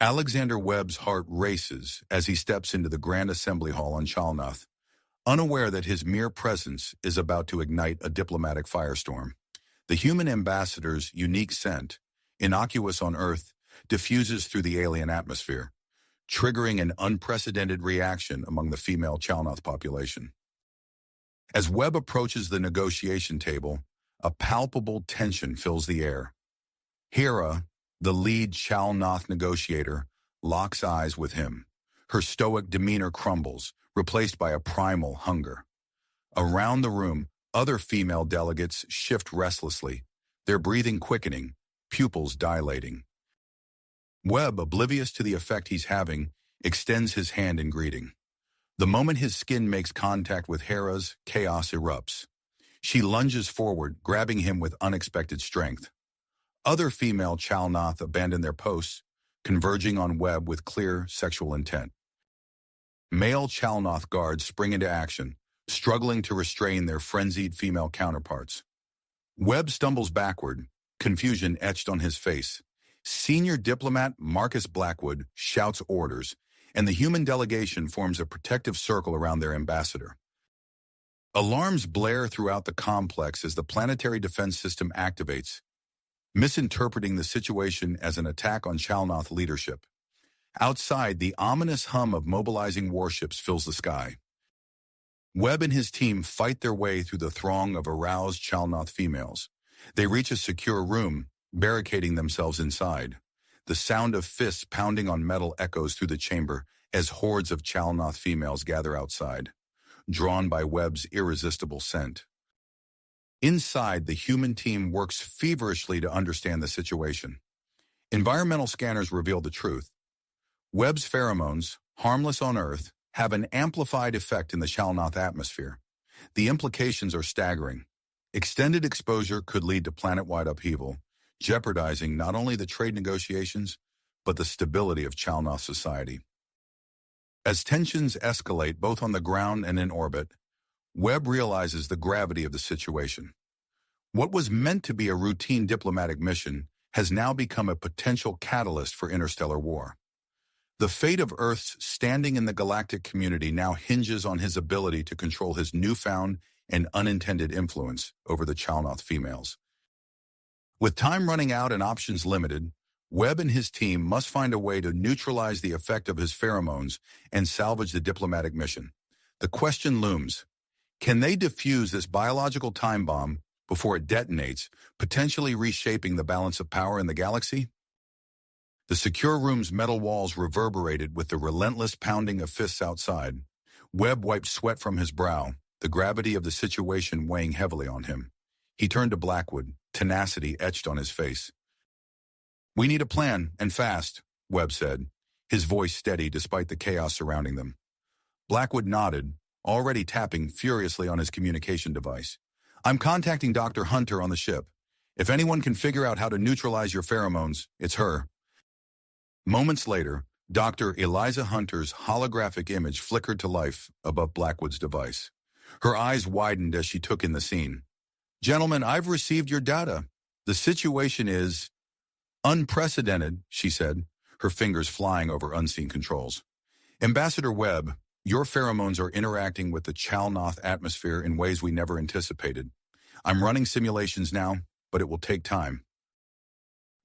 Alexander Webb's heart races as he steps into the Grand Assembly Hall on Chalnoth, unaware that his mere presence is about to ignite a diplomatic firestorm. The human ambassador's unique scent, innocuous on Earth, diffuses through the alien atmosphere, triggering an unprecedented reaction among the female Chalnoth population. As Webb approaches the negotiation table, a palpable tension fills the air. Hera, the lead Chalnoth negotiator, locks eyes with him. Her stoic demeanor crumbles, replaced by a primal hunger. Around the room, other female delegates shift restlessly, their breathing quickening, pupils dilating. Webb, oblivious to the effect he's having, extends his hand in greeting. The moment his skin makes contact with Hera's, chaos erupts. She lunges forward, grabbing him with unexpected strength. Other female Chalnoth abandon their posts, converging on Webb with clear sexual intent. Male Chalnoth guards spring into action, struggling to restrain their frenzied female counterparts. Webb stumbles backward, confusion etched on his face. Senior diplomat Marcus Blackwood shouts orders, and the human delegation forms a protective circle around their ambassador. Alarms blare throughout the complex as the planetary defense system activates, misinterpreting the situation as an attack on Chalnoth leadership. Outside, the ominous hum of mobilizing warships fills the sky. Webb and his team fight their way through the throng of aroused Chalnoth females. They reach a secure room, barricading themselves inside. The sound of fists pounding on metal echoes through the chamber as hordes of Chalnoth females gather outside, drawn by Webb's irresistible scent. Inside, the human team works feverishly to understand the situation. Environmental scanners reveal the truth. Webb's pheromones, harmless on Earth, have an amplified effect in the Chalnoth atmosphere. The implications are staggering. Extended exposure could lead to planet-wide upheaval, jeopardizing not only the trade negotiations, but the stability of Chalnoth society. As tensions escalate both on the ground and in orbit, Webb realizes the gravity of the situation. What was meant to be a routine diplomatic mission has now become a potential catalyst for interstellar war. The fate of Earth's standing in the galactic community now hinges on his ability to control his newfound and unintended influence over the Chalnoth females. With time running out and options limited, Webb and his team must find a way to neutralize the effect of his pheromones and salvage the diplomatic mission. The question looms: can they defuse this biological time bomb before it detonates, potentially reshaping the balance of power in the galaxy? The secure room's metal walls reverberated with the relentless pounding of fists outside. Webb wiped sweat from his brow, the gravity of the situation weighing heavily on him. He turned to Blackwood, tenacity etched on his face. "We need a plan, and fast," Webb said, his voice steady despite the chaos surrounding them. Blackwood nodded, already tapping furiously on his communication device. "I'm contacting Dr. Hunter on the ship. If anyone can figure out how to neutralize your pheromones, it's her." Moments later, Dr. Eliza Hunter's holographic image flickered to life above Blackwood's device. Her eyes widened as she took in the scene. "Gentlemen, I've received your data. The situation is unprecedented," she said, her fingers flying over unseen controls. "Ambassador Webb, your pheromones are interacting with the Chalnoth atmosphere in ways we never anticipated. I'm running simulations now, but it will take time."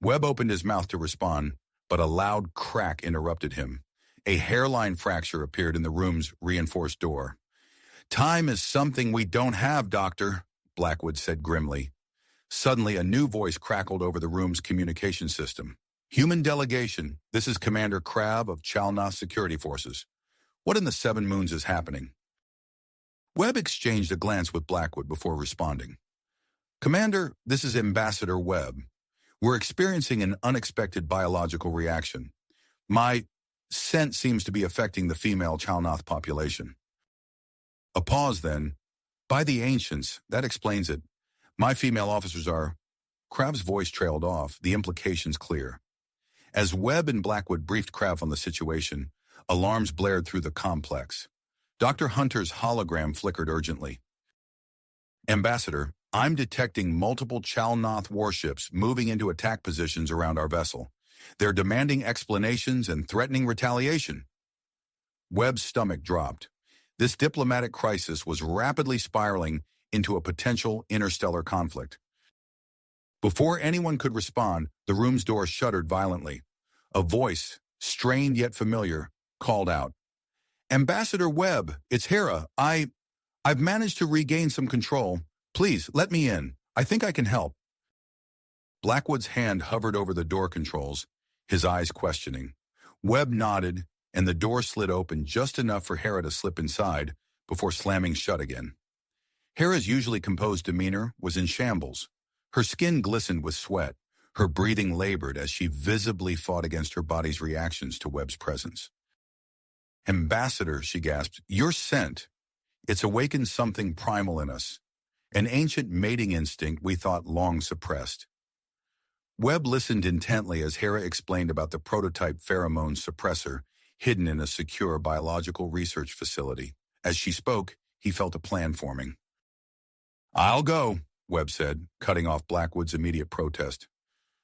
Webb opened his mouth to respond, but a loud crack interrupted him. A hairline fracture appeared in the room's reinforced door. "Time is something we don't have, Doctor," Blackwood said grimly. Suddenly, a new voice crackled over the room's communication system. "Human delegation, this is Commander Crab of Chalnoth Security Forces. What in the Seven Moons is happening?" Webb exchanged a glance with Blackwood before responding. "Commander, this is Ambassador Webb. We're experiencing an unexpected biological reaction. My scent seems to be affecting the female Chalnoth population." A pause then. "By the ancients, that explains it. My female officers are—" Crab's voice trailed off, the implications clear. As Webb and Blackwood briefed Crab on the situation, alarms blared through the complex. Dr. Hunter's hologram flickered urgently. "Ambassador, I'm detecting multiple Chalnoth warships moving into attack positions around our vessel. They're demanding explanations and threatening retaliation. Webb's stomach dropped. This diplomatic crisis was rapidly spiraling into a potential interstellar conflict. Before anyone could respond, the room's door shuddered violently. A voice, strained yet familiar, called out, "Ambassador Webb, it's Hera. I've managed to regain some control. Please, let me in. I think I can help." Blackwood's hand hovered over the door controls, his eyes questioning. Webb nodded, and the door slid open just enough for Hera to slip inside before slamming shut again. Hera's usually composed demeanor was in shambles. Her skin glistened with sweat, her breathing labored as she visibly fought against her body's reactions to Webb's presence. "Ambassador," she gasped, "you're sent. It's awakened something primal in us, an ancient mating instinct we thought long suppressed." Webb listened intently as Hera explained about the prototype pheromone suppressor hidden in a secure biological research facility. As she spoke, he felt a plan forming. "I'll go," Webb said, cutting off Blackwood's immediate protest.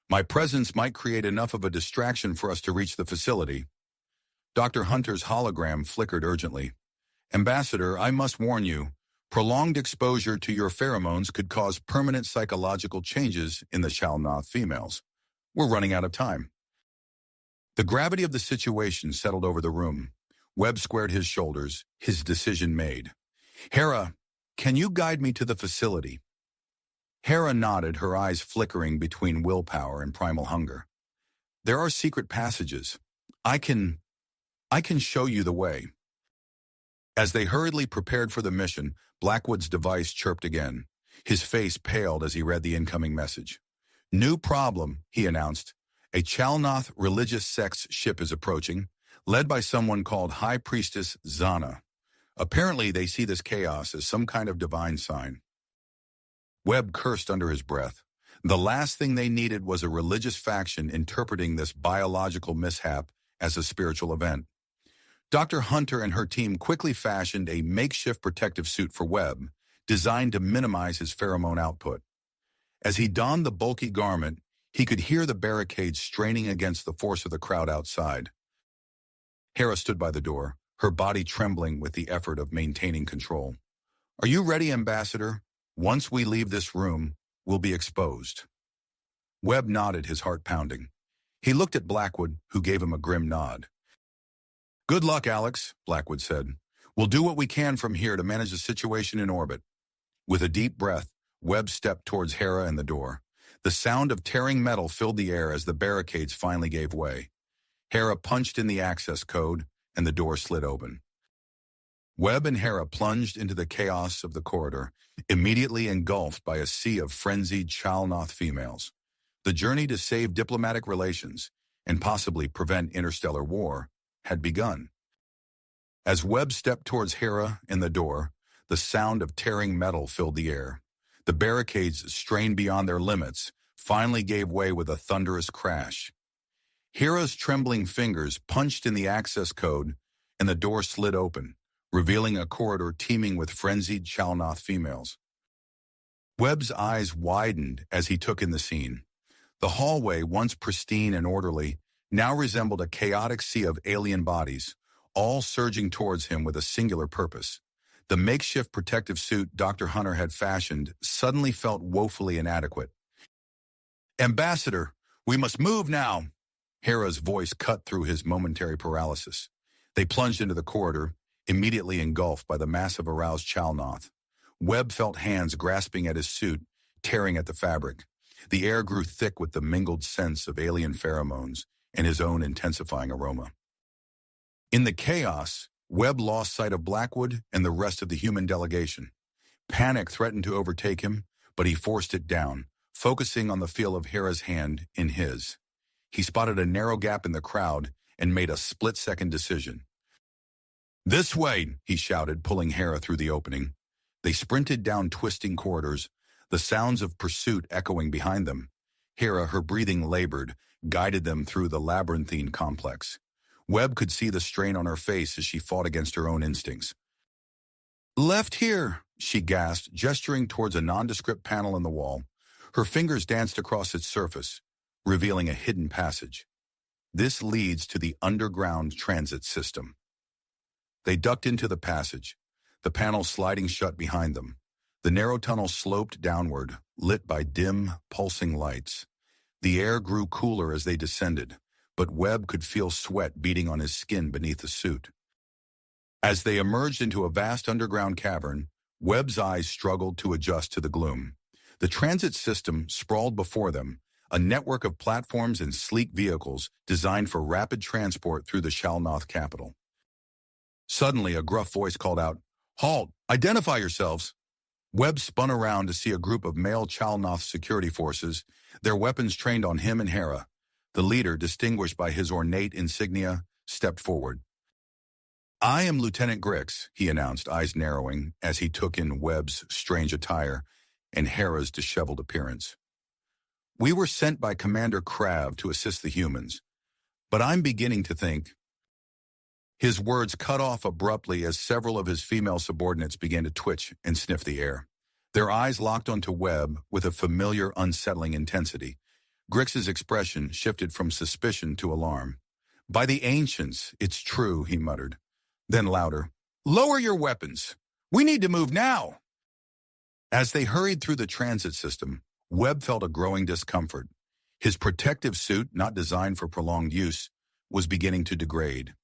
"My presence might create enough of a distraction for us to reach the facility." Dr. Hunter's hologram flickered urgently. "Ambassador, I must warn you, prolonged exposure to your pheromones could cause permanent psychological changes in the Shalnoth females. We're running out of time." The gravity of the situation settled over the room. Webb squared his shoulders, his decision made. "Hera, can you guide me to the facility?" Hera nodded, her eyes flickering between willpower and primal hunger. "There are secret passages. I can show you the way." As they hurriedly prepared for the mission, Blackwood's device chirped again. His face paled as he read the incoming message. "New problem," he announced. "A Chalnoth religious sex ship is approaching, led by someone called High Priestess Zana. Apparently they see this chaos as some kind of divine sign." Webb cursed under his breath. The last thing they needed was a religious faction interpreting this biological mishap as a spiritual event. Dr. Hunter and her team quickly fashioned a makeshift protective suit for Webb, designed to minimize his pheromone output. As he donned the bulky garment, he could hear the barricades straining against the force of the crowd outside. Hera stood by the door, her body trembling with the effort of maintaining control. "Are you ready, Ambassador? Once we leave this room, we'll be exposed." Webb nodded, his heart pounding. He looked at Blackwood, who gave him a grim nod. "Good luck, Alex," Blackwood said. "We'll do what we can from here to manage the situation in orbit." With a deep breath, Webb stepped towards Hera and the door. The sound of tearing metal filled the air as the barricades finally gave way. Hera punched in the access code, and the door slid open. Webb and Hera plunged into the chaos of the corridor, immediately engulfed by a sea of frenzied Chalnoth females. The journey to save diplomatic relations, and possibly prevent interstellar war, had begun. As Webb stepped towards Hera and the door, the sound of tearing metal filled the air. The barricades, strained beyond their limits, finally gave way with a thunderous crash. Hera's trembling fingers punched in the access code, and the door slid open, revealing a corridor teeming with frenzied Chalnoth females. Webb's eyes widened as he took in the scene. The hallway, once pristine and orderly, now resembled a chaotic sea of alien bodies, all surging towards him with a singular purpose. The makeshift protective suit Dr. Hunter had fashioned suddenly felt woefully inadequate. "Ambassador, we must move now!" Hera's voice cut through his momentary paralysis. They plunged into the corridor, immediately engulfed by the massive aroused Chalnoth. Webb felt hands grasping at his suit, tearing at the fabric. The air grew thick with the mingled scents of alien pheromones and his own intensifying aroma. In the chaos, Webb lost sight of Blackwood and the rest of the human delegation. Panic threatened to overtake him, but he forced it down, focusing on the feel of Hera's hand in his. He spotted a narrow gap in the crowd and made a split-second decision. "This way," he shouted, pulling Hera through the opening. They sprinted down twisting corridors, the sounds of pursuit echoing behind them. Hera, her breathing labored, guided them through the labyrinthine complex. Webb could see the strain on her face as she fought against her own instincts. "Left here," she gasped, gesturing towards a nondescript panel in the wall. Her fingers danced across its surface, revealing a hidden passage. This leads to the underground transit system. They ducked into the passage, the panels sliding shut behind them. The narrow tunnel sloped downward, lit by dim, pulsing lights. The air grew cooler as they descended, but Webb could feel sweat beating on his skin beneath the suit. As they emerged into a vast underground cavern, Webb's eyes struggled to adjust to the gloom. The transit system sprawled before them, a network of platforms and sleek vehicles designed for rapid transport through the Shalnoth capital. Suddenly, a gruff voice called out, "Halt! Identify yourselves!" Webb spun around to see a group of male Chalnoth security forces, their weapons trained on him and Hera. The leader, distinguished by his ornate insignia, stepped forward. "I am Lieutenant Grix," he announced, eyes narrowing as he took in Webb's strange attire and Hera's disheveled appearance. "We were sent by Commander Krav to assist the humans, but I'm beginning to think—" His words cut off abruptly as several of his female subordinates began to twitch and sniff the air. Their eyes locked onto Webb with a familiar, unsettling intensity. Grix's expression shifted from suspicion to alarm. "By the ancients, it's true," he muttered. Then louder, "Lower your weapons! We need to move now!" As they hurried through the transit system, Webb felt a growing discomfort. His protective suit, not designed for prolonged use, was beginning to degrade.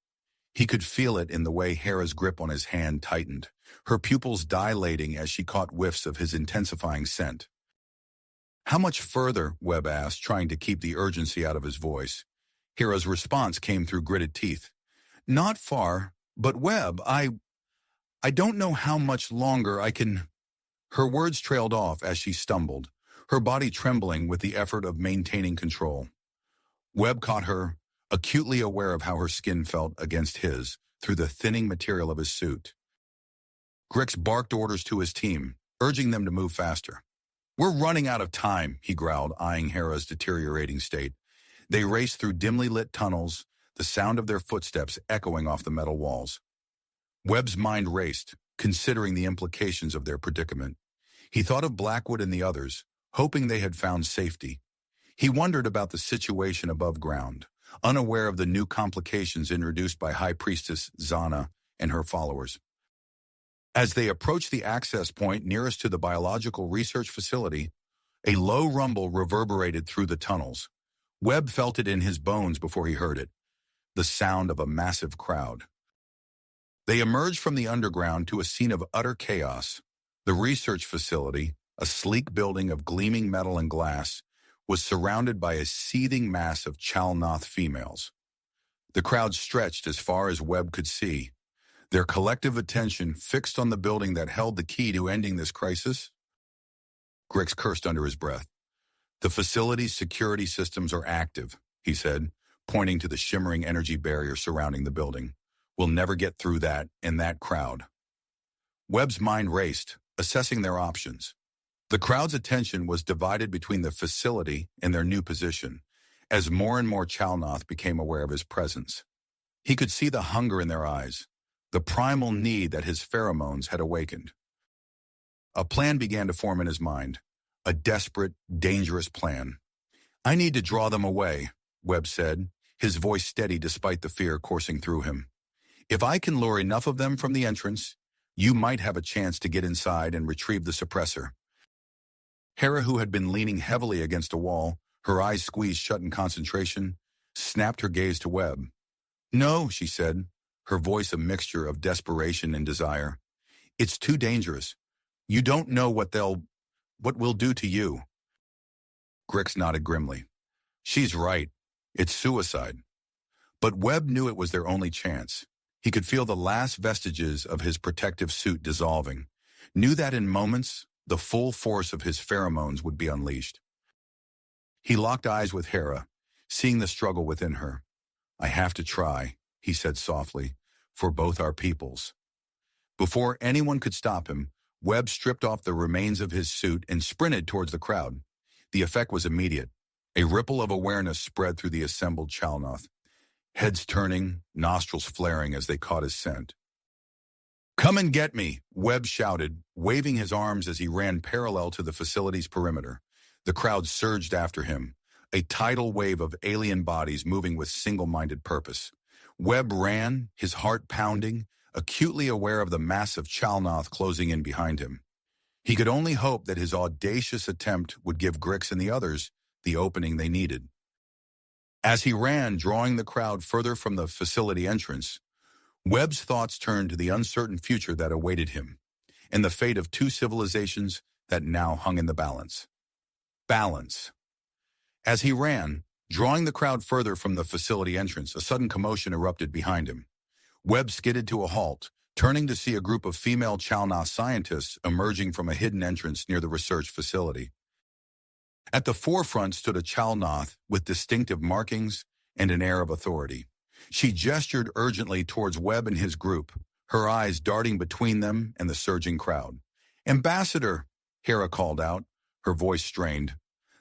He could feel it in the way Hera's grip on his hand tightened, her pupils dilating as she caught whiffs of his intensifying scent. "How much further?" Webb asked, trying to keep the urgency out of his voice. Hera's response came through gritted teeth. "Not far, but Webb, I don't know how much longer I can—" Her words trailed off as she stumbled, her body trembling with the effort of maintaining control. Webb caught her, acutely aware of how her skin felt against his through the thinning material of his suit. Grix barked orders to his team, urging them to move faster. "We're running out of time," he growled, eyeing Hera's deteriorating state. They raced through dimly lit tunnels, the sound of their footsteps echoing off the metal walls. Webb's mind raced, considering the implications of their predicament. He thought of Blackwood and the others, hoping they had found safety. He wondered about the situation above ground, unaware of the new complications introduced by High Priestess Zana and her followers. As they approached the access point nearest to the biological research facility, a low rumble reverberated through the tunnels. Webb felt it in his bones before he heard it, the sound of a massive crowd. They emerged from the underground to a scene of utter chaos. The research facility, a sleek building of gleaming metal and glass, was surrounded by a seething mass of Chalnoth females. The crowd stretched as far as Webb could see, their collective attention fixed on the building that held the key to ending this crisis. Grix cursed under his breath. "The facility's security systems are active," he said, pointing to the shimmering energy barrier surrounding the building. "We'll never get through that and that crowd." Webb's mind raced, assessing their options. The crowd's attention was divided between the facility and their new position, as more and more Chalnoth became aware of his presence. He could see the hunger in their eyes, the primal need that his pheromones had awakened. A plan began to form in his mind, a desperate, dangerous plan. "I need to draw them away," Webb said, his voice steady despite the fear coursing through him. "If I can lure enough of them from the entrance, you might have a chance to get inside and retrieve the suppressor." Hera, who had been leaning heavily against a wall, her eyes squeezed shut in concentration, snapped her gaze to Webb. "No," she said, her voice a mixture of desperation and desire. "It's too dangerous. You don't know what we'll do to you." Grix nodded grimly. "She's right. It's suicide." But Webb knew it was their only chance. He could feel the last vestiges of his protective suit dissolving, knew that in moments, the full force of his pheromones would be unleashed. He locked eyes with Hera, seeing the struggle within her. "I have to try," he said softly, "for both our peoples." Before anyone could stop him, Webb stripped off the remains of his suit and sprinted towards the crowd. The effect was immediate. A ripple of awareness spread through the assembled Chalnoth, heads turning, nostrils flaring as they caught his scent. "Come and get me," Webb shouted, waving his arms as he ran parallel to the facility's perimeter. The crowd surged after him, a tidal wave of alien bodies moving with single-minded purpose. Webb ran, his heart pounding, acutely aware of the massive Chalnoth closing in behind him. He could only hope that his audacious attempt would give Grix and the others the opening they needed. As he ran, drawing the crowd further from the facility entrance, Webb's thoughts turned to the uncertain future that awaited him, and the fate of two civilizations that now hung in the balance. Balance. As he ran, drawing the crowd further from the facility entrance, a sudden commotion erupted behind him. Webb skidded to a halt, turning to see a group of female Chalnoth scientists emerging from a hidden entrance near the research facility. At the forefront stood a Chalnoth with distinctive markings and an air of authority. She gestured urgently towards Webb and his group, her eyes darting between them and the surging crowd. "Ambassador," Hera called out, her voice strained.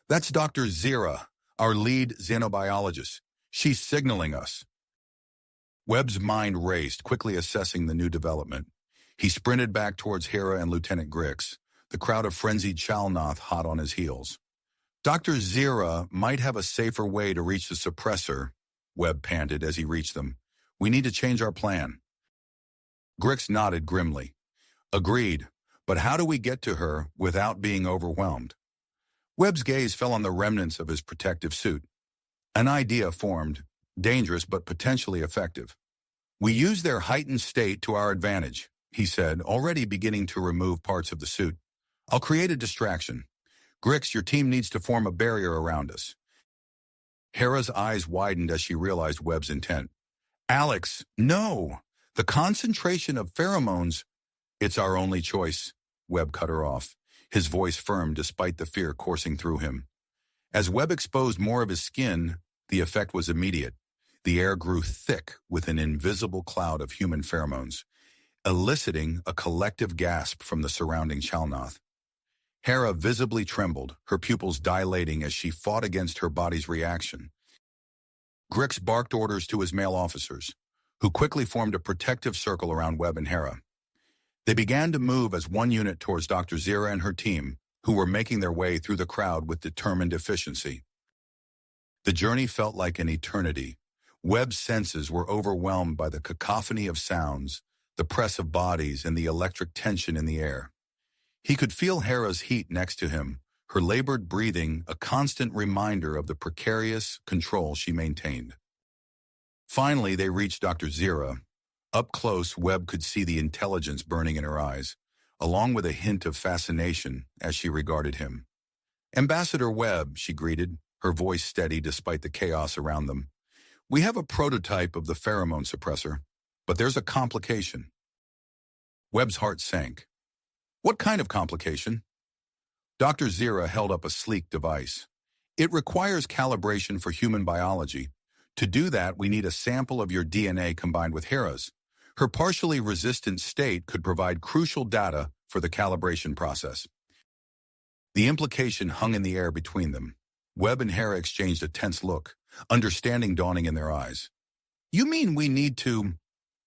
"That's Dr. Zira, our lead xenobiologist. She's signaling us." Webb's mind raced, quickly assessing the new development. He sprinted back towards Hera and Lieutenant Grix, the crowd of frenzied Chalnoth hot on his heels. "Dr. Zira might have a safer way to reach the suppressor," Webb panted as he reached them. "We need to change our plan." Grix nodded grimly. "Agreed, but how do we get to her without being overwhelmed?" Webb's gaze fell on the remnants of his protective suit. An idea formed, dangerous but potentially effective. "We use their heightened state to our advantage," he said, already beginning to remove parts of the suit. "I'll create a distraction. Grix, your team needs to form a barrier around us." Hera's eyes widened as she realized Webb's intent. "Alex, no! The concentration of pheromones—" "It's our only choice," Webb cut her off, his voice firm despite the fear coursing through him. As Webb exposed more of his skin, the effect was immediate. The air grew thick with an invisible cloud of human pheromones, eliciting a collective gasp from the surrounding Chalnoth. Hera visibly trembled, her pupils dilating as she fought against her body's reaction. Grix barked orders to his male officers, who quickly formed a protective circle around Webb and Hera. They began to move as one unit towards Dr. Zira and her team, who were making their way through the crowd with determined efficiency. The journey felt like an eternity. Webb's senses were overwhelmed by the cacophony of sounds, the press of bodies, and the electric tension in the air. He could feel Hera's heat next to him, her labored breathing a constant reminder of the precarious control she maintained. Finally, they reached Dr. Zira. Up close, Webb could see the intelligence burning in her eyes, along with a hint of fascination as she regarded him. "Ambassador Webb," she greeted, her voice steady despite the chaos around them. "We have a prototype of the pheromone suppressor, but there's a complication." Webb's heart sank. "What kind of complication?" Dr. Zira held up a sleek device. "It requires calibration for human biology. To do that, we need a sample of your DNA combined with Hera's. Her partially resistant state could provide crucial data for the calibration process." The implication hung in the air between them. Webb and Hera exchanged a tense look, understanding dawning in their eyes. "You mean we need to—"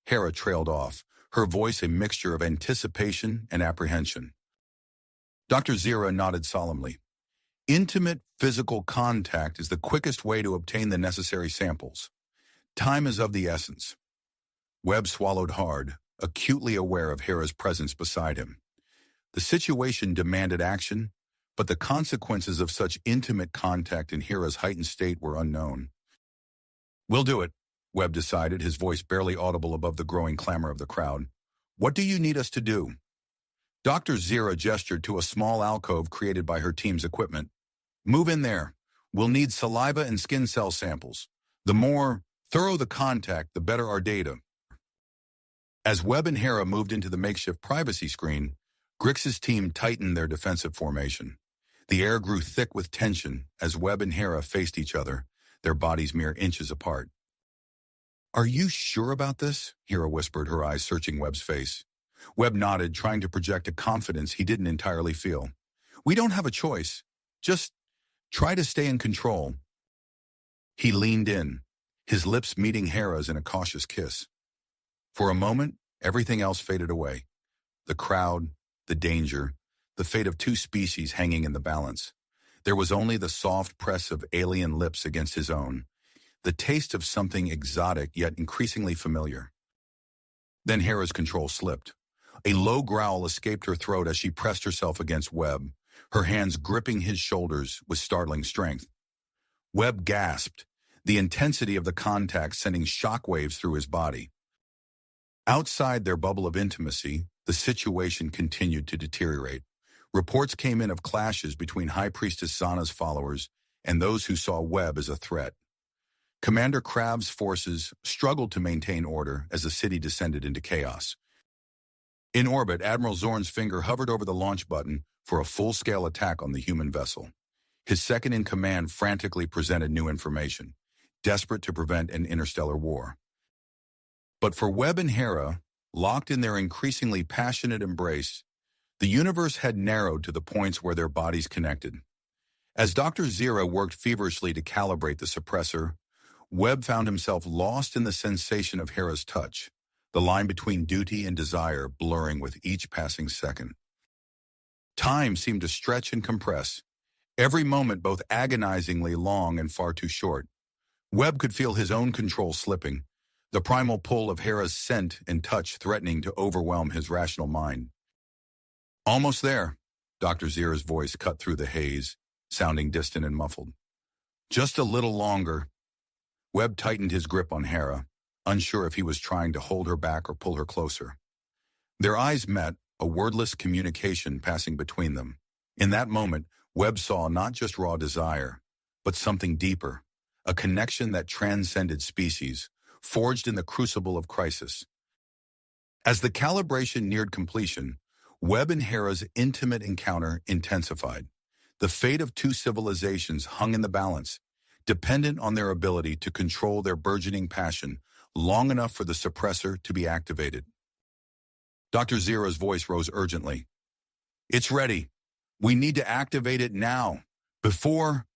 Hera trailed off, her voice a mixture of anticipation and apprehension. Dr. Zira nodded solemnly. "Intimate physical contact is the quickest way to obtain the necessary samples. Time is of the essence." Webb swallowed hard, acutely aware of Hera's presence beside him. The situation demanded action, but the consequences of such intimate contact in Hera's heightened state were unknown. "We'll do it," Webb decided, his voice barely audible above the growing clamor of the crowd. "What do you need us to do?" Dr. Zira gestured to a small alcove created by her team's equipment. "Move in there. We'll need saliva and skin cell samples. The more thorough the contact, the better our data." As Webb and Hera moved into the makeshift privacy screen, Grix's team tightened their defensive formation. The air grew thick with tension as Webb and Hera faced each other, their bodies mere inches apart. "Are you sure about this?" Hera whispered, her eyes searching Webb's face. Webb nodded, trying to project a confidence he didn't entirely feel. "We don't have a choice. Just try to stay in control." He leaned in, his lips meeting Hera's in a cautious kiss. For a moment, everything else faded away. The crowd, the danger, the fate of two species hanging in the balance. There was only the soft press of alien lips against his own, the taste of something exotic yet increasingly familiar. Then Hera's control slipped. A low growl escaped her throat as she pressed herself against Webb, her hands gripping his shoulders with startling strength. Webb gasped, the intensity of the contact sending shockwaves through his body. Outside their bubble of intimacy, the situation continued to deteriorate. Reports came in of clashes between High Priestess Zana's followers and those who saw Webb as a threat. Commander Krav's forces struggled to maintain order as the city descended into chaos. In orbit, Admiral Zorn's finger hovered over the launch button for a full-scale attack on the human vessel. His second-in-command frantically presented new information, desperate to prevent an interstellar war. But for Webb and Hera, locked in their increasingly passionate embrace, the universe had narrowed to the points where their bodies connected. As Dr. Zira worked feverishly to calibrate the suppressor, Webb found himself lost in the sensation of Hera's touch, the line between duty and desire blurring with each passing second. Time seemed to stretch and compress, every moment both agonizingly long and far too short. Webb could feel his own control slipping, the primal pull of Hera's scent and touch threatening to overwhelm his rational mind. Almost there, Dr. Zira's voice cut through the haze, sounding distant and muffled. Just a little longer. Webb tightened his grip on Hera, unsure if he was trying to hold her back or pull her closer. Their eyes met, a wordless communication passing between them. In that moment, Webb saw not just raw desire, but something deeper, a connection that transcended species, forged in the crucible of crisis. As the calibration neared completion, Webb and Hera's intimate encounter intensified. The fate of two civilizations hung in the balance, dependent on their ability to control their burgeoning passion long enough for the suppressor to be activated. Dr. Zira's voice rose urgently. "It's ready. We need to activate it now, before—"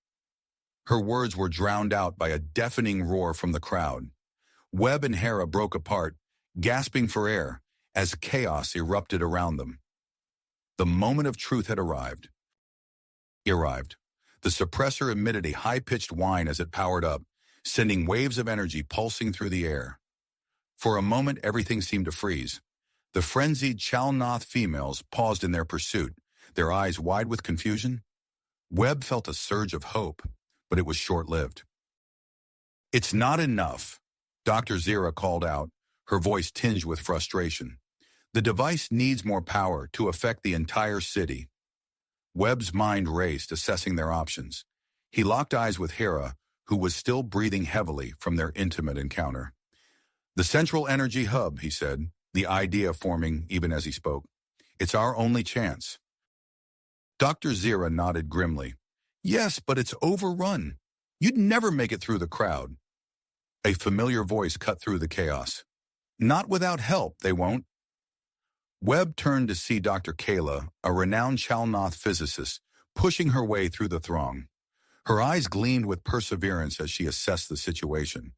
Her words were drowned out by a deafening roar from the crowd. Webb and Hera broke apart, gasping for air, as chaos erupted around them. The moment of truth had arrived. The suppressor emitted a high-pitched whine as it powered up, sending waves of energy pulsing through the air. For a moment, everything seemed to freeze. The frenzied Chalnoth females paused in their pursuit, their eyes wide with confusion. Webb felt a surge of hope, but it was short-lived. "It's not enough," Dr. Zira called out, her voice tinged with frustration. "The device needs more power to affect the entire city." Webb's mind raced, assessing their options. He locked eyes with Hera, who was still breathing heavily from their intimate encounter. "The central energy hub," he said, the idea forming even as he spoke. "It's our only chance." Dr. Zira nodded grimly. "Yes, but it's overrun. You'd never make it through the crowd." A familiar voice cut through the chaos. "Not without help, they won't." Webb turned to see Dr. Kayla, a renowned Chalnoth physicist, pushing her way through the throng. Her eyes gleamed with perseverance as she assessed the situation.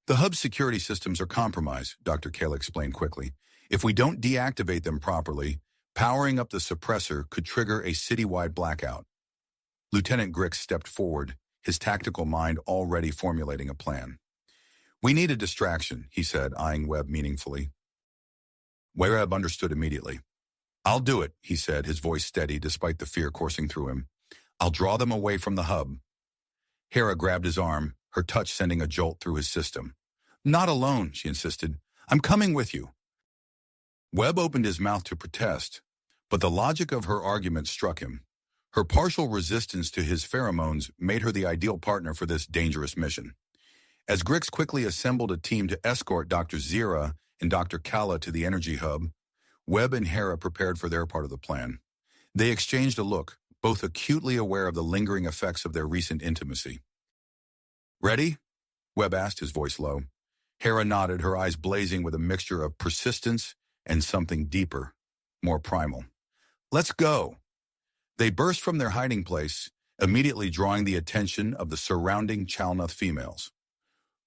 "The hub's security systems are compromised," Dr. Kayla explained quickly. "If we don't deactivate them properly, powering up the suppressor could trigger a citywide blackout." Lieutenant Grix stepped forward, his tactical mind already formulating a plan. "We need a distraction," he said, eyeing Webb meaningfully. Webb understood immediately. "I'll do it," he said, his voice steady despite the fear coursing through him. "I'll draw them away from the hub." Hera grabbed his arm, her touch sending a jolt through his system. "Not alone," she insisted. "I'm coming with you." Webb opened his mouth to protest, but the logic of her argument struck him. Her partial resistance to his pheromones made her the ideal partner for this dangerous mission. As Grix quickly assembled a team to escort Dr. Zira and Dr. Kala to the energy hub, Webb and Hera prepared for their part of the plan. They exchanged a look, both acutely aware of the lingering effects of their recent intimacy. "Ready?" Webb asked, his voice low. Hera nodded, her eyes blazing with a mixture of persistence and something deeper, more primal. "Let's go." They burst from their hiding place, immediately drawing the attention of the surrounding Chalnoth females.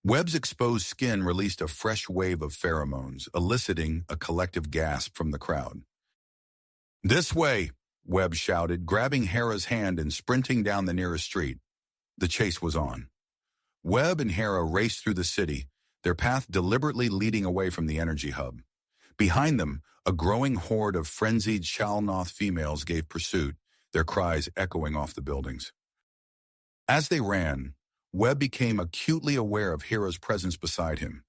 Webb's exposed skin released a fresh wave of pheromones, eliciting a collective gasp from the crowd. "This way," Webb shouted, grabbing Hera's hand and sprinting down the nearest street. The chase was on. Webb and Hera raced through the city, their path deliberately leading away from the energy hub. Behind them, a growing horde of frenzied Chalnoth females gave pursuit, their cries echoing off the buildings. As they ran, Webb became acutely aware of Hera's presence beside him.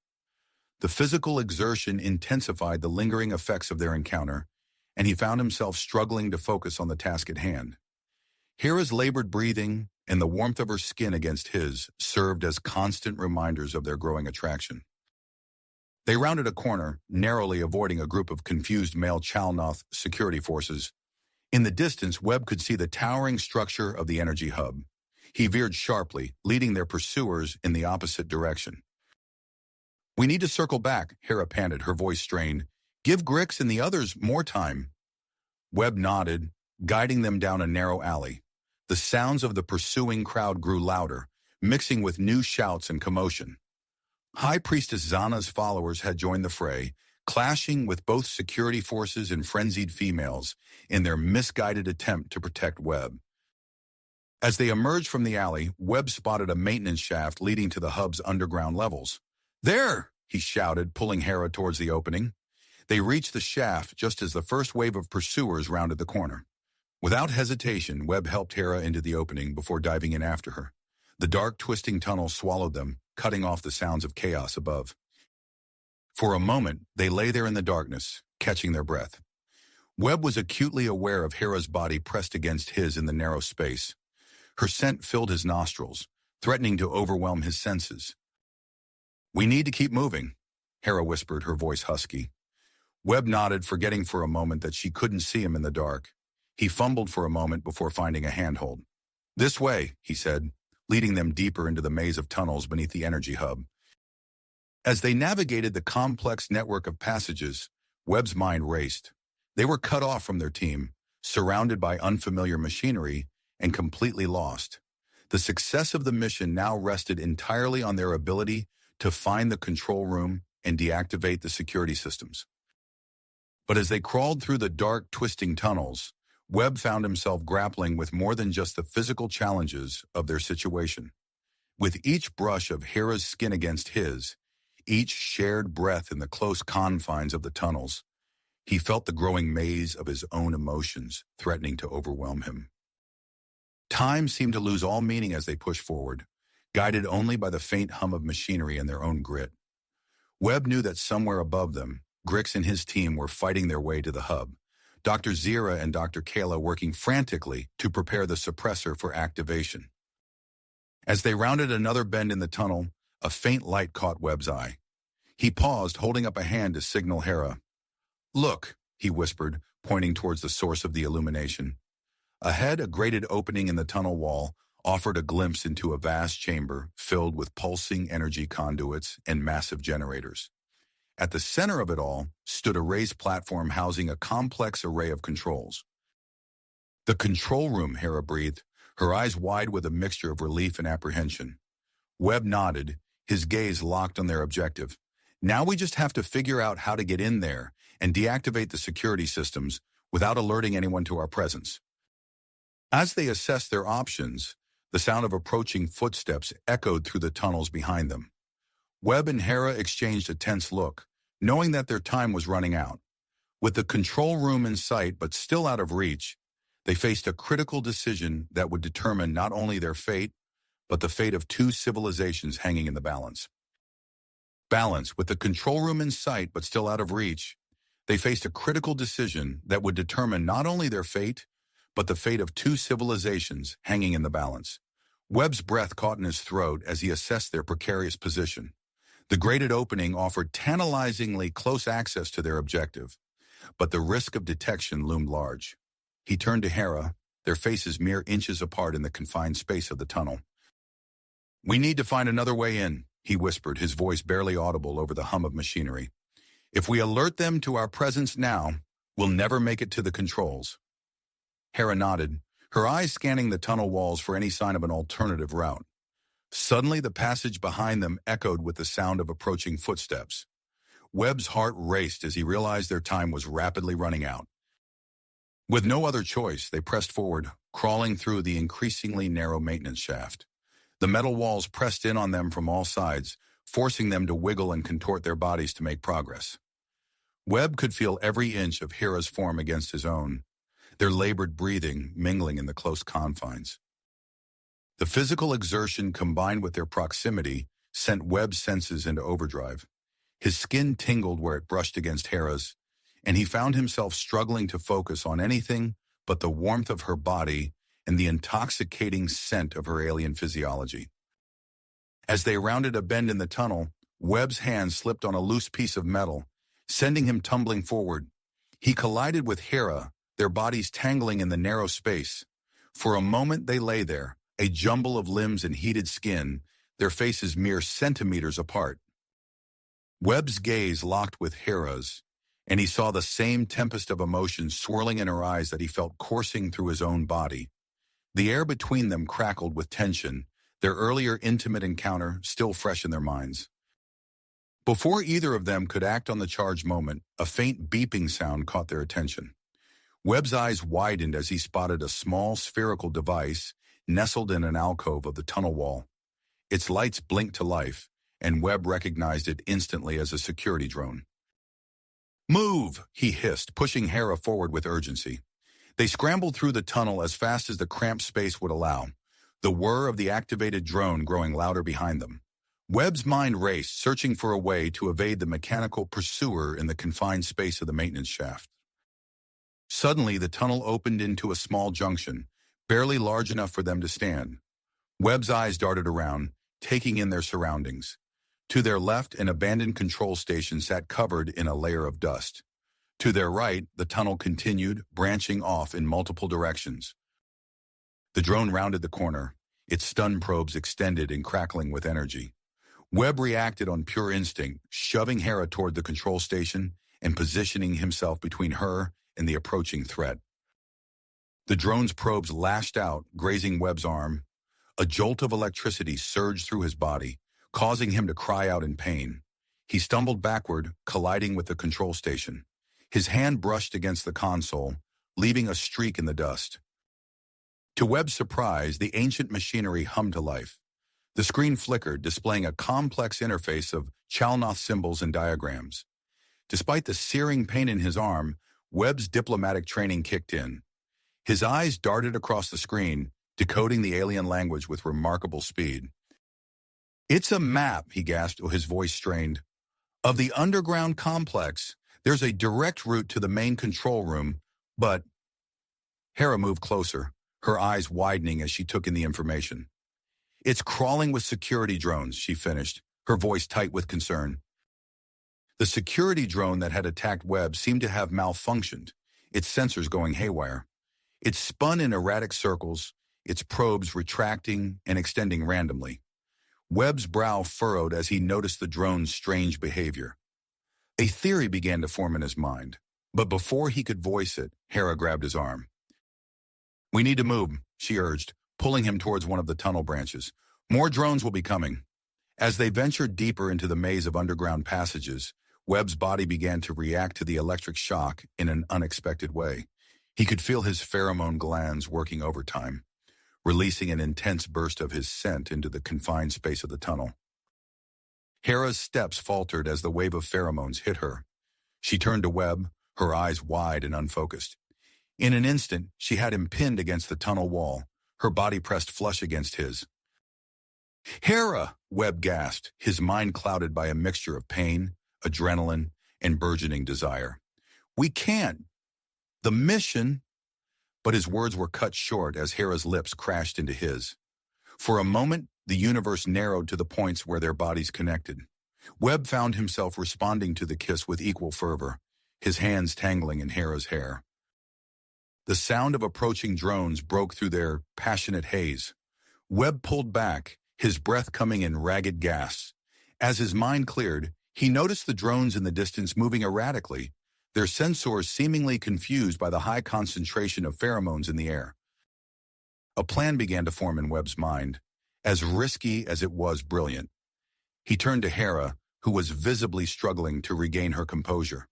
The physical exertion intensified the lingering effects of their encounter, and he found himself struggling to focus on the task at hand. Hera's labored breathing and the warmth of her skin against his served as constant reminders of their growing attraction. They rounded a corner, narrowly avoiding a group of confused male Chalnoth security forces. In the distance, Webb could see the towering structure of the energy hub. He veered sharply, leading their pursuers in the opposite direction. "We need to circle back," Hera panted, her voice strained. "Give Grix and the others more time." Webb nodded, guiding them down a narrow alley. The sounds of the pursuing crowd grew louder, mixing with new shouts and commotion. High Priestess Zana's followers had joined the fray, clashing with both security forces and frenzied females in their misguided attempt to protect Webb. As they emerged from the alley, Webb spotted a maintenance shaft leading to the hub's underground levels. "There!" he shouted, pulling Hera towards the opening. They reached the shaft just as the first wave of pursuers rounded the corner. Without hesitation, Webb helped Hera into the opening before diving in after her. The dark, twisting tunnel swallowed them, cutting off the sounds of chaos above. For a moment, they lay there in the darkness, catching their breath. Webb was acutely aware of Hera's body pressed against his in the narrow space. Her scent filled his nostrils, threatening to overwhelm his senses. "We need to keep moving," Hera whispered, her voice husky. Webb nodded, forgetting for a moment that she couldn't see him in the dark. He fumbled for a moment before finding a handhold. "This way," he said, leading them deeper into the maze of tunnels beneath the energy hub. As they navigated the complex network of passages, Webb's mind raced. They were cut off from their team, surrounded by unfamiliar machinery, and completely lost. The success of the mission now rested entirely on their ability to find the control room and deactivate the security systems. But as they crawled through the dark, twisting tunnels, Webb found himself grappling with more than just the physical challenges of their situation. With each brush of Hera's skin against his, each shared breath in the close confines of the tunnels, he felt the growing maze of his own emotions threatening to overwhelm him. Time seemed to lose all meaning as they pushed forward, guided only by the faint hum of machinery and their own grit. Webb knew that somewhere above them, Grix and his team were fighting their way to the hub, Dr. Zira and Dr. Kayla working frantically to prepare the suppressor for activation. As they rounded another bend in the tunnel, a faint light caught Webb's eye. He paused, holding up a hand to signal Hera. "Look," he whispered, pointing towards the source of the illumination. Ahead, a grated opening in the tunnel wall offered a glimpse into a vast chamber filled with pulsing energy conduits and massive generators. At the center of it all stood a raised platform housing a complex array of controls. "The control room," Hera breathed, her eyes wide with a mixture of relief and apprehension. Webb nodded, his gaze locked on their objective. "Now we just have to figure out how to get in there and deactivate the security systems without alerting anyone to our presence." As they assessed their options, the sound of approaching footsteps echoed through the tunnels behind them. Webb and Hera exchanged a tense look, knowing that their time was running out. With the control room in sight but still out of reach, they faced a critical decision that would determine not only their fate, but the fate of two civilizations hanging in the balance. With the control room in sight but still out of reach, they faced a critical decision that would determine not only their fate, but the fate of two civilizations hanging in the balance. Webb's breath caught in his throat as he assessed their precarious position. The grated opening offered tantalizingly close access to their objective, but the risk of detection loomed large. He turned to Hera, their faces mere inches apart in the confined space of the tunnel. "We need to find another way in," he whispered, his voice barely audible over the hum of machinery. "If we alert them to our presence now, we'll never make it to the controls." Hera nodded, her eyes scanning the tunnel walls for any sign of an alternative route. Suddenly, the passage behind them echoed with the sound of approaching footsteps. Webb's heart raced as he realized their time was rapidly running out. With no other choice, they pressed forward, crawling through the increasingly narrow maintenance shaft. The metal walls pressed in on them from all sides, forcing them to wiggle and contort their bodies to make progress. Webb could feel every inch of Hera's form against his own, their labored breathing mingling in the close confines. The physical exertion combined with their proximity sent Webb's senses into overdrive. His skin tingled where it brushed against Hera's, and he found himself struggling to focus on anything but the warmth of her body and the intoxicating scent of her alien physiology. As they rounded a bend in the tunnel, Webb's hand slipped on a loose piece of metal, sending him tumbling forward. He collided with Hera, their bodies tangling in the narrow space. For a moment they lay there, a jumble of limbs and heated skin, their faces mere centimeters apart. Webb's gaze locked with Hera's, and he saw the same tempest of emotion swirling in her eyes that he felt coursing through his own body. The air between them crackled with tension, their earlier intimate encounter still fresh in their minds. Before either of them could act on the charged moment, a faint beeping sound caught their attention. Webb's eyes widened as he spotted a small spherical device nestled in an alcove of the tunnel wall. Its lights blinked to life, and Webb recognized it instantly as a security drone. "Move!" he hissed, pushing Hera forward with urgency. They scrambled through the tunnel as fast as the cramped space would allow, the whir of the activated drone growing louder behind them. Webb's mind raced, searching for a way to evade the mechanical pursuer in the confined space of the maintenance shaft. Suddenly, the tunnel opened into a small junction, barely large enough for them to stand. Webb's eyes darted around, taking in their surroundings. To their left, an abandoned control station sat covered in a layer of dust. To their right, the tunnel continued, branching off in multiple directions. The drone rounded the corner, its stun probes extended and crackling with energy. Webb reacted on pure instinct, shoving Hera toward the control station and positioning himself between her and the approaching threat. The drone's probes lashed out, grazing Webb's arm. A jolt of electricity surged through his body, causing him to cry out in pain. He stumbled backward, colliding with the control station. His hand brushed against the console, leaving a streak in the dust. To Webb's surprise, the ancient machinery hummed to life. The screen flickered, displaying a complex interface of Chalnoth symbols and diagrams. Despite the searing pain in his arm, Webb's diplomatic training kicked in. His eyes darted across the screen, decoding the alien language with remarkable speed. "It's a map," he gasped, his voice strained. "Of the underground complex. There's a direct route to the main control room, but—" Hera moved closer, her eyes widening as she took in the information. "It's crawling with security drones," she finished, her voice tight with concern. The security drone that had attacked Webb seemed to have malfunctioned, its sensors going haywire. It spun in erratic circles, its probes retracting and extending randomly. Webb's brow furrowed as he noticed the drone's strange behavior. A theory began to form in his mind, but before he could voice it, Hera grabbed his arm. "We need to move," she urged, pulling him towards one of the tunnel branches. "More drones will be coming." As they ventured deeper into the maze of underground passages, Webb's body began to react to the electric shock in an unexpected way. He could feel his pheromone glands working overtime, releasing an intense burst of his scent into the confined space of the tunnel. Hera's steps faltered as the wave of pheromones hit her. She turned to Webb, her eyes wide and unfocused. In an instant, she had him pinned against the tunnel wall, her body pressed flush against his. "Hera!" Webb gasped, his mind clouded by a mixture of pain, adrenaline, and burgeoning desire. "We can't. The mission—" But his words were cut short as Hera's lips crashed into his. For a moment, the universe narrowed to the points where their bodies connected. Webb found himself responding to the kiss with equal fervor, his hands tangling in Hera's hair. The sound of approaching drones broke through their passionate haze. Webb pulled back, his breath coming in ragged gasps. As his mind cleared, he noticed the drones in the distance moving erratically, their sensors seemingly confused by the high concentration of pheromones in the air. A plan began to form in Webb's mind, as risky as it was brilliant. He turned to Hera, who was visibly struggling to regain her composure.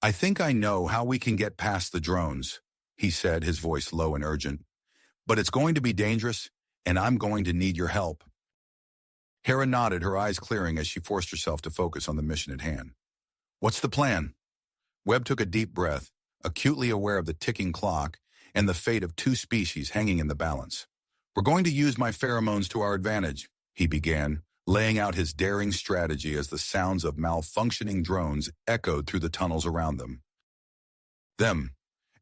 "I think I know how we can get past the drones." he said, his voice low and urgent. "But it's going to be dangerous, and I'm going to need your help." Hera nodded, her eyes clearing as she forced herself to focus on the mission at hand. "What's the plan?" Webb took a deep breath, acutely aware of the ticking clock and the fate of two species hanging in the balance. "We're going to use my pheromones to our advantage," he began, laying out his daring strategy as the sounds of malfunctioning drones echoed through the tunnels around them.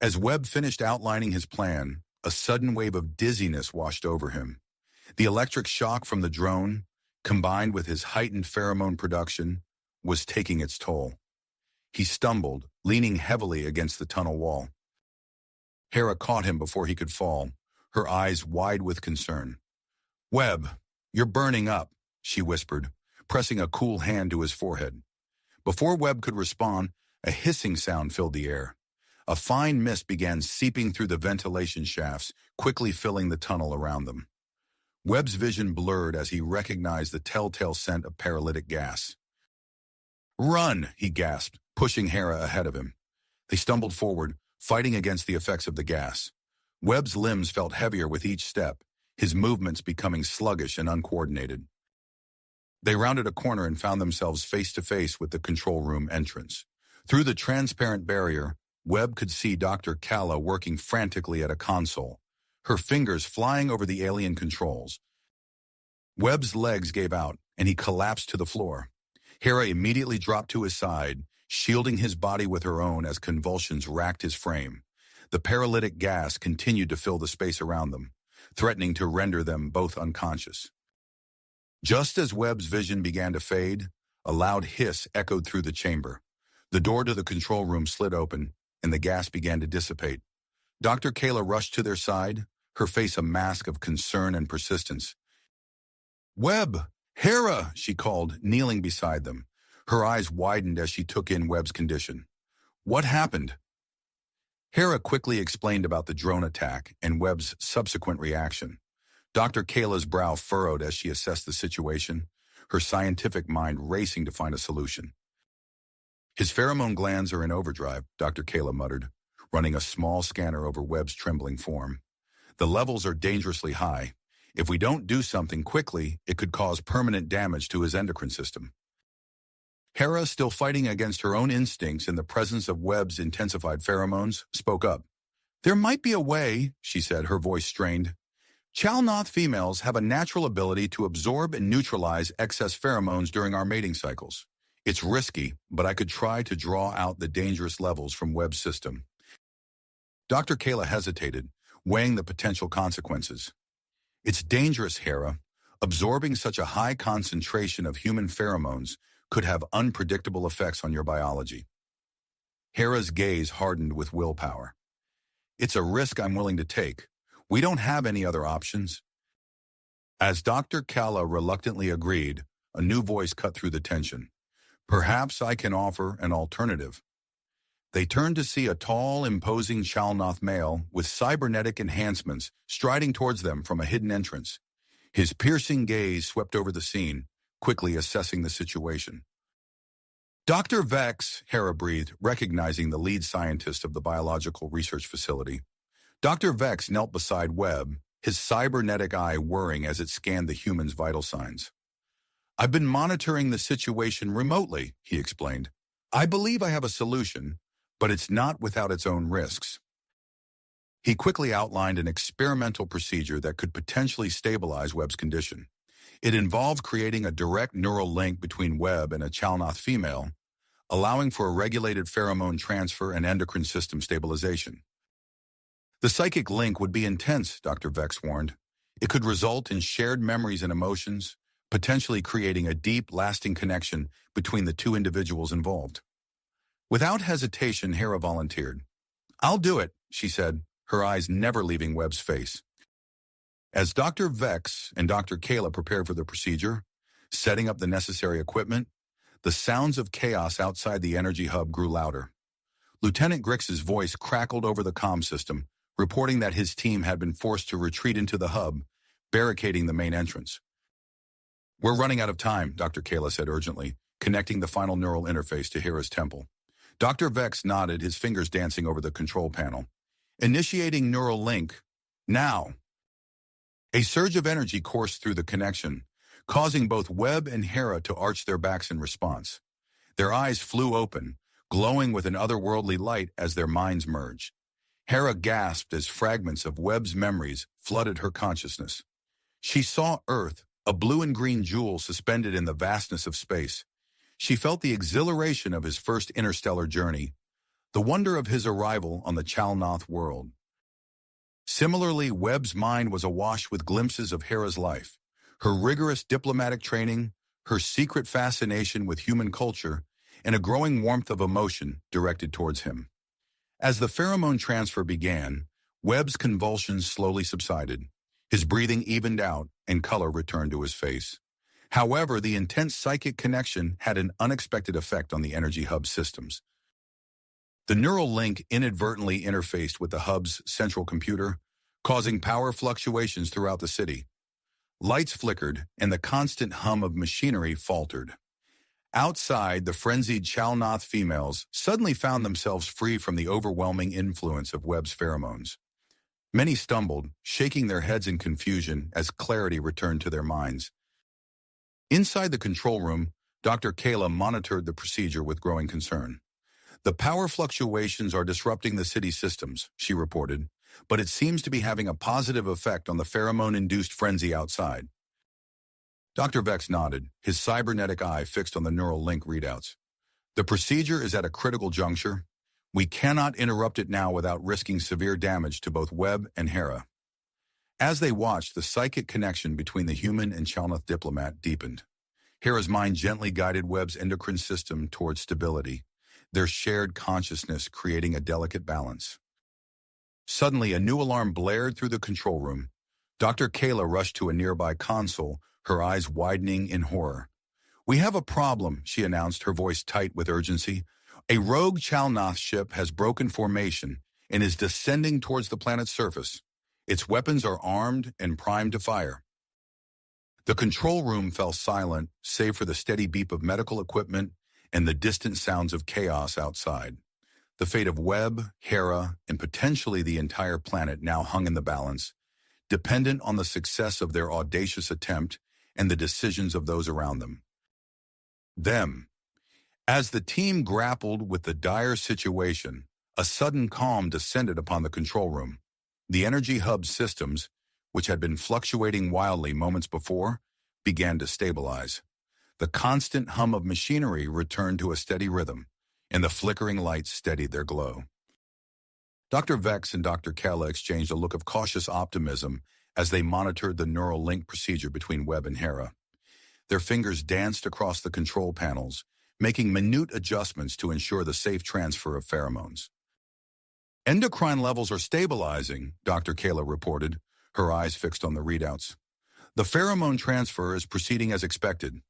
As Webb finished outlining his plan, a sudden wave of dizziness washed over him. The electric shock from the drone, combined with his heightened pheromone production, was taking its toll. He stumbled, leaning heavily against the tunnel wall. Hera caught him before he could fall, her eyes wide with concern. "Webb, you're burning up," she whispered, pressing a cool hand to his forehead. Before Webb could respond, a hissing sound filled the air. A fine mist began seeping through the ventilation shafts, quickly filling the tunnel around them. Webb's vision blurred as he recognized the telltale scent of paralytic gas. "Run," he gasped, pushing Hera ahead of him. They stumbled forward, fighting against the effects of the gas. Webb's limbs felt heavier with each step, his movements becoming sluggish and uncoordinated. They rounded a corner and found themselves face to face with the control room entrance. Through the transparent barrier, Webb could see Dr. Kala working frantically at a console, her fingers flying over the alien controls. Webb's legs gave out, and he collapsed to the floor. Hera immediately dropped to his side, shielding his body with her own as convulsions racked his frame. The paralytic gas continued to fill the space around them, threatening to render them both unconscious. Just as Webb's vision began to fade, a loud hiss echoed through the chamber. The door to the control room slid open, and the gas began to dissipate. Dr. Kala rushed to their side, her face a mask of concern and persistence. "Webb! Hera!" she called, kneeling beside them. Her eyes widened as she took in Webb's condition. "What happened?" Hera quickly explained about the drone attack and Webb's subsequent reaction. Dr. Kala's brow furrowed as she assessed the situation, her scientific mind racing to find a solution. "His pheromone glands are in overdrive," Dr. Kala muttered, running a small scanner over Webb's trembling form. "The levels are dangerously high. If we don't do something quickly, it could cause permanent damage to his endocrine system." Hera, still fighting against her own instincts in the presence of Webb's intensified pheromones, spoke up. "There might be a way," she said, her voice strained. "Chalnoth females have a natural ability to absorb and neutralize excess pheromones during our mating cycles. It's risky, but I could try to draw out the dangerous levels from Webb's system." Dr. Kala hesitated, weighing the potential consequences. "It's dangerous, Hera. Absorbing such a high concentration of human pheromones could have unpredictable effects on your biology." Hera's gaze hardened with willpower. "It's a risk I'm willing to take. We don't have any other options." As Dr. Kala reluctantly agreed, a new voice cut through the tension. "Perhaps I can offer an alternative." They turned to see a tall, imposing Chalnoth male with cybernetic enhancements striding towards them from a hidden entrance. His piercing gaze swept over the scene, quickly assessing the situation. "Dr. Vex," Hera breathed, recognizing the lead scientist of the biological research facility. Dr. Vex knelt beside Webb, his cybernetic eye whirring as it scanned the human's vital signs. "I've been monitoring the situation remotely," he explained. "I believe I have a solution, but it's not without its own risks." He quickly outlined an experimental procedure that could potentially stabilize Webb's condition. It involved creating a direct neural link between Webb and a Chalnoth female, allowing for a regulated pheromone transfer and endocrine system stabilization. "The psychic link would be intense," Dr. Vex warned. "It could result in shared memories and emotions, potentially creating a deep, lasting connection between the two individuals involved." Without hesitation, Hera volunteered. "I'll do it," she said, her eyes never leaving Webb's face. As Dr. Vex and Dr. Kala prepared for the procedure, setting up the necessary equipment, the sounds of chaos outside the energy hub grew louder. Lieutenant Grix's voice crackled over the comm system, reporting that his team had been forced to retreat into the hub, barricading the main entrance. "We're running out of time," Dr. Kala said urgently, connecting the final neural interface to Hera's temple. Dr. Vex nodded, his fingers dancing over the control panel. initiating neural link. Now, a surge of energy coursed through the connection, causing both Webb and Hera to arch their backs in response. Their eyes flew open, glowing with an otherworldly light as their minds merged. Hera gasped as fragments of Webb's memories flooded her consciousness. She saw Earth, a blue and green jewel suspended in the vastness of space. She felt the exhilaration of his first interstellar journey, the wonder of his arrival on the Chalnoth world. Similarly, Webb's mind was awash with glimpses of Hera's life, her rigorous diplomatic training, her secret fascination with human culture, and a growing warmth of emotion directed towards him. As the pheromone transfer began, Webb's convulsions slowly subsided. His breathing evened out and color returned to his face. However, the intense psychic connection had an unexpected effect on the energy hub systems. The neural link inadvertently interfaced with the hub's central computer, causing power fluctuations throughout the city. Lights flickered, and the constant hum of machinery faltered. Outside, the frenzied Chalnoth females suddenly found themselves free from the overwhelming influence of Webb's pheromones. Many stumbled, shaking their heads in confusion as clarity returned to their minds. Inside the control room, Dr. Kayla monitored the procedure with growing concern. "The power fluctuations are disrupting the city systems," she reported, "but it seems to be having a positive effect on the pheromone-induced frenzy outside." Dr. Vex nodded, his cybernetic eye fixed on the neural link readouts. "The procedure is at a critical juncture. We cannot interrupt it now without risking severe damage to both Webb and Hera." As they watched, the psychic connection between the human and Chalnoth diplomat deepened. Hera's mind gently guided Webb's endocrine system towards stability, their shared consciousness creating a delicate balance. Suddenly, a new alarm blared through the control room. Dr. Kayla rushed to a nearby console, her eyes widening in horror. "We have a problem," she announced, her voice tight with urgency. "A rogue Chalnoth ship has broken formation and is descending towards the planet's surface. Its weapons are armed and primed to fire." The control room fell silent, save for the steady beep of medical equipment and the distant sounds of chaos outside. The fate of Webb, Hera, and potentially the entire planet now hung in the balance, dependent on the success of their audacious attempt and the decisions of those around them. As the team grappled with the dire situation, a sudden calm descended upon the control room. The energy hub systems, which had been fluctuating wildly moments before, began to stabilize. The constant hum of machinery returned to a steady rhythm, and the flickering lights steadied their glow. Dr. Vex and Dr. Kella exchanged a look of cautious optimism as they monitored the neural link procedure between Webb and Hera. Their fingers danced across the control panels, making minute adjustments to ensure the safe transfer of pheromones. "Endocrine levels are stabilizing," Dr. Kayla reported, her eyes fixed on the readouts. "The pheromone transfer is proceeding as expected."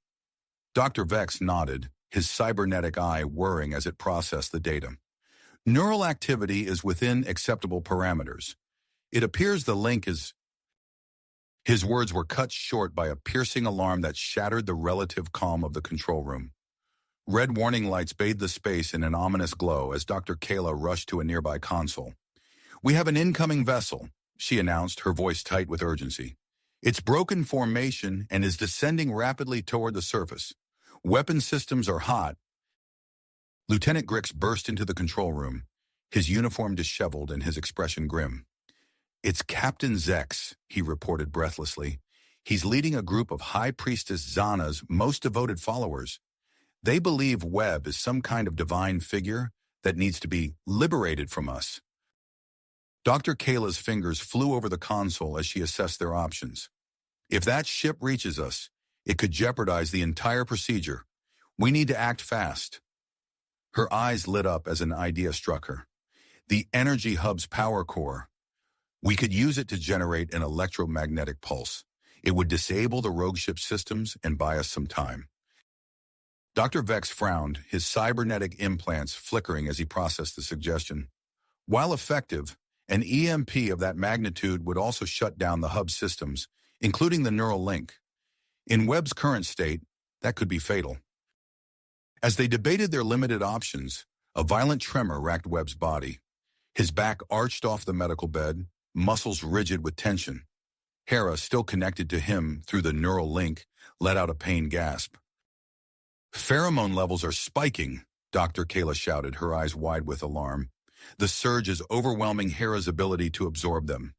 Dr. Vex nodded, his cybernetic eye whirring as it processed the data. "Neural activity is within acceptable parameters. It appears the link is—" His words were cut short by a piercing alarm that shattered the relative calm of the control room. Red warning lights bathed the space in an ominous glow as Dr. Kayla rushed to a nearby console. "We have an incoming vessel," she announced, her voice tight with urgency. "It's broken formation and is descending rapidly toward the surface. Weapon systems are hot." Lieutenant Grix burst into the control room, his uniform disheveled and his expression grim. "It's Captain Zex," he reported breathlessly. "He's leading a group of High Priestess Zana's most devoted followers. They believe Webb is some kind of divine figure that needs to be liberated from us." Dr. Kayla's fingers flew over the console as she assessed their options. "If that ship reaches us, it could jeopardize the entire procedure. We need to act fast." Her eyes lit up as an idea struck her. "The energy hub's power core. We could use it to generate an electromagnetic pulse. It would disable the rogue ship systems and buy us some time." Dr. Vex frowned, his cybernetic implants flickering as he processed the suggestion. While effective, an EMP of that magnitude would also shut down the hub systems, including the neural link. In Webb's current state, that could be fatal. As they debated their limited options, a violent tremor racked Webb's body. His back arched off the medical bed, muscles rigid with tension. Hera, still connected to him through the neural link, let out a pained gasp. "Pheromone levels are spiking," Dr. Kayla shouted, her eyes wide with alarm. "The surge is overwhelming Hera's ability to absorb them."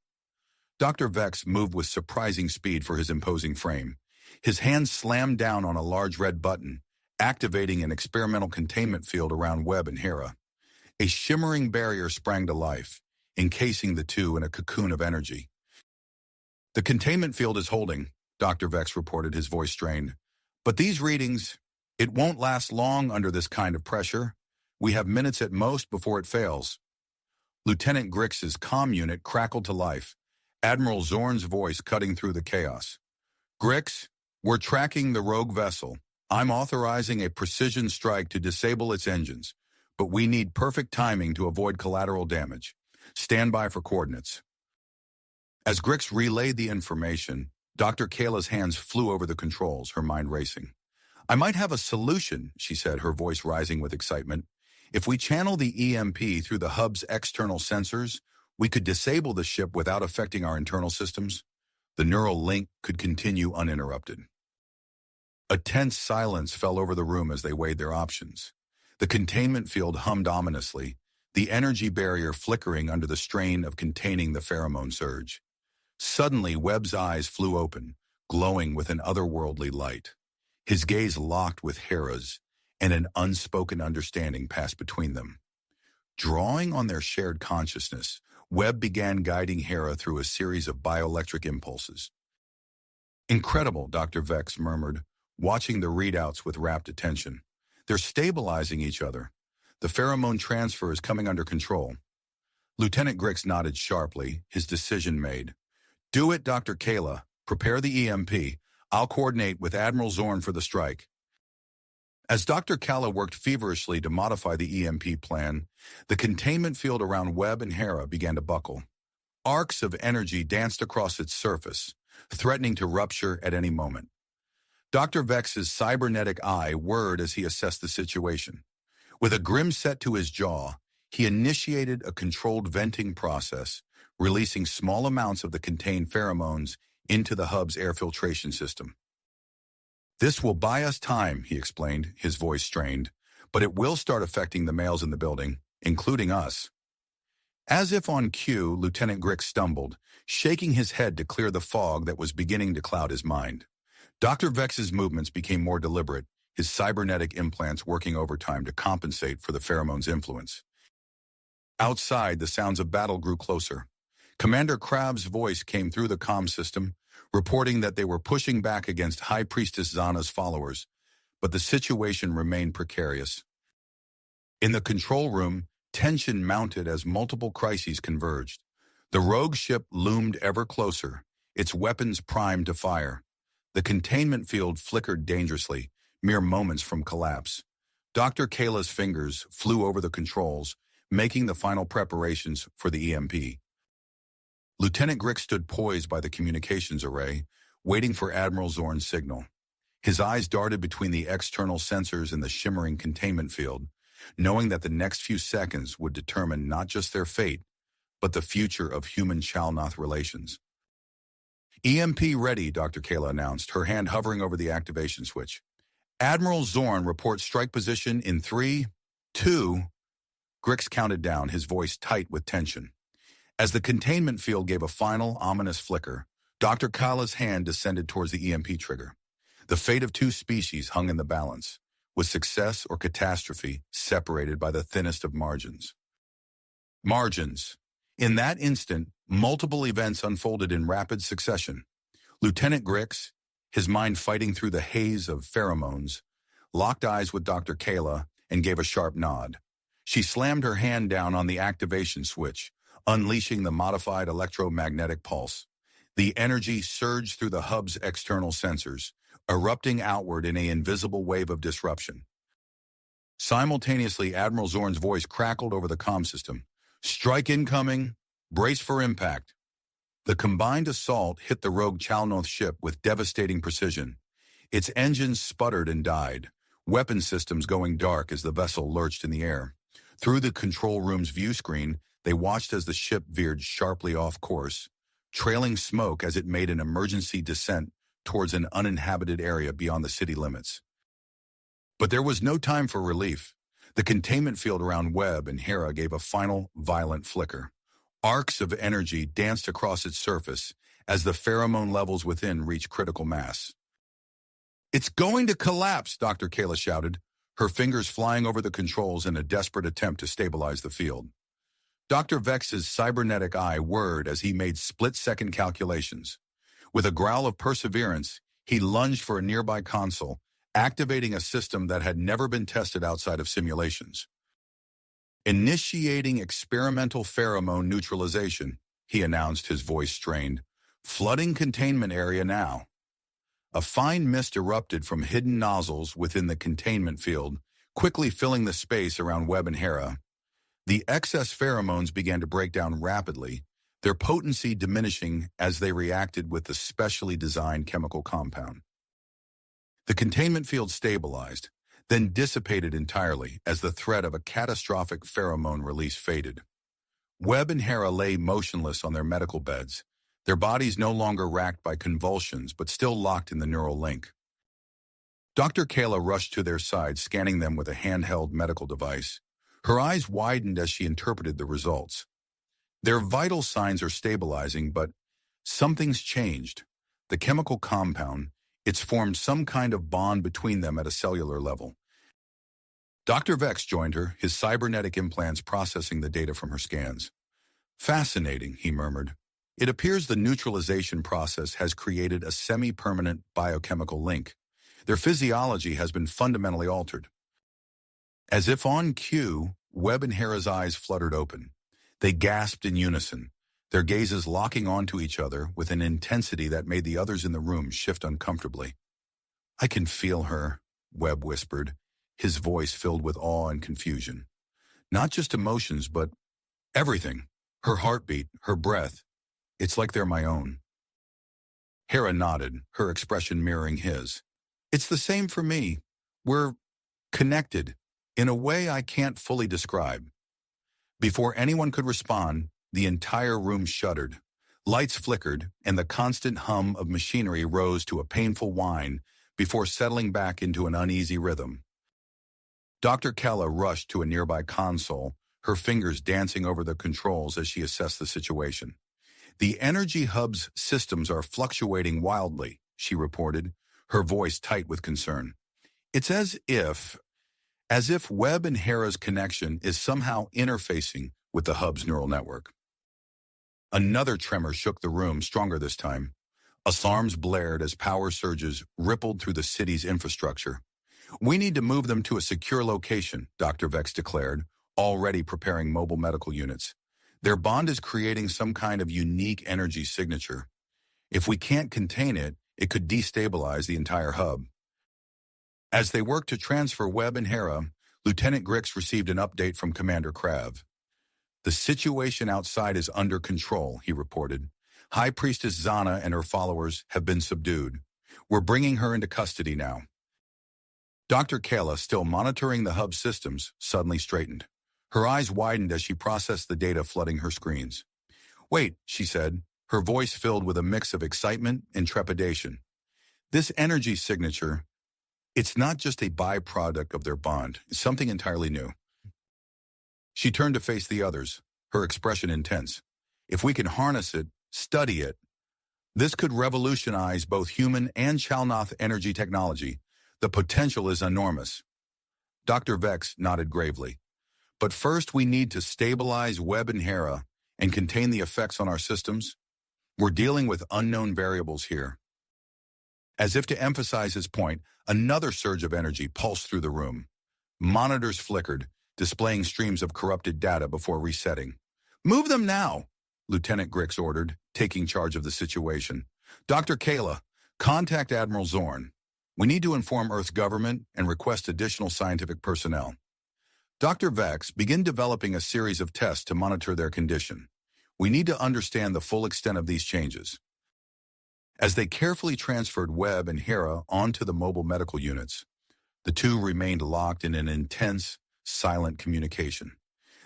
Dr. Vex moved with surprising speed for his imposing frame. His hand slammed down on a large red button, activating an experimental containment field around Webb and Hera. A shimmering barrier sprang to life, encasing the two in a cocoon of energy. "The containment field is holding," Dr. Vex reported, his voice strained. "But these readings, it won't last long under this kind of pressure. We have minutes at most before it fails." Lieutenant Grix's comm unit crackled to life, Admiral Zorn's voice cutting through the chaos. "Grix, we're tracking the rogue vessel. I'm authorizing a precision strike to disable its engines, but we need perfect timing to avoid collateral damage. Stand by for coordinates." As Grix relayed the information, Dr. Kayla's hands flew over the controls, her mind racing. "I might have a solution," she said, her voice rising with excitement. "If we channel the EMP through the hub's external sensors, we could disable the ship without affecting our internal systems. The neural link could continue uninterrupted." A tense silence fell over the room as they weighed their options. The containment field hummed ominously, the energy barrier flickering under the strain of containing the pheromone surge. Suddenly, Webb's eyes flew open, glowing with an otherworldly light. His gaze locked with Hera's, and an unspoken understanding passed between them. Drawing on their shared consciousness, Webb began guiding Hera through a series of bioelectric impulses. "Incredible," Dr. Vex murmured, watching the readouts with rapt attention. "They're stabilizing each other. The pheromone transfer is coming under control." Lieutenant Grix nodded sharply, his decision made. "Do it, Dr. Kayla. Prepare the EMP. I'll coordinate with Admiral Zorn for the strike." As Dr. Kala worked feverishly to modify the EMP plan, the containment field around Webb and Hera began to buckle. Arcs of energy danced across its surface, threatening to rupture at any moment. Dr. Vex's cybernetic eye whirred as he assessed the situation. With a grim set to his jaw, he initiated a controlled venting process, releasing small amounts of the contained pheromones into the hub's air filtration system. "This will buy us time," he explained, his voice strained, "but it will start affecting the males in the building, including us." As if on cue, Lieutenant Grix stumbled, shaking his head to clear the fog that was beginning to cloud his mind. Dr. Vex's movements became more deliberate, his cybernetic implants working overtime to compensate for the pheromones' influence. Outside, the sounds of battle grew closer. Commander Crab's voice came through the comm system, reporting that they were pushing back against High Priestess Zana's followers, but the situation remained precarious. In the control room, tension mounted as multiple crises converged. The rogue ship loomed ever closer, its weapons primed to fire. The containment field flickered dangerously, mere moments from collapse. Dr. Kayla's fingers flew over the controls, making the final preparations for the EMP. Lieutenant Grix stood poised by the communications array, waiting for Admiral Zorn's signal. His eyes darted between the external sensors and the shimmering containment field, knowing that the next few seconds would determine not just their fate, but the future of human-Chalnoth relations. "EMP ready," Dr. Kayla announced, her hand hovering over the activation switch. "Admiral Zorn reports strike position in 3, 2... Grix counted down, his voice tight with tension. As the containment field gave a final, ominous flicker, Dr. Kala's hand descended towards the EMP trigger. The fate of two species hung in the balance, with success or catastrophe separated by the thinnest of margins. Margins. In that instant, multiple events unfolded in rapid succession. Lieutenant Grix, his mind fighting through the haze of pheromones, locked eyes with Dr. Kayla and gave a sharp nod. She slammed her hand down on the activation switch, unleashing the modified electromagnetic pulse. The energy surged through the hub's external sensors, erupting outward in an invisible wave of disruption. Simultaneously, Admiral Zorn's voice crackled over the comm system. "Strike incoming. Brace for impact." The combined assault hit the rogue Chalnoth ship with devastating precision. Its engines sputtered and died, weapon systems going dark as the vessel lurched in the air. Through the control room's view screen, They watched as the ship veered sharply off course, trailing smoke as it made an emergency descent towards an uninhabited area beyond the city limits. But there was no time for relief. The containment field around Webb and Hera gave a final, violent flicker. Arcs of energy danced across its surface as the pheromone levels within reached critical mass. "It's going to collapse," Dr. Kayla shouted, her fingers flying over the controls in a desperate attempt to stabilize the field. Dr. Vex's cybernetic eye whirred as he made split-second calculations. With a growl of perseverance, he lunged for a nearby console, activating a system that had never been tested outside of simulations. "Initiating experimental pheromone neutralization," he announced, his voice strained. "Flooding containment area now." A fine mist erupted from hidden nozzles within the containment field, quickly filling the space around Webb and Hera. The excess pheromones began to break down rapidly, their potency diminishing as they reacted with the specially designed chemical compound. The containment field stabilized, then dissipated entirely as the threat of a catastrophic pheromone release faded. Webb and Hera lay motionless on their medical beds, their bodies no longer racked by convulsions but still locked in the neural link. Dr. Kayla rushed to their side, scanning them with a handheld medical device. Her eyes widened as she interpreted the results. Their vital signs are stabilizing, but something's changed. The chemical compound, it's formed some kind of bond between them at a cellular level. Dr. Vex joined her, his cybernetic implants processing the data from her scans. "Fascinating," he murmured. "It appears the neutralization process has created a semi-permanent biochemical link. Their physiology has been fundamentally altered." As if on cue, Webb and Hera's eyes fluttered open. They gasped in unison, their gazes locking onto each other with an intensity that made the others in the room shift uncomfortably. "I can feel her," Webb whispered, his voice filled with awe and confusion. "Not just emotions, but everything. Her heartbeat, her breath. It's like they're my own." Hera nodded, her expression mirroring his. "It's the same for me. We're connected, in a way I can't fully describe." Before anyone could respond, the entire room shuddered. Lights flickered, and the constant hum of machinery rose to a painful whine before settling back into an uneasy rhythm. Dr. Kella rushed to a nearby console, her fingers dancing over the controls as she assessed the situation. "The energy hub's systems are fluctuating wildly," she reported, her voice tight with concern. "It's as if Webb and Hera's connection is somehow interfacing with the hub's neural network." Another tremor shook the room, stronger this time. Alarms blared as power surges rippled through the city's infrastructure. "We need to move them to a secure location," Dr. Vex declared, already preparing mobile medical units. "Their bond is creating some kind of unique energy signature. If we can't contain it, it could destabilize the entire hub." As they worked to transfer Webb and Hera, Lieutenant Grix received an update from Commander Krav. "The situation outside is under control," he reported. "High Priestess Zana and her followers have been subdued. We're bringing her into custody now." Dr. Kayla, still monitoring the hub systems, suddenly straightened. Her eyes widened as she processed the data flooding her screens. "Wait," she said, her voice filled with a mix of excitement and trepidation. "This energy signature, it's not just a byproduct of their bond. It's something entirely new." She turned to face the others, her expression intense. "If we can harness it, study it, this could revolutionize both human and Chalnoth energy technology. The potential is enormous." Dr. Vex nodded gravely. "But first we need to stabilize Webb and Hera and contain the effects on our systems. We're dealing with unknown variables here." As if to emphasize his point, another surge of energy pulsed through the room. Monitors flickered, displaying streams of corrupted data before resetting. "Move them now," Lieutenant Grix ordered, taking charge of the situation. "Dr. Kayla, contact Admiral Zorn. We need to inform Earth's government and request additional scientific personnel. Dr. Vex, begin developing a series of tests to monitor their condition. We need to understand the full extent of these changes." As they carefully transferred Webb and Hera onto the mobile medical units, the two remained locked in an intense, silent communication.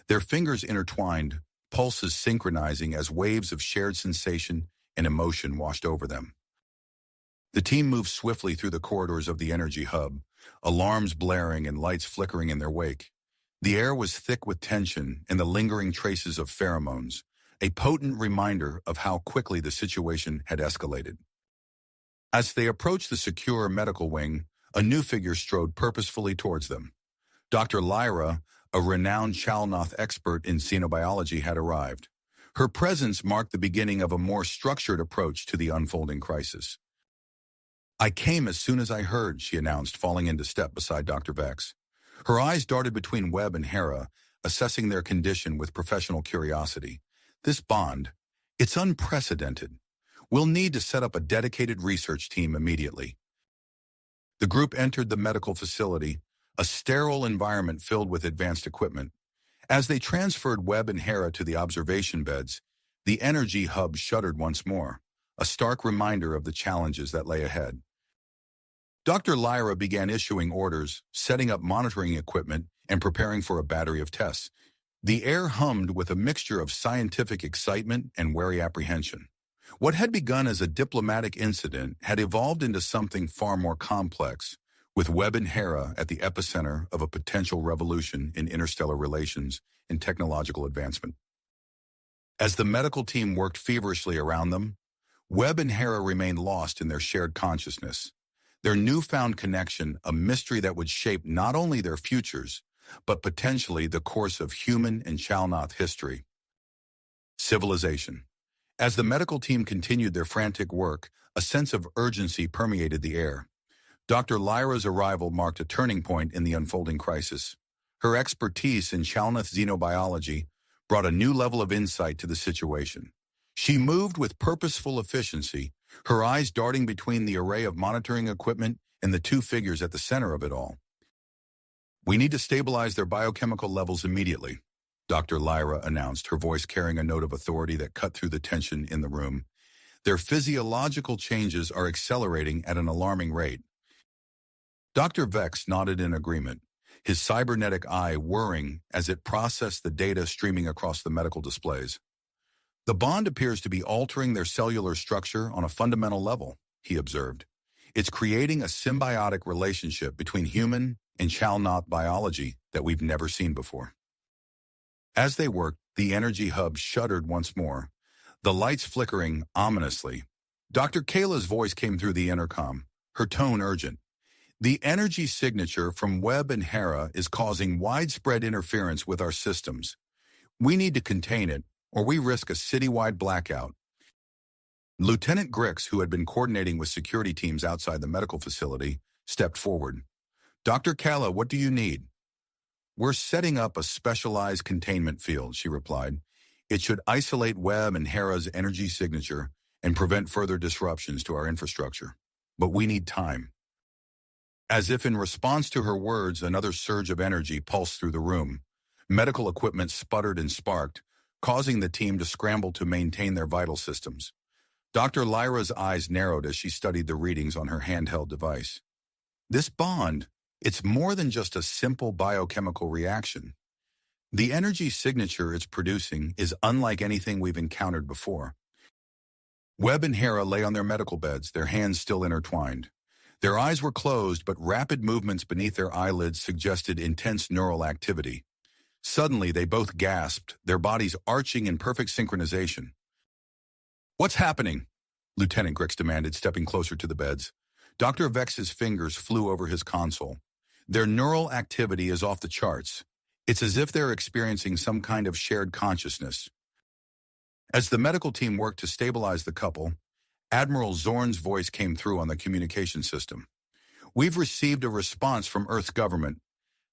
Their fingers intertwined, pulses synchronizing as waves of shared sensation and emotion washed over them. The team moved swiftly through the corridors of the energy hub, alarms blaring and lights flickering in their wake. The air was thick with tension and the lingering traces of pheromones, a potent reminder of how quickly the situation had escalated. As they approached the secure medical wing, a new figure strode purposefully towards them. Dr. Lyra, a renowned Chalnoth expert in xenobiology, had arrived. Her presence marked the beginning of a more structured approach to the unfolding crisis. "I came as soon as I heard," she announced, falling into step beside Dr. Vex. Her eyes darted between Webb and Hera, assessing their condition with professional curiosity. "This bond, it's unprecedented. We'll need to set up a dedicated research team immediately." The group entered the medical facility, a sterile environment filled with advanced equipment. As they transferred Webb and Hera to the observation beds, the energy hub shuddered once more, a stark reminder of the challenges that lay ahead. Dr. Lyra began issuing orders, setting up monitoring equipment, and preparing for a battery of tests. The air hummed with a mixture of scientific excitement and wary apprehension. What had begun as a diplomatic incident had evolved into something far more complex, with Webb and Hera at the epicenter of a potential revolution in interstellar relations and technological advancement. As the medical team worked feverishly around them, Webb and Hera remained lost in their shared consciousness, their newfound connection a mystery that would shape not only their futures, but potentially the course of human and Chalnoth history. Civilization. As the medical team continued their frantic work, a sense of urgency permeated the air. Dr. Lyra's arrival marked a turning point in the unfolding crisis. Her expertise in Chalnoth xenobiology brought a new level of insight to the situation. She moved with purposeful efficiency, her eyes darting between the array of monitoring equipment and the two figures at the center of it all. "We need to stabilize their biochemical levels immediately," Dr. Lyra announced, her voice carrying a note of authority that cut through the tension in the room. "Their physiological changes are accelerating at an alarming rate." Dr. Vex nodded in agreement, his cybernetic eye whirring as it processed the data streaming across the medical displays. "The bond appears to be altering their cellular structure on a fundamental level," he observed. "It's creating a symbiotic relationship between human and Chalnoth biology that we've never seen before." As they worked, the energy hub shuddered once more, the lights flickering ominously. Dr. Kayla's voice came through the intercom, her tone urgent. "The energy signature from Webb and Hera is causing widespread interference with our systems. We need to contain it, or we risk a citywide blackout." Lieutenant Grix, who had been coordinating with security teams outside the medical facility, stepped forward. "Dr. Kayla, what do you need?" "We're setting up a specialized containment field," she replied. "It should isolate Webb and Hera's energy signature and prevent further disruptions to our infrastructure. But we need time." As if in response to her words, another surge of energy pulsed through the room. Medical equipment sputtered and sparked, causing the team to scramble to maintain their vital systems. Dr. Lyra's eyes narrowed as she studied the readings on her handheld device. "This bond, it's more than just a simple biochemical reaction. The energy signature it's producing is unlike anything we've encountered before." Webb and Hera lay on their medical beds, their hands still intertwined. Their eyes were closed, but rapid movements beneath their eyelids suggested intense neural activity. Suddenly, they both gasped, their bodies arching in perfect synchronization. "What's happening?" Lieutenant Grix demanded, stepping closer to the beds. Dr. Vex's fingers flew over his console. "Their neural activity is off the charts. It's as if they're experiencing some kind of shared consciousness." As the medical team worked to stabilize the couple, Admiral Zorn's voice came through on the communication system. "We've received a response from Earth's government.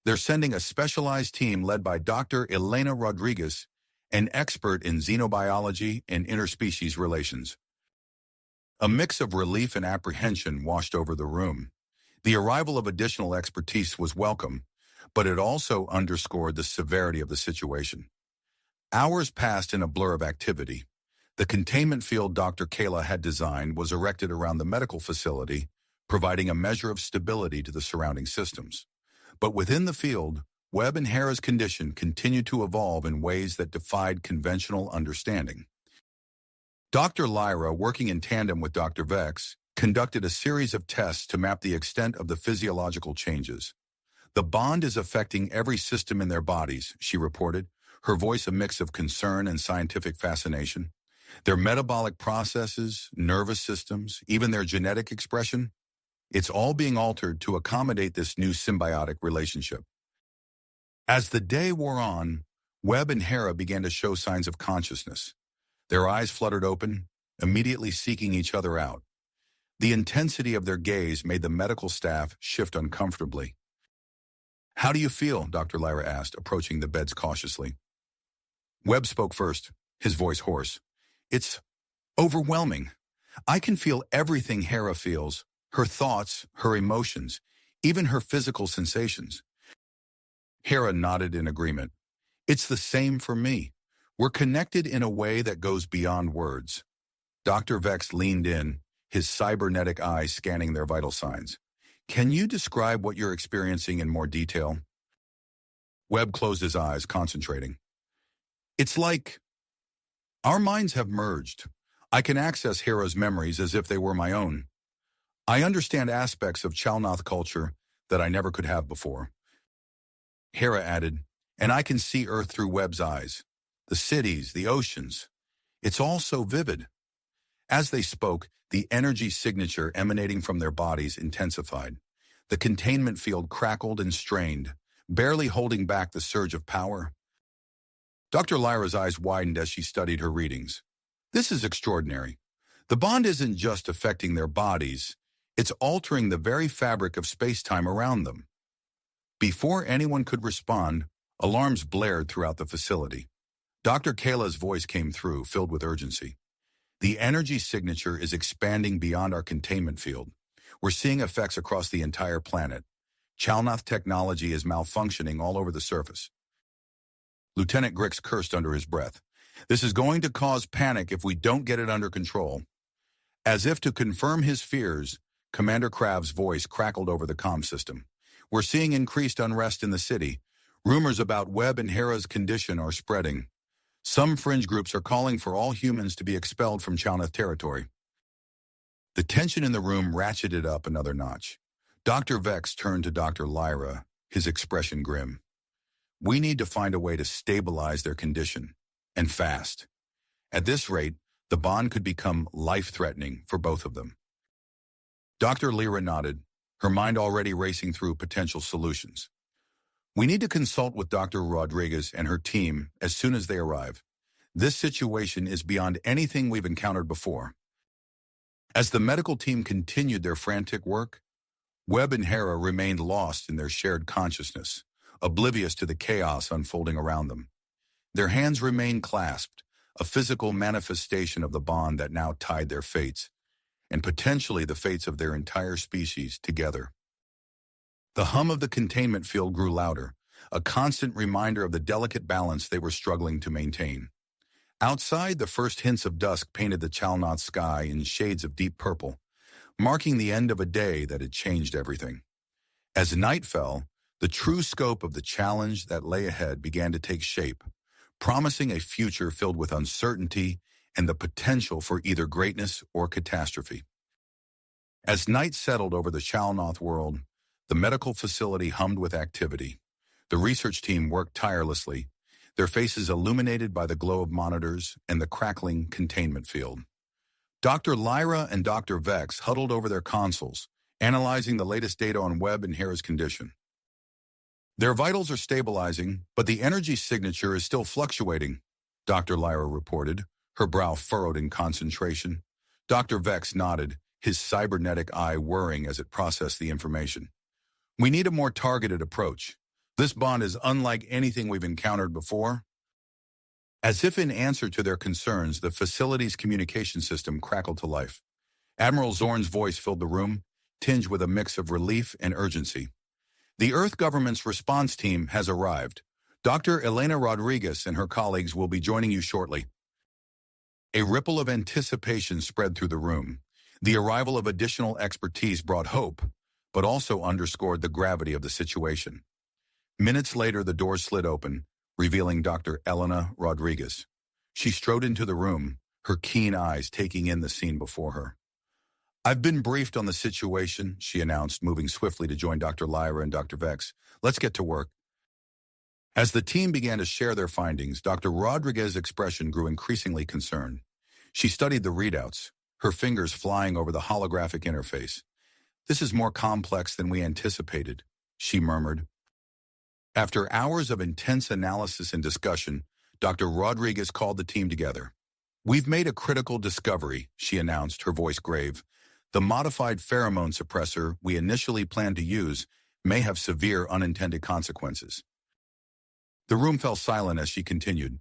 They're sending a specialized team led by Dr. Elena Rodriguez, an expert in xenobiology and interspecies relations." A mix of relief and apprehension washed over the room. The arrival of additional expertise was welcome, but it also underscored the severity of the situation. Hours passed in a blur of activity. The containment field Dr. Kayla had designed was erected around the medical facility, providing a measure of stability to the surrounding systems. But within the field, Webb and Hera's condition continued to evolve in ways that defied conventional understanding. Dr. Lyra, working in tandem with Dr. Vex, conducted a series of tests to map the extent of the physiological changes. "The bond is affecting every system in their bodies," she reported, her voice a mix of concern and scientific fascination. "Their metabolic processes, nervous systems, even their genetic expression, it's all being altered to accommodate this new symbiotic relationship." As the day wore on, Webb and Hera began to show signs of consciousness. Their eyes fluttered open, immediately seeking each other out. The intensity of their gaze made the medical staff shift uncomfortably. "How do you feel?" Dr. Lyra asked, approaching the beds cautiously. Webb spoke first, his voice hoarse. "It's overwhelming. I can feel everything Hera feels, her thoughts, her emotions, even her physical sensations." Hera nodded in agreement. "It's the same for me. We're connected in a way that goes beyond words." Dr. Vex leaned in, his cybernetic eyes scanning their vital signs. "Can you describe what you're experiencing in more detail?" Webb closed his eyes, concentrating. "It's like our minds have merged. I can access Hera's memories as if they were my own. I understand aspects of Chalnoth culture that I never could have before." Hera added, "And I can see Earth through Webb's eyes. The cities, the oceans. It's all so vivid." As they spoke, the energy signature emanating from their bodies intensified. The containment field crackled and strained, barely holding back the surge of power. Dr. Lyra's eyes widened as she studied her readings. "This is extraordinary. The bond isn't just affecting their bodies, it's altering the very fabric of space-time around them." Before anyone could respond, alarms blared throughout the facility. Dr. Kayla's voice came through, filled with urgency. "The energy signature is expanding beyond our containment field. We're seeing effects across the entire planet. Chalnoth technology is malfunctioning all over the surface." Lieutenant Grix cursed under his breath. "This is going to cause panic if we don't get it under control." As if to confirm his fears, Commander Krav's voice crackled over the comm system. "We're seeing increased unrest in the city. Rumors about Webb and Hera's condition are spreading. Some fringe groups are calling for all humans to be expelled from Chalnoth territory." The tension in the room ratcheted up another notch. Dr. Vex turned to Dr. Lyra, his expression grim. "We need to find a way to stabilize their condition, and fast. At this rate, the bond could become life-threatening for both of them." Dr. Lyra nodded, her mind already racing through potential solutions. "We need to consult with Dr. Rodriguez and her team as soon as they arrive. This situation is beyond anything we've encountered before." As the medical team continued their frantic work, Webb and Hera remained lost in their shared consciousness, oblivious to the chaos unfolding around them. Their hands remained clasped, a physical manifestation of the bond that now tied their fates, and potentially the fates of their entire species, together. The hum of the containment field grew louder, a constant reminder of the delicate balance they were struggling to maintain. Outside, the first hints of dusk painted the Chalnoth sky in shades of deep purple, marking the end of a day that had changed everything. As night fell, the true scope of the challenge that lay ahead began to take shape, promising a future filled with uncertainty and the potential for either greatness or catastrophe. As night settled over the Chalnoth world, the medical facility hummed with activity. The research team worked tirelessly, their faces illuminated by the glow of monitors and the crackling containment field. Dr. Lyra and Dr. Vex huddled over their consoles, analyzing the latest data on Webb and Hera's condition. "Their vitals are stabilizing, but the energy signature is still fluctuating," Dr. Lyra reported, her brow furrowed in concentration. Dr. Vex nodded, his cybernetic eye whirring as it processed the information. "We need a more targeted approach. This bond is unlike anything we've encountered before." As if in answer to their concerns, the facility's communication system crackled to life. Admiral Zorn's voice filled the room, tinged with a mix of relief and urgency. "The Earth government's response team has arrived. Dr. Elena Rodriguez and her colleagues will be joining you shortly." A ripple of anticipation spread through the room. The arrival of additional expertise brought hope, but also underscored the gravity of the situation. Minutes later, the door slid open, revealing Dr. Elena Rodriguez. She strode into the room, her keen eyes taking in the scene before her. "I've been briefed on the situation," she announced, moving swiftly to join Dr. Lyra and Dr. Vex. "Let's get to work." As the team began to share their findings, Dr. Rodriguez's expression grew increasingly concerned. She studied the readouts, her fingers flying over the holographic interface. "This is more complex than we anticipated," she murmured. After hours of intense analysis and discussion, Dr. Rodriguez called the team together. "We've made a critical discovery," she announced, her voice grave. "The modified pheromone suppressor we initially planned to use may have severe unintended consequences." The room fell silent as she continued.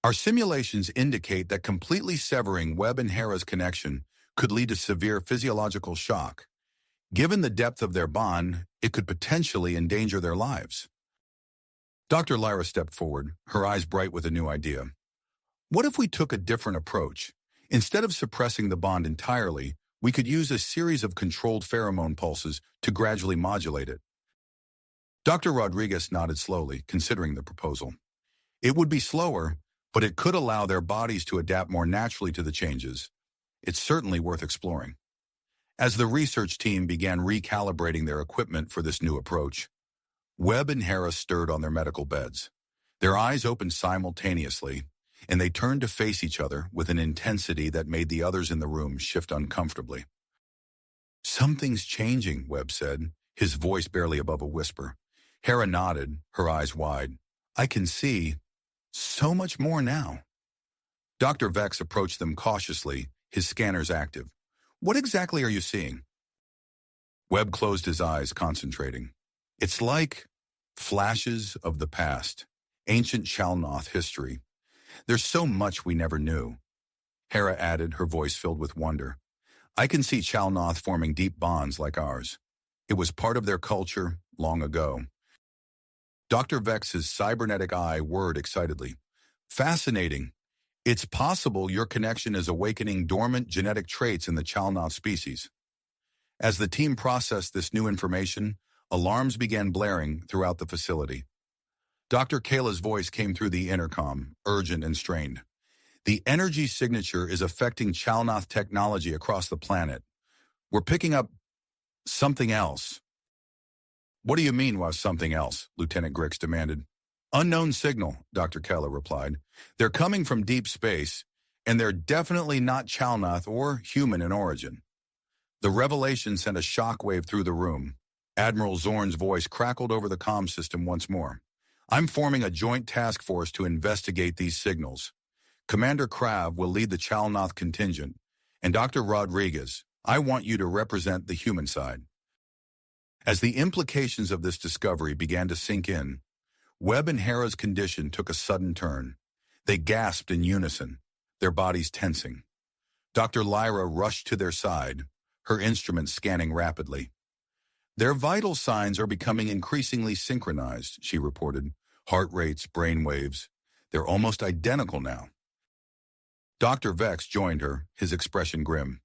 "Our simulations indicate that completely severing Webb and Hera's connection could lead to severe physiological shock. Given the depth of their bond, it could potentially endanger their lives." Dr. Lyra stepped forward, her eyes bright with a new idea. "What if we took a different approach? Instead of suppressing the bond entirely, we could use a series of controlled pheromone pulses to gradually modulate it." Dr. Rodriguez nodded slowly, considering the proposal. "It would be slower, but it could allow their bodies to adapt more naturally to the changes. It's certainly worth exploring." As the research team began recalibrating their equipment for this new approach, Webb and Hera stirred on their medical beds. Their eyes opened simultaneously, and they turned to face each other with an intensity that made the others in the room shift uncomfortably. "Something's changing," Webb said, his voice barely above a whisper. Hera nodded, her eyes wide. "I can see so much more now." Dr. Vex approached them cautiously, his scanners active. "What exactly are you seeing?" Webb closed his eyes, concentrating. "It's like flashes of the past, ancient Chalnoth history. There's so much we never knew." Hera added, her voice filled with wonder. "I can see Chalnoth forming deep bonds like ours. It was part of their culture long ago." Dr. Vex's cybernetic eye whirred excitedly. "Fascinating. It's possible your connection is awakening dormant genetic traits in the Chalnoth species." As the team processed this new information, alarms began blaring throughout the facility. Dr. Kayla's voice came through the intercom, urgent and strained. "The energy signature is affecting Chalnoth technology across the planet. We're picking up something else." "What do you mean by something else?" Lieutenant Grix demanded. "Unknown signal," Dr. Keller replied. "They're coming from deep space, and they're definitely not Chalnoth or human in origin." The revelation sent a shockwave through the room. Admiral Zorn's voice crackled over the comm system once more. "I'm forming a joint task force to investigate these signals. Commander Krav will lead the Chalnoth contingent, and Dr. Rodriguez, I want you to represent the human side." As the implications of this discovery began to sink in, Webb and Hera's condition took a sudden turn. They gasped in unison, their bodies tensing. Dr. Lyra rushed to their side, her instruments scanning rapidly. "Their vital signs are becoming increasingly synchronized," she reported. "Heart rates, brain waves. They're almost identical now." Dr. Vex joined her, his expression grim.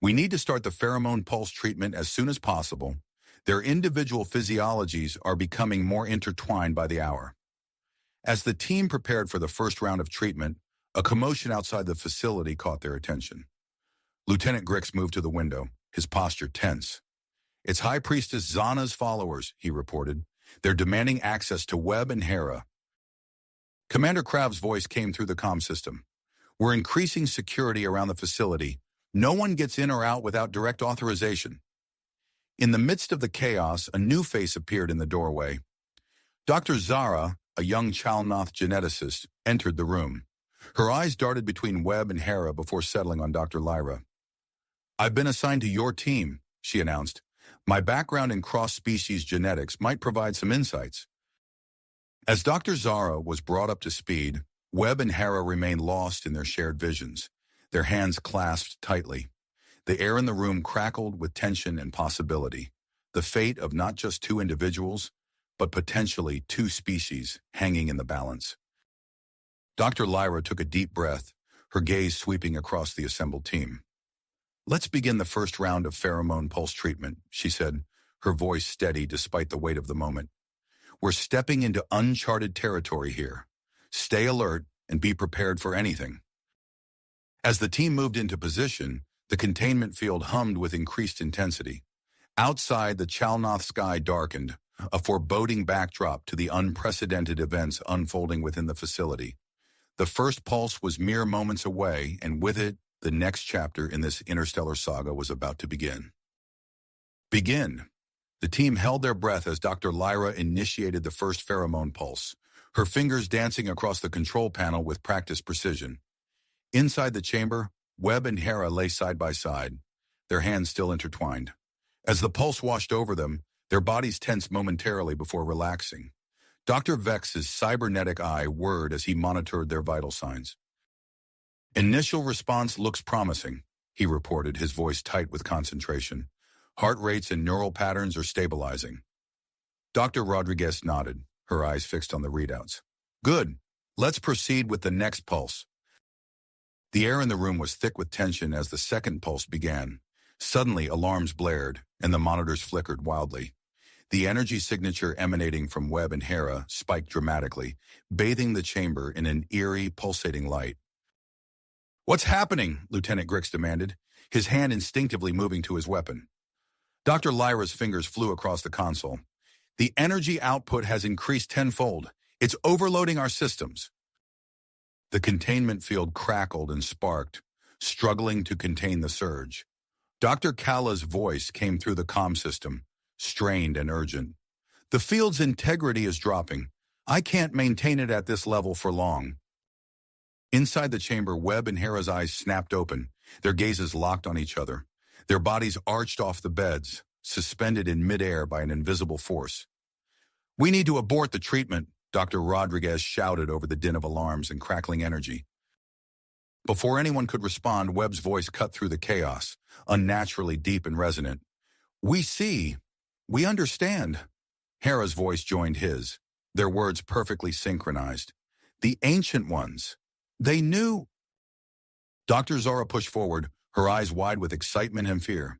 "We need to start the pheromone pulse treatment as soon as possible. Their individual physiologies are becoming more intertwined by the hour." As the team prepared for the first round of treatment, a commotion outside the facility caught their attention. Lieutenant Grix moved to the window, his posture tense. "It's High Priestess Zana's followers," he reported. "They're demanding access to Webb and Hera." Commander Krav's voice came through the comm system. "We're increasing security around the facility. No one gets in or out without direct authorization." In the midst of the chaos, a new face appeared in the doorway. Dr. Zara, a young Chalnoth geneticist, entered the room. Her eyes darted between Webb and Hera before settling on Dr. Lyra. "I've been assigned to your team," she announced. "My background in cross-species genetics might provide some insights." As Dr. Zara was brought up to speed, Webb and Hera remained lost in their shared visions, their hands clasped tightly. The air in the room crackled with tension and possibility, the fate of not just two individuals, but potentially two species hanging in the balance. Dr. Lyra took a deep breath, her gaze sweeping across the assembled team. "Let's begin the first round of pheromone pulse treatment," she said, her voice steady despite the weight of the moment. We're stepping into uncharted territory here. Stay alert and be prepared for anything. As the team moved into position, the containment field hummed with increased intensity. Outside, the Chalnoth sky darkened, a foreboding backdrop to the unprecedented events unfolding within the facility. The first pulse was mere moments away, and with it, the next chapter in this interstellar saga was about to begin. Begin. The team held their breath as Dr. Lyra initiated the first pheromone pulse, her fingers dancing across the control panel with practiced precision. Inside the chamber, Webb and Hera lay side by side, their hands still intertwined. As the pulse washed over them, their bodies tensed momentarily before relaxing. Dr. Vex's cybernetic eye whirred as he monitored their vital signs. "Initial response looks promising," he reported, his voice tight with concentration. "Heart rates and neural patterns are stabilizing." Dr. Rodriguez nodded, her eyes fixed on the readouts. "Good. Let's proceed with the next pulse." The air in the room was thick with tension as the second pulse began. Suddenly, alarms blared, and the monitors flickered wildly. The energy signature emanating from Webb and Hera spiked dramatically, bathing the chamber in an eerie, pulsating light. "What's happening?" Lieutenant Grix demanded, his hand instinctively moving to his weapon. Dr. Lyra's fingers flew across the console. "The energy output has increased tenfold. It's overloading our systems." The containment field crackled and sparked, struggling to contain the surge. Dr. Kalla's voice came through the comm system, strained and urgent. "The field's integrity is dropping. I can't maintain it at this level for long." Inside the chamber, Webb and Hera's eyes snapped open, their gazes locked on each other. Their bodies arched off the beds, suspended in midair by an invisible force. "We need to abort the treatment," Dr. Rodriguez shouted over the din of alarms and crackling energy. Before anyone could respond, Webb's voice cut through the chaos, unnaturally deep and resonant. "We see. We understand." Hera's voice joined his, their words perfectly synchronized. "The Ancient Ones. They knew." Dr. Zara pushed forward, her eyes wide with excitement and fear.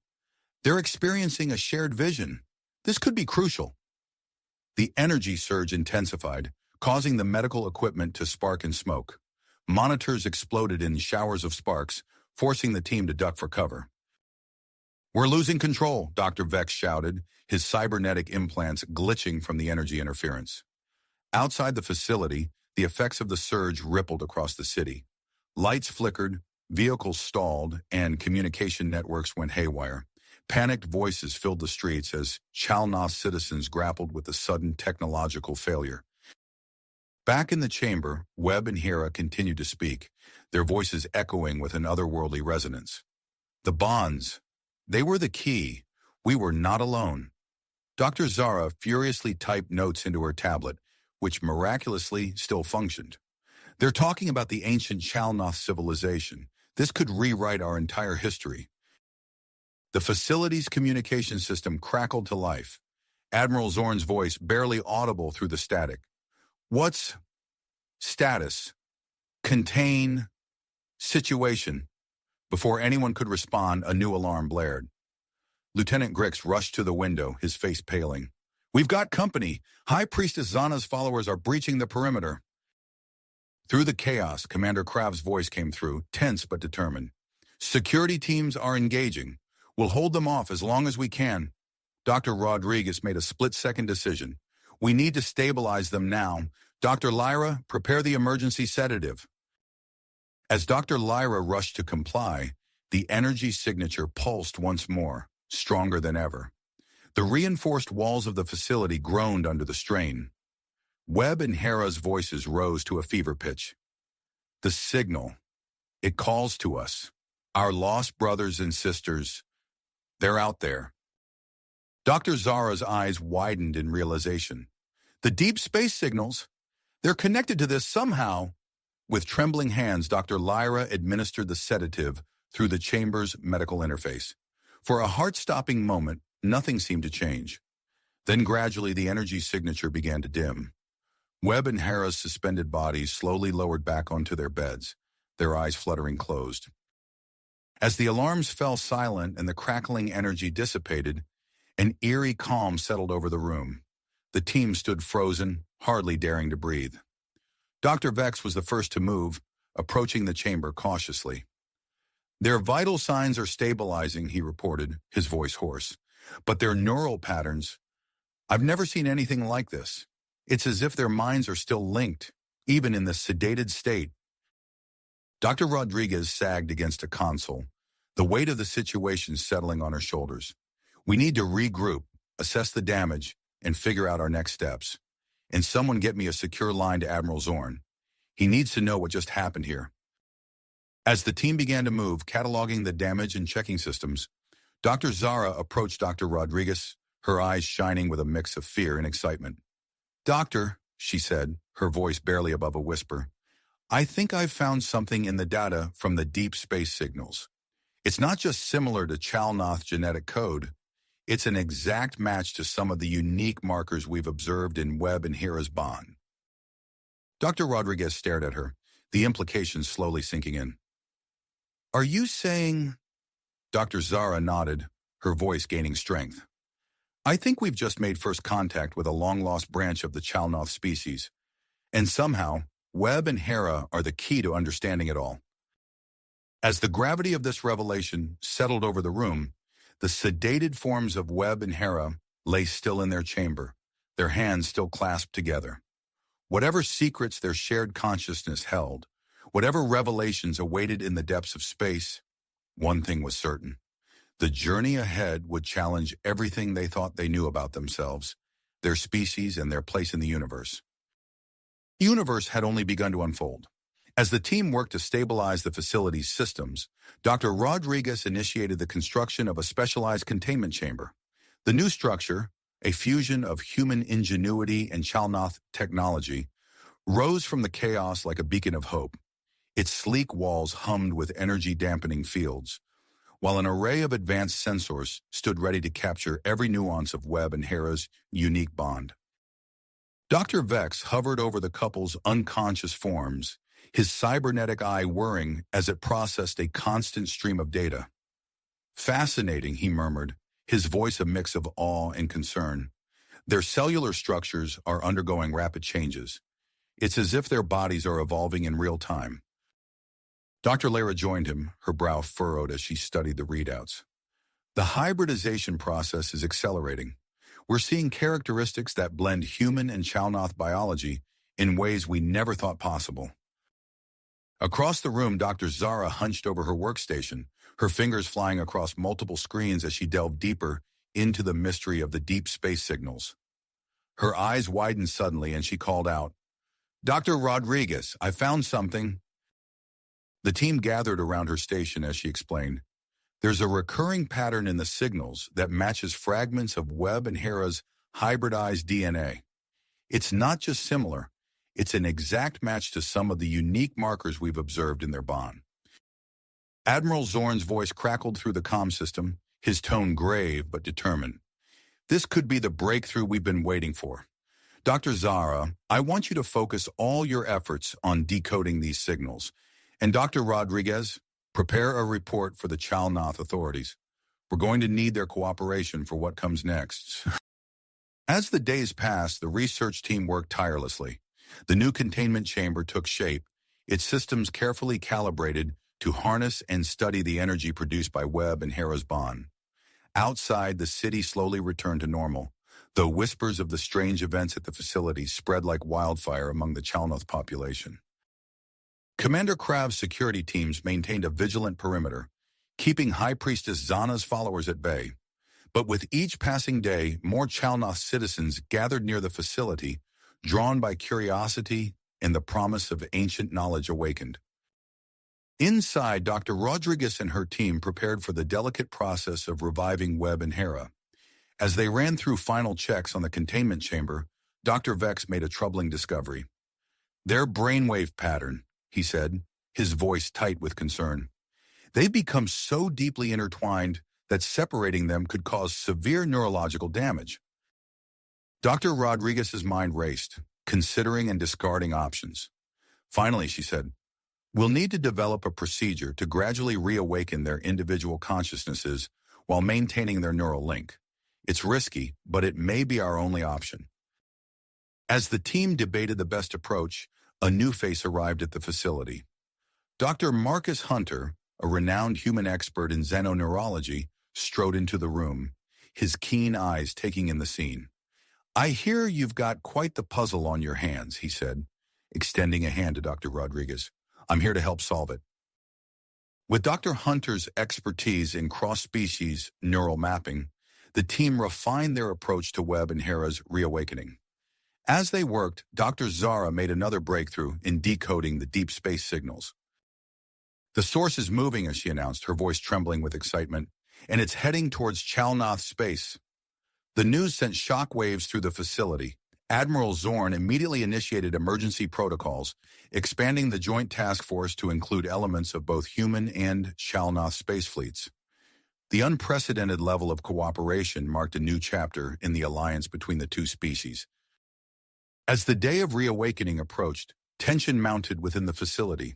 "They're experiencing a shared vision. This could be crucial." The energy surge intensified, causing the medical equipment to spark and smoke. Monitors exploded in showers of sparks, forcing the team to duck for cover. "We're losing control," Dr. Vex shouted, his cybernetic implants glitching from the energy interference. Outside the facility, the effects of the surge rippled across the city. Lights flickered, vehicles stalled, and communication networks went haywire. Panicked voices filled the streets as Chalnoth citizens grappled with the sudden technological failure. Back in the chamber, Webb and Hera continued to speak, their voices echoing with an otherworldly resonance. "The bonds. They were the key. We were not alone." Dr. Zara furiously typed notes into her tablet, which miraculously still functioned. "They're talking about the ancient Chalnoth civilization. This could rewrite our entire history." The facility's communication system crackled to life, Admiral Zorn's voice barely audible through the static. "What's status? Contain situation?" Before anyone could respond, a new alarm blared. Lieutenant Grix rushed to the window, his face paling. "We've got company. High Priestess Zana's followers are breaching the perimeter." Through the chaos, Commander Krav's voice came through, tense but determined. "Security teams are engaging. We'll hold them off as long as we can." Dr. Rodriguez made a split-second decision. "We need to stabilize them now. Dr. Lyra, prepare the emergency sedative." As Dr. Lyra rushed to comply, the energy signature pulsed once more, stronger than ever. The reinforced walls of the facility groaned under the strain. Webb and Hera's voices rose to a fever pitch. "The signal. It calls to us. Our lost brothers and sisters. They're out there." Dr. Zara's eyes widened in realization. "The deep space signals? They're connected to this somehow." With trembling hands, Dr. Lyra administered the sedative through the chamber's medical interface. For a heart-stopping moment, nothing seemed to change. Then gradually the energy signature began to dim. Webb and Hera's suspended bodies slowly lowered back onto their beds, their eyes fluttering closed. As the alarms fell silent and the crackling energy dissipated, an eerie calm settled over the room. The team stood frozen, hardly daring to breathe. Dr. Vex was the first to move, approaching the chamber cautiously. "Their vital signs are stabilizing," he reported, his voice hoarse. "But their neural patterns, I've never seen anything like this. It's as if their minds are still linked, even in this sedated state." Dr. Rodriguez sagged against a console, the weight of the situation settling on her shoulders. "We need to regroup, assess the damage, and figure out our next steps. And someone get me a secure line to Admiral Zorn. He needs to know what just happened here." As the team began to move, cataloging the damage and checking systems, Dr. Zara approached Dr. Rodriguez, her eyes shining with a mix of fear and excitement. "Doctor," she said, her voice barely above a whisper, "I think I've found something in the data from the deep space signals. It's not just similar to Chalnoth genetic code. It's an exact match to some of the unique markers we've observed in Webb and Hera's bond." Dr. Rodriguez stared at her, the implications slowly sinking in. "Are you saying—" Dr. Zara nodded, her voice gaining strength. "I think we've just made first contact with a long-lost branch of the Chalnoth species. And somehow, Webb and Hera are the key to understanding it all." As the gravity of this revelation settled over the room, the sedated forms of Webb and Hera lay still in their chamber, their hands still clasped together. Whatever secrets their shared consciousness held, whatever revelations awaited in the depths of space, one thing was certain. The journey ahead would challenge everything they thought they knew about themselves, their species, and their place in the universe. The universe had only begun to unfold. As the team worked to stabilize the facility's systems, Dr. Rodriguez initiated the construction of a specialized containment chamber. The new structure, a fusion of human ingenuity and Chalnoth technology, rose from the chaos like a beacon of hope. Its sleek walls hummed with energy-dampening fields, while an array of advanced sensors stood ready to capture every nuance of Webb and Hera's unique bond. Dr. Vex hovered over the couple's unconscious forms, his cybernetic eye whirring as it processed a constant stream of data. "Fascinating," he murmured, his voice a mix of awe and concern. "Their cellular structures are undergoing rapid changes. It's as if their bodies are evolving in real time." Dr. Lara joined him, her brow furrowed as she studied the readouts. "The hybridization process is accelerating. We're seeing characteristics that blend human and Chalnoth biology in ways we never thought possible." Across the room, Dr. Zara hunched over her workstation, her fingers flying across multiple screens as she delved deeper into the mystery of the deep space signals. Her eyes widened suddenly and she called out, "Dr. Rodriguez, I found something." The team gathered around her station as she explained, "There's a recurring pattern in the signals that matches fragments of Webb and Hera's hybridized DNA. It's not just similar, it's an exact match to some of the unique markers we've observed in their bond." Admiral Zorn's voice crackled through the comm system, his tone grave but determined. "This could be the breakthrough we've been waiting for. Dr. Zara, I want you to focus all your efforts on decoding these signals. And Dr. Rodriguez, prepare a report for the Chalnoth authorities. We're going to need their cooperation for what comes next." As the days passed, the research team worked tirelessly. The new containment chamber took shape, its systems carefully calibrated to harness and study the energy produced by Webb and Hera's bond. Outside, the city slowly returned to normal, though whispers of the strange events at the facility spread like wildfire among the Chalnoth population. Commander Krav's security teams maintained a vigilant perimeter, keeping High Priestess Zana's followers at bay. But with each passing day, more Chalnoth citizens gathered near the facility, drawn by curiosity and the promise of ancient knowledge awakened. Inside, Dr. Rodriguez and her team prepared for the delicate process of reviving Webb and Hera. As they ran through final checks on the containment chamber, Dr. Vex made a troubling discovery. "Their brainwave pattern," he said, his voice tight with concern. "They've become so deeply intertwined that separating them could cause severe neurological damage." Dr. Rodriguez's mind raced, considering and discarding options. Finally, she said, "We'll need to develop a procedure to gradually reawaken their individual consciousnesses while maintaining their neural link. It's risky, but it may be our only option." As the team debated the best approach, a new face arrived at the facility. Dr. Marcus Hunter, a renowned human expert in xenoneurology, strode into the room, his keen eyes taking in the scene. "I hear you've got quite the puzzle on your hands," he said, extending a hand to Dr. Rodriguez. "I'm here to help solve it." With Dr. Hunter's expertise in cross-species neural mapping, the team refined their approach to Webb and Hera's reawakening. As they worked, Dr. Zara made another breakthrough in decoding the deep space signals. "The source is moving," as she announced, her voice trembling with excitement, "and it's heading towards Chalnoth space." The news sent shockwaves through the facility. Admiral Zorn immediately initiated emergency protocols, expanding the Joint Task Force to include elements of both human and Chalnoth space fleets. The unprecedented level of cooperation marked a new chapter in the alliance between the two species. As the day of reawakening approached, tension mounted within the facility.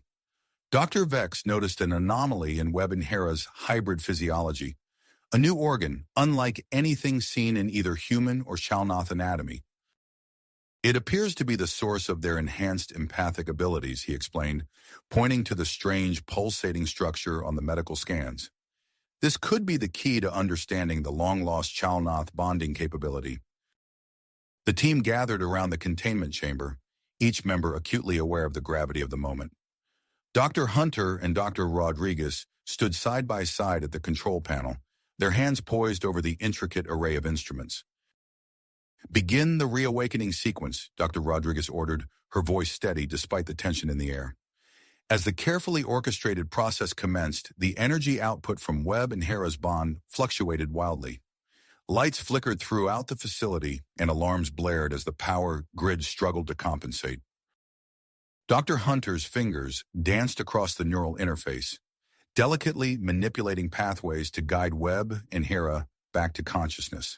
Dr. Vex noticed an anomaly in Webb and Hera's hybrid physiology, a new organ unlike anything seen in either human or Chalnoth anatomy. "It appears to be the source of their enhanced empathic abilities," he explained, pointing to the strange pulsating structure on the medical scans. "This could be the key to understanding the long-lost Chalnoth bonding capability." The team gathered around the containment chamber, each member acutely aware of the gravity of the moment. Dr. Hunter and Dr. Rodriguez stood side by side at the control panel, their hands poised over the intricate array of instruments. "Begin the reawakening sequence," Dr. Rodriguez ordered, her voice steady despite the tension in the air. As the carefully orchestrated process commenced, the energy output from Webb and Hera's bond fluctuated wildly. Lights flickered throughout the facility, and alarms blared as the power grid struggled to compensate. Dr. Hunter's fingers danced across the neural interface, delicately manipulating pathways to guide Webb and Hera back to consciousness.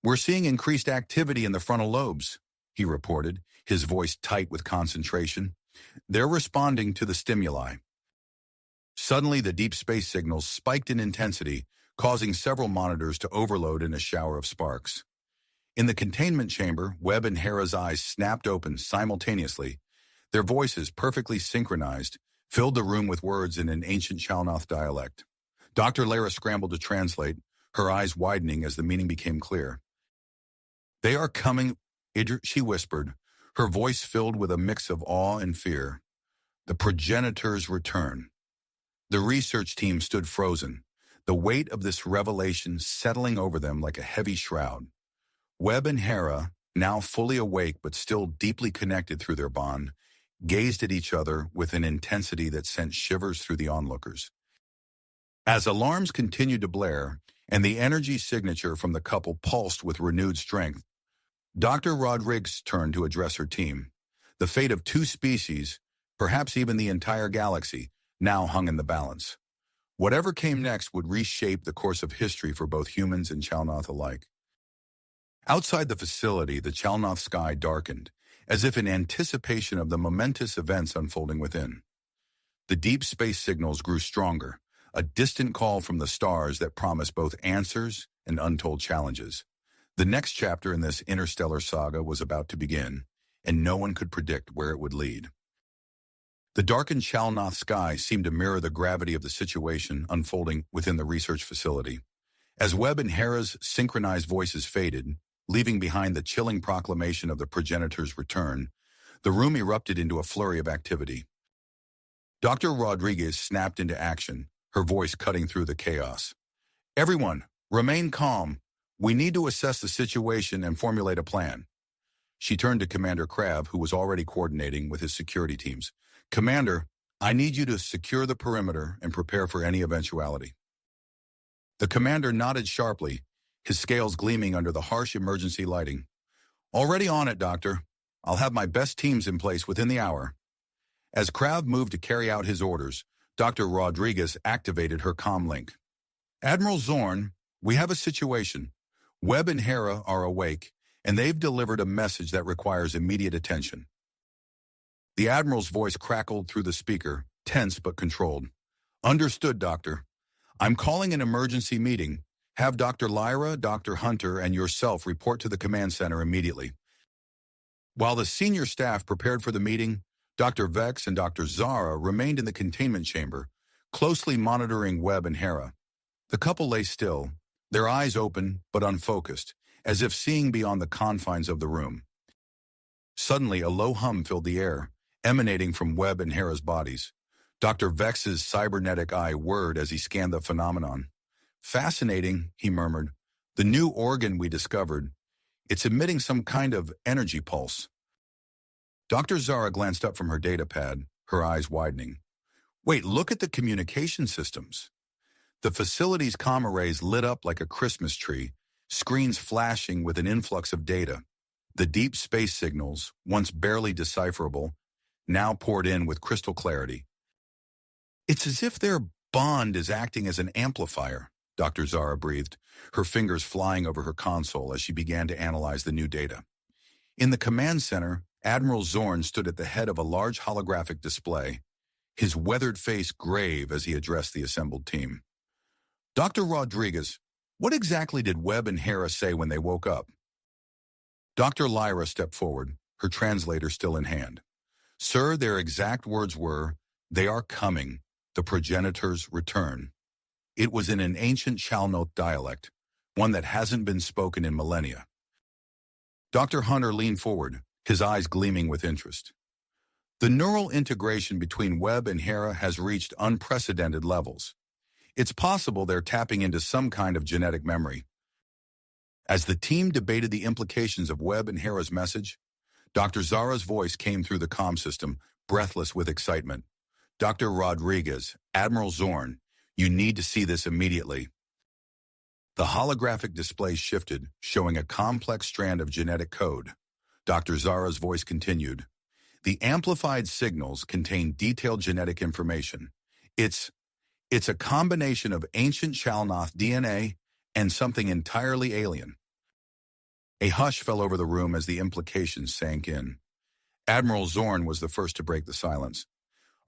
"We're seeing increased activity in the frontal lobes," he reported, his voice tight with concentration. "They're responding to the stimuli." Suddenly, the deep space signals spiked in intensity, causing several monitors to overload in a shower of sparks. In the containment chamber, Webb and Hera's eyes snapped open simultaneously. Their voices, perfectly synchronized, filled the room with words in an ancient Chalnoth dialect. Dr. Lara scrambled to translate, her eyes widening as the meaning became clear. "They are coming," she whispered, her voice filled with a mix of awe and fear. "The progenitors return." The research team stood frozen, the weight of this revelation settling over them like a heavy shroud. Webb and Hera, now fully awake but still deeply connected through their bond, gazed at each other with an intensity that sent shivers through the onlookers. As alarms continued to blare, and the energy signature from the couple pulsed with renewed strength, Dr. Rodriguez turned to address her team. The fate of two species, perhaps even the entire galaxy, now hung in the balance. Whatever came next would reshape the course of history for both humans and Chalnoth alike. Outside the facility, the Chalnoth sky darkened, as if in anticipation of the momentous events unfolding within. The deep space signals grew stronger, a distant call from the stars that promised both answers and untold challenges. The next chapter in this interstellar saga was about to begin, and no one could predict where it would lead. The darkened Chalnoth sky seemed to mirror the gravity of the situation unfolding within the research facility. As Webb and Hera's synchronized voices faded, leaving behind the chilling proclamation of the progenitor's return, the room erupted into a flurry of activity. Dr. Rodriguez snapped into action, her voice cutting through the chaos. "Everyone, remain calm. We need to assess the situation and formulate a plan." She turned to Commander Krav, who was already coordinating with his security teams. "Commander, I need you to secure the perimeter and prepare for any eventuality." The commander nodded sharply, his scales gleaming under the harsh emergency lighting. "Already on it, Doctor. I'll have my best teams in place within the hour." As Krav moved to carry out his orders, Dr. Rodriguez activated her comm link. "Admiral Zorn, we have a situation. Webb and Hera are awake, and they've delivered a message that requires immediate attention." The Admiral's voice crackled through the speaker, tense but controlled. "Understood, Doctor. I'm calling an emergency meeting. Have Dr. Lyra, Dr. Hunter, and yourself report to the command center immediately." While the senior staff prepared for the meeting, Dr. Vex and Dr. Zara remained in the containment chamber, closely monitoring Webb and Hera. The couple lay still, their eyes open but unfocused, as if seeing beyond the confines of the room. Suddenly, a low hum filled the air, emanating from Webb and Hera's bodies. Dr. Vex's cybernetic eye whirred as he scanned the phenomenon. "Fascinating," he murmured. "The new organ we discovered. It's emitting some kind of energy pulse." Dr. Zara glanced up from her data pad, her eyes widening. "Wait, look at the communication systems." The facility's comm arrays lit up like a Christmas tree, screens flashing with an influx of data. The deep space signals, once barely decipherable, now poured in with crystal clarity. "It's as if their bond is acting as an amplifier," Dr. Zara breathed, her fingers flying over her console as she began to analyze the new data. In the command center, Admiral Zorn stood at the head of a large holographic display, his weathered face grave as he addressed the assembled team. "Dr. Rodriguez, what exactly did Webb and Hera say when they woke up?" Dr. Lyra stepped forward, her translator still in hand. "Sir, their exact words were, 'They are coming, the progenitors return.' It was in an ancient Chalnoth dialect, one that hasn't been spoken in millennia." Dr. Hunter leaned forward, his eyes gleaming with interest. "The neural integration between Webb and Hera has reached unprecedented levels. It's possible they're tapping into some kind of genetic memory." As the team debated the implications of Webb and Hera's message, Dr. Zara's voice came through the comm system, breathless with excitement. "Dr. Rodriguez, Admiral Zorn, you need to see this immediately." The holographic display shifted, showing a complex strand of genetic code. Dr. Zara's voice continued. "The amplified signals contain detailed genetic information. It's a combination of ancient Chalnoth DNA and something entirely alien." A hush fell over the room as the implications sank in. Admiral Zorn was the first to break the silence.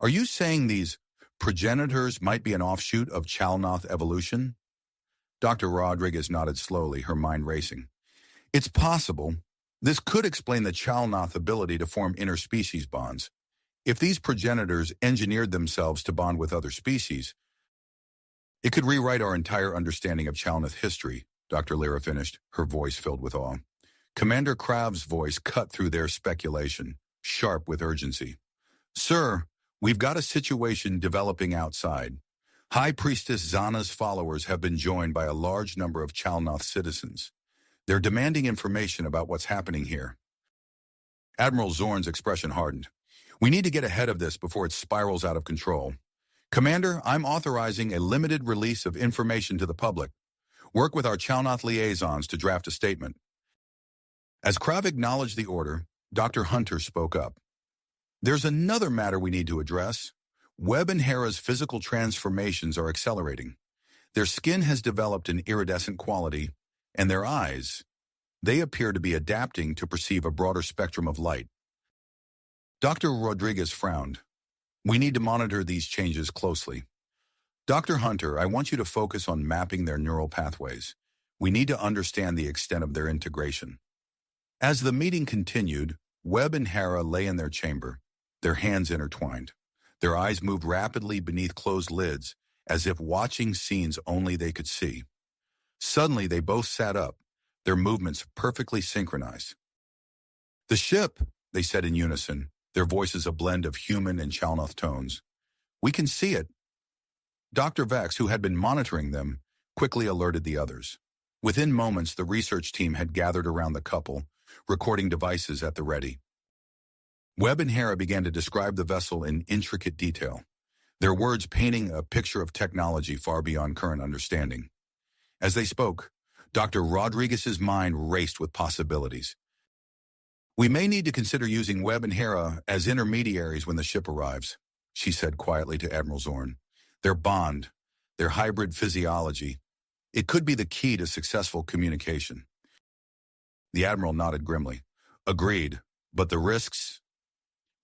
"Are you saying these progenitors might be an offshoot of Chalnoth evolution?" Dr. Rodriguez nodded slowly, her mind racing. "It's possible. This could explain the Chalnoth ability to form interspecies bonds. If these progenitors engineered themselves to bond with other species, it could rewrite our entire understanding of Chalnoth history," Dr. Lyra finished, her voice filled with awe. Commander Krav's voice cut through their speculation, sharp with urgency. "Sir, we've got a situation developing outside. High Priestess Zana's followers have been joined by a large number of Chalnoth citizens. They're demanding information about what's happening here." Admiral Zorn's expression hardened. "We need to get ahead of this before it spirals out of control. Commander, I'm authorizing a limited release of information to the public. Work with our Chalnoth liaisons to draft a statement." As Krav acknowledged the order, Dr. Hunter spoke up. "There's another matter we need to address. Webb and Hera's physical transformations are accelerating. Their skin has developed an iridescent quality, and their eyes, they appear to be adapting to perceive a broader spectrum of light." Dr. Rodriguez frowned. "We need to monitor these changes closely. Dr. Hunter, I want you to focus on mapping their neural pathways. We need to understand the extent of their integration." As the meeting continued, Webb and Hera lay in their chamber, their hands intertwined. Their eyes moved rapidly beneath closed lids, as if watching scenes only they could see. Suddenly, they both sat up, their movements perfectly synchronized. "The ship," they said in unison, their voices a blend of human and Chalnoth tones. "We can see it." Dr. Vex, who had been monitoring them, quickly alerted the others. Within moments, the research team had gathered around the couple, recording devices at the ready. Webb and Hera began to describe the vessel in intricate detail, their words painting a picture of technology far beyond current understanding. As they spoke, Dr. Rodriguez's mind raced with possibilities. "We may need to consider using Webb and Hera as intermediaries when the ship arrives," she said quietly to Admiral Zorn. "Their bond, their hybrid physiology, it could be the key to successful communication." The Admiral nodded grimly. "Agreed, but the risks—"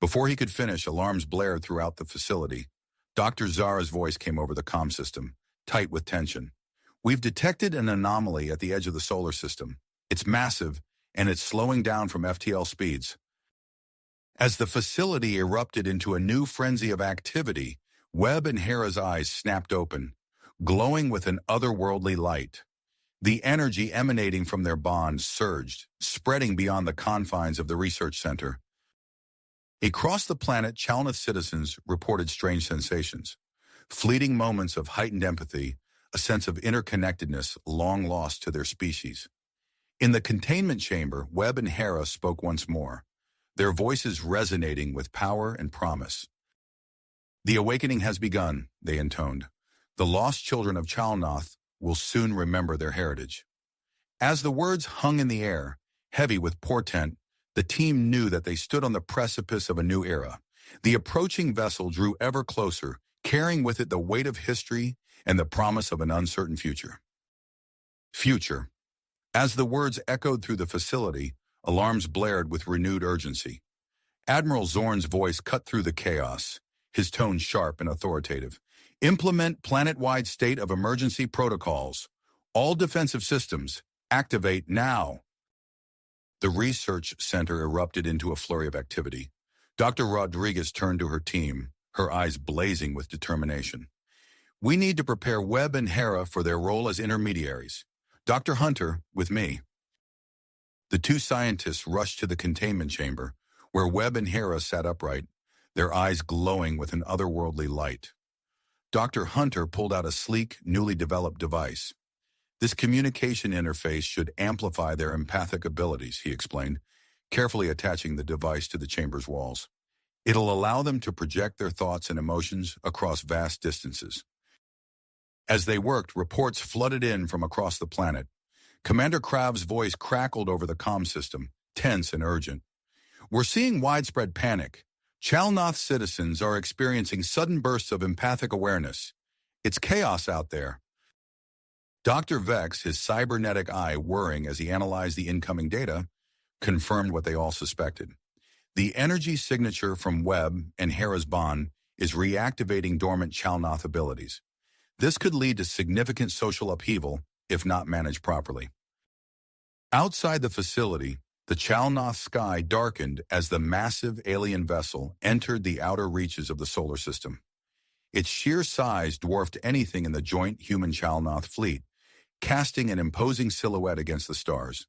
Before he could finish, alarms blared throughout the facility. Dr. Zara's voice came over the comm system, tight with tension. "We've detected an anomaly at the edge of the solar system. It's massive, and it's slowing down from FTL speeds. As the facility erupted into a new frenzy of activity, Webb and Hera's eyes snapped open, glowing with an otherworldly light. The energy emanating from their bond surged, spreading beyond the confines of the research center. Across the planet, Chalnoth citizens reported strange sensations, fleeting moments of heightened empathy, a sense of interconnectedness long lost to their species. In the containment chamber, Webb and Hera spoke once more, their voices resonating with power and promise. "The awakening has begun," they intoned. "The lost children of Chalnoth will soon remember their heritage." As the words hung in the air, heavy with portent, the team knew that they stood on the precipice of a new era. The approaching vessel drew ever closer, carrying with it the weight of history and the promise of an uncertain future. Future. As the words echoed through the facility, alarms blared with renewed urgency. Admiral Zorn's voice cut through the chaos, his tone sharp and authoritative. "Implement planet-wide state of emergency protocols. All defensive systems, activate now." The research center erupted into a flurry of activity. Dr. Rodriguez turned to her team, her eyes blazing with determination. "We need to prepare Webb and Hera for their role as intermediaries. Dr. Hunter, with me." The two scientists rushed to the containment chamber, where Webb and Hera sat upright, their eyes glowing with an otherworldly light. Dr. Hunter pulled out a sleek, newly developed device. "This communication interface should amplify their empathic abilities," he explained, carefully attaching the device to the chamber's walls. "It'll allow them to project their thoughts and emotions across vast distances." As they worked, reports flooded in from across the planet. Commander Krav's voice crackled over the comm system, tense and urgent. "We're seeing widespread panic. Chalnoth citizens are experiencing sudden bursts of empathic awareness. It's chaos out there." Dr. Vex, his cybernetic eye whirring as he analyzed the incoming data, confirmed what they all suspected. The energy signature from Webb and Hera's bond is reactivating dormant Chalnoth abilities. This could lead to significant social upheaval if not managed properly. Outside the facility, the Chalnoth sky darkened as the massive alien vessel entered the outer reaches of the solar system. Its sheer size dwarfed anything in the joint human-Chalnoth fleet, casting an imposing silhouette against the stars.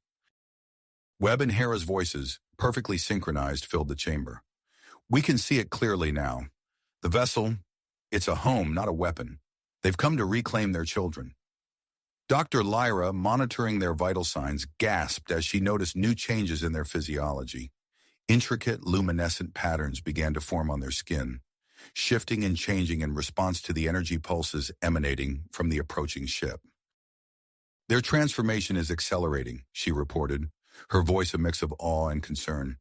Webb and Hera's voices, perfectly synchronized, filled the chamber. "We can see it clearly now. The vessel, it's a home, not a weapon. They've come to reclaim their children." Dr. Lyra, monitoring their vital signs, gasped as she noticed new changes in their physiology. Intricate, luminescent patterns began to form on their skin, shifting and changing in response to the energy pulses emanating from the approaching ship. "Their transformation is accelerating," she reported, her voice a mix of awe and concern.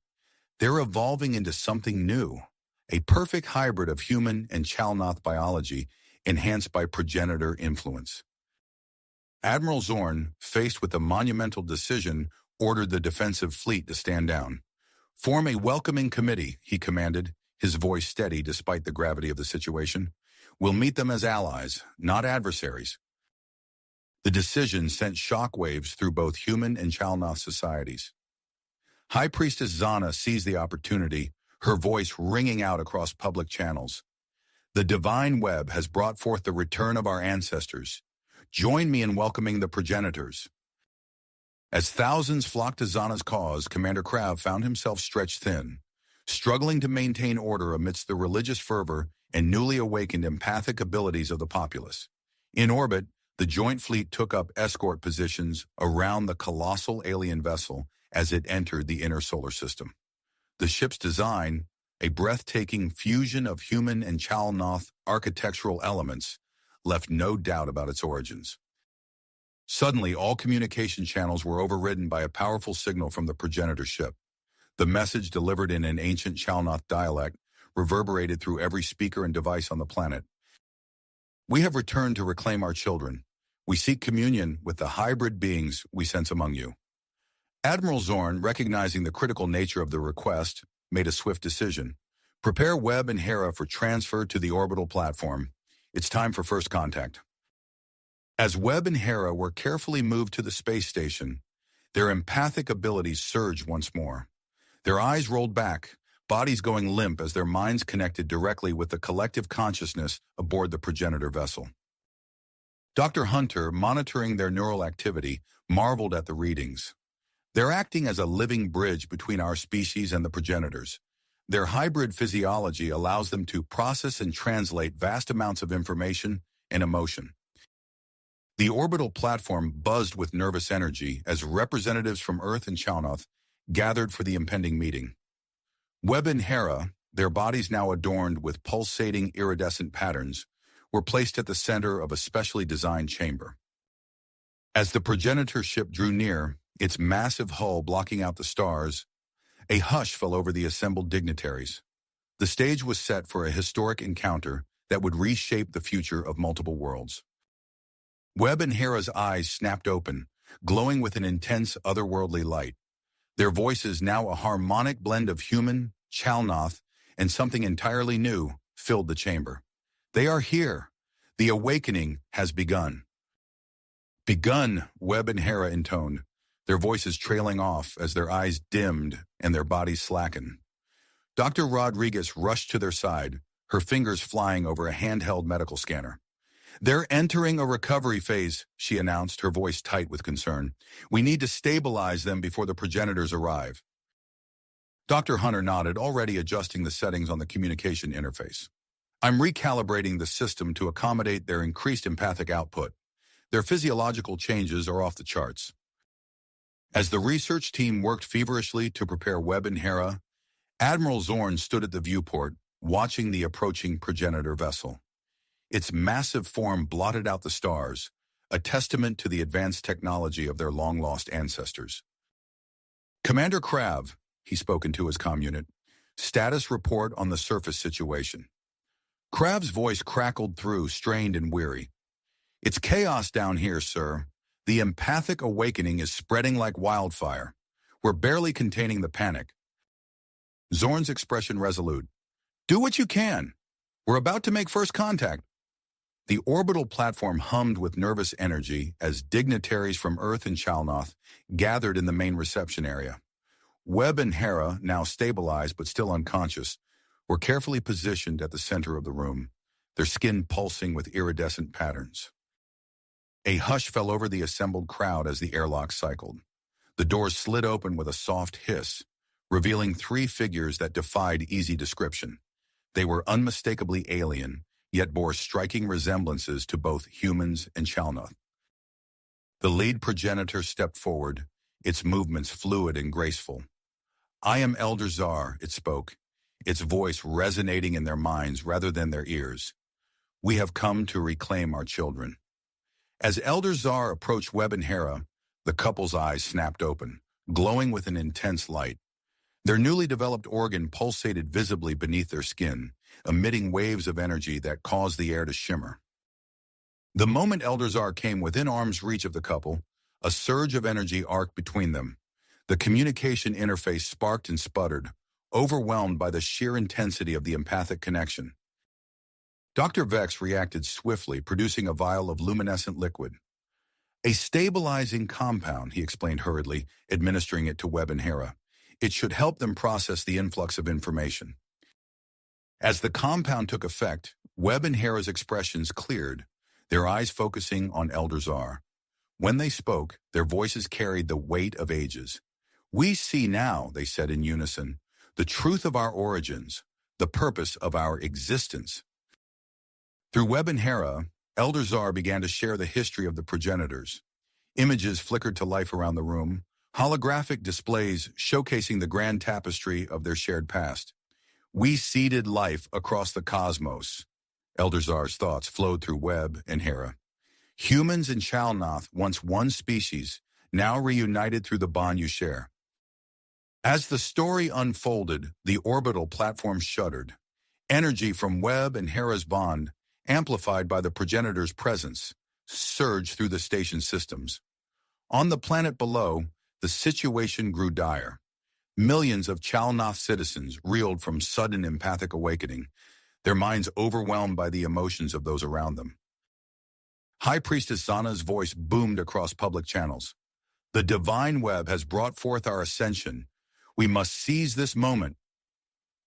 "They're evolving into something new, a perfect hybrid of human and Chalnoth biology enhanced by progenitor influence." Admiral Zorn, faced with a monumental decision, ordered the defensive fleet to stand down. "Form a welcoming committee," he commanded, his voice steady despite the gravity of the situation. "We'll meet them as allies, not adversaries." The decision sent shockwaves through both human and Chalnoth societies. High Priestess Zana seized the opportunity, her voice ringing out across public channels. "The divine web has brought forth the return of our ancestors. Join me in welcoming the progenitors." As thousands flocked to Zana's cause, Commander Krav found himself stretched thin, struggling to maintain order amidst the religious fervor and newly awakened empathic abilities of the populace. In orbit, the joint fleet took up escort positions around the colossal alien vessel as it entered the inner solar system. The ship's design, a breathtaking fusion of human and Chalnoth architectural elements, left no doubt about its origins. Suddenly, all communication channels were overridden by a powerful signal from the progenitor ship. The message, delivered in an ancient Chalnoth dialect, reverberated through every speaker and device on the planet. "We have returned to reclaim our children. We seek communion with the hybrid beings we sense among you." Admiral Zorn, recognizing the critical nature of the request, made a swift decision. "Prepare Webb and Hera for transfer to the orbital platform. It's time for first contact." As Webb and Hera were carefully moved to the space station, their empathic abilities surged once more. Their eyes rolled back, bodies going limp as their minds connected directly with the collective consciousness aboard the progenitor vessel. Dr. Hunter, monitoring their neural activity, marveled at the readings. They're acting as a living bridge between our species and the progenitors. Their hybrid physiology allows them to process and translate vast amounts of information and emotion. The orbital platform buzzed with nervous energy as representatives from Earth and Chalnoth gathered for the impending meeting. Webb and Hera, their bodies now adorned with pulsating iridescent patterns, were placed at the center of a specially designed chamber. As the progenitor ship drew near, its massive hull blocking out the stars, a hush fell over the assembled dignitaries. The stage was set for a historic encounter that would reshape the future of multiple worlds. Webb and Hera's eyes snapped open, glowing with an intense otherworldly light. Their voices, now a harmonic blend of human, Chalnoth, and something entirely new, filled the chamber. They are here. The awakening has begun. Begun, Webb and Hera intoned, their voices trailing off as their eyes dimmed and their bodies slackened. Dr. Rodriguez rushed to their side, her fingers flying over a handheld medical scanner. "They're entering a recovery phase," she announced, her voice tight with concern. "We need to stabilize them before the progenitors arrive." Dr. Hunter nodded, already adjusting the settings on the communication interface. "I'm recalibrating the system to accommodate their increased empathic output. Their physiological changes are off the charts." As the research team worked feverishly to prepare Webb and Hera, Admiral Zorn stood at the viewport, watching the approaching progenitor vessel. Its massive form blotted out the stars, a testament to the advanced technology of their long-lost ancestors. "Commander Krav," he spoke into his comm unit, "status report on the surface situation." Krav's voice crackled through, strained and weary. "It's chaos down here, sir. The empathic awakening is spreading like wildfire. We're barely containing the panic." Zorn's expression resolute. "Do what you can. We're about to make first contact." The orbital platform hummed with nervous energy as dignitaries from Earth and Chalnoth gathered in the main reception area. Webb and Hera, now stabilized but still unconscious, were carefully positioned at the center of the room, their skin pulsing with iridescent patterns. A hush fell over the assembled crowd as the airlock cycled. The doors slid open with a soft hiss, revealing three figures that defied easy description. They were unmistakably alien, yet bore striking resemblances to both humans and Chalnoth. The lead progenitor stepped forward, its movements fluid and graceful. "I am Elder Czar," it spoke, its voice resonating in their minds rather than their ears. "We have come to reclaim our children." As Elder Czar approached Webb and Hera, the couple's eyes snapped open, glowing with an intense light. Their newly developed organ pulsated visibly beneath their skin, emitting waves of energy that caused the air to shimmer. The moment Elder Czar came within arm's reach of the couple, a surge of energy arced between them. The communication interface sparked and sputtered, overwhelmed by the sheer intensity of the empathic connection. Dr. Vex reacted swiftly, producing a vial of luminescent liquid. "A stabilizing compound," he explained hurriedly, administering it to Webb and Hera. "It should help them process the influx of information." As the compound took effect, Webb and Hera's expressions cleared, their eyes focusing on Elder Czar. When they spoke, their voices carried the weight of ages. "We see now," they said in unison, "the truth of our origins, the purpose of our existence." Through Webb and Hera, Elder Czar began to share the history of the progenitors. Images flickered to life around the room, holographic displays showcasing the grand tapestry of their shared past. "We seeded life across the cosmos." Elder Czar's thoughts flowed through Webb and Hera. "Humans and Chalnoth, once one species, now reunited through the bond you share." As the story unfolded, the orbital platform shuddered. Energy from Webb and Hera's bond, amplified by the progenitor's presence, surged through the station systems. On the planet below, the situation grew dire. Millions of Chalnoth citizens reeled from sudden empathic awakening, their minds overwhelmed by the emotions of those around them. High Priestess Zana's voice boomed across public channels. "The divine web has brought forth our ascension. We must seize this moment."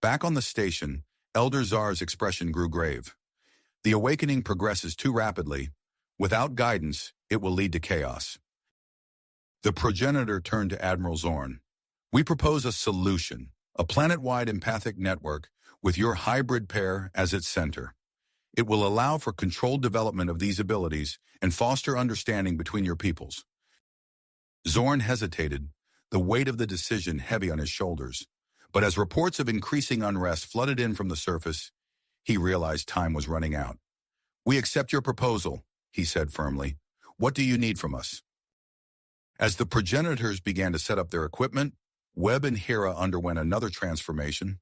Back on the station, Elder Czar's expression grew grave. The awakening progresses too rapidly. Without guidance, it will lead to chaos. The progenitor turned to Admiral Zorn. We propose a solution, a planet-wide empathic network with your hybrid pair as its center. It will allow for controlled development of these abilities and foster understanding between your peoples. Zorn hesitated, the weight of the decision heavy on his shoulders. But as reports of increasing unrest flooded in from the surface, he realized time was running out. We accept your proposal, he said firmly. What do you need from us? As the progenitors began to set up their equipment, Webb and Hera underwent another transformation.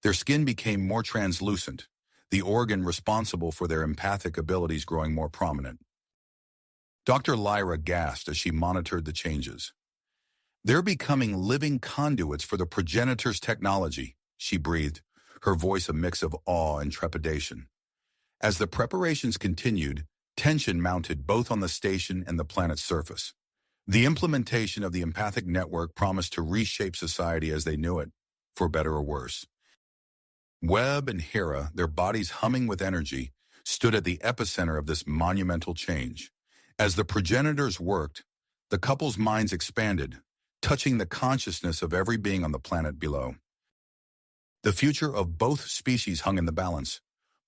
Their skin became more translucent, the organ responsible for their empathic abilities growing more prominent. Dr. Lyra gasped as she monitored the changes. They're becoming living conduits for the progenitor's technology, she breathed, her voice a mix of awe and trepidation. As the preparations continued, tension mounted both on the station and the planet's surface. The implementation of the empathic network promised to reshape society as they knew it, for better or worse. Webb and Hera, their bodies humming with energy, stood at the epicenter of this monumental change. As the progenitors worked, the couple's minds expanded, touching the consciousness of every being on the planet below. The future of both species hung in the balance,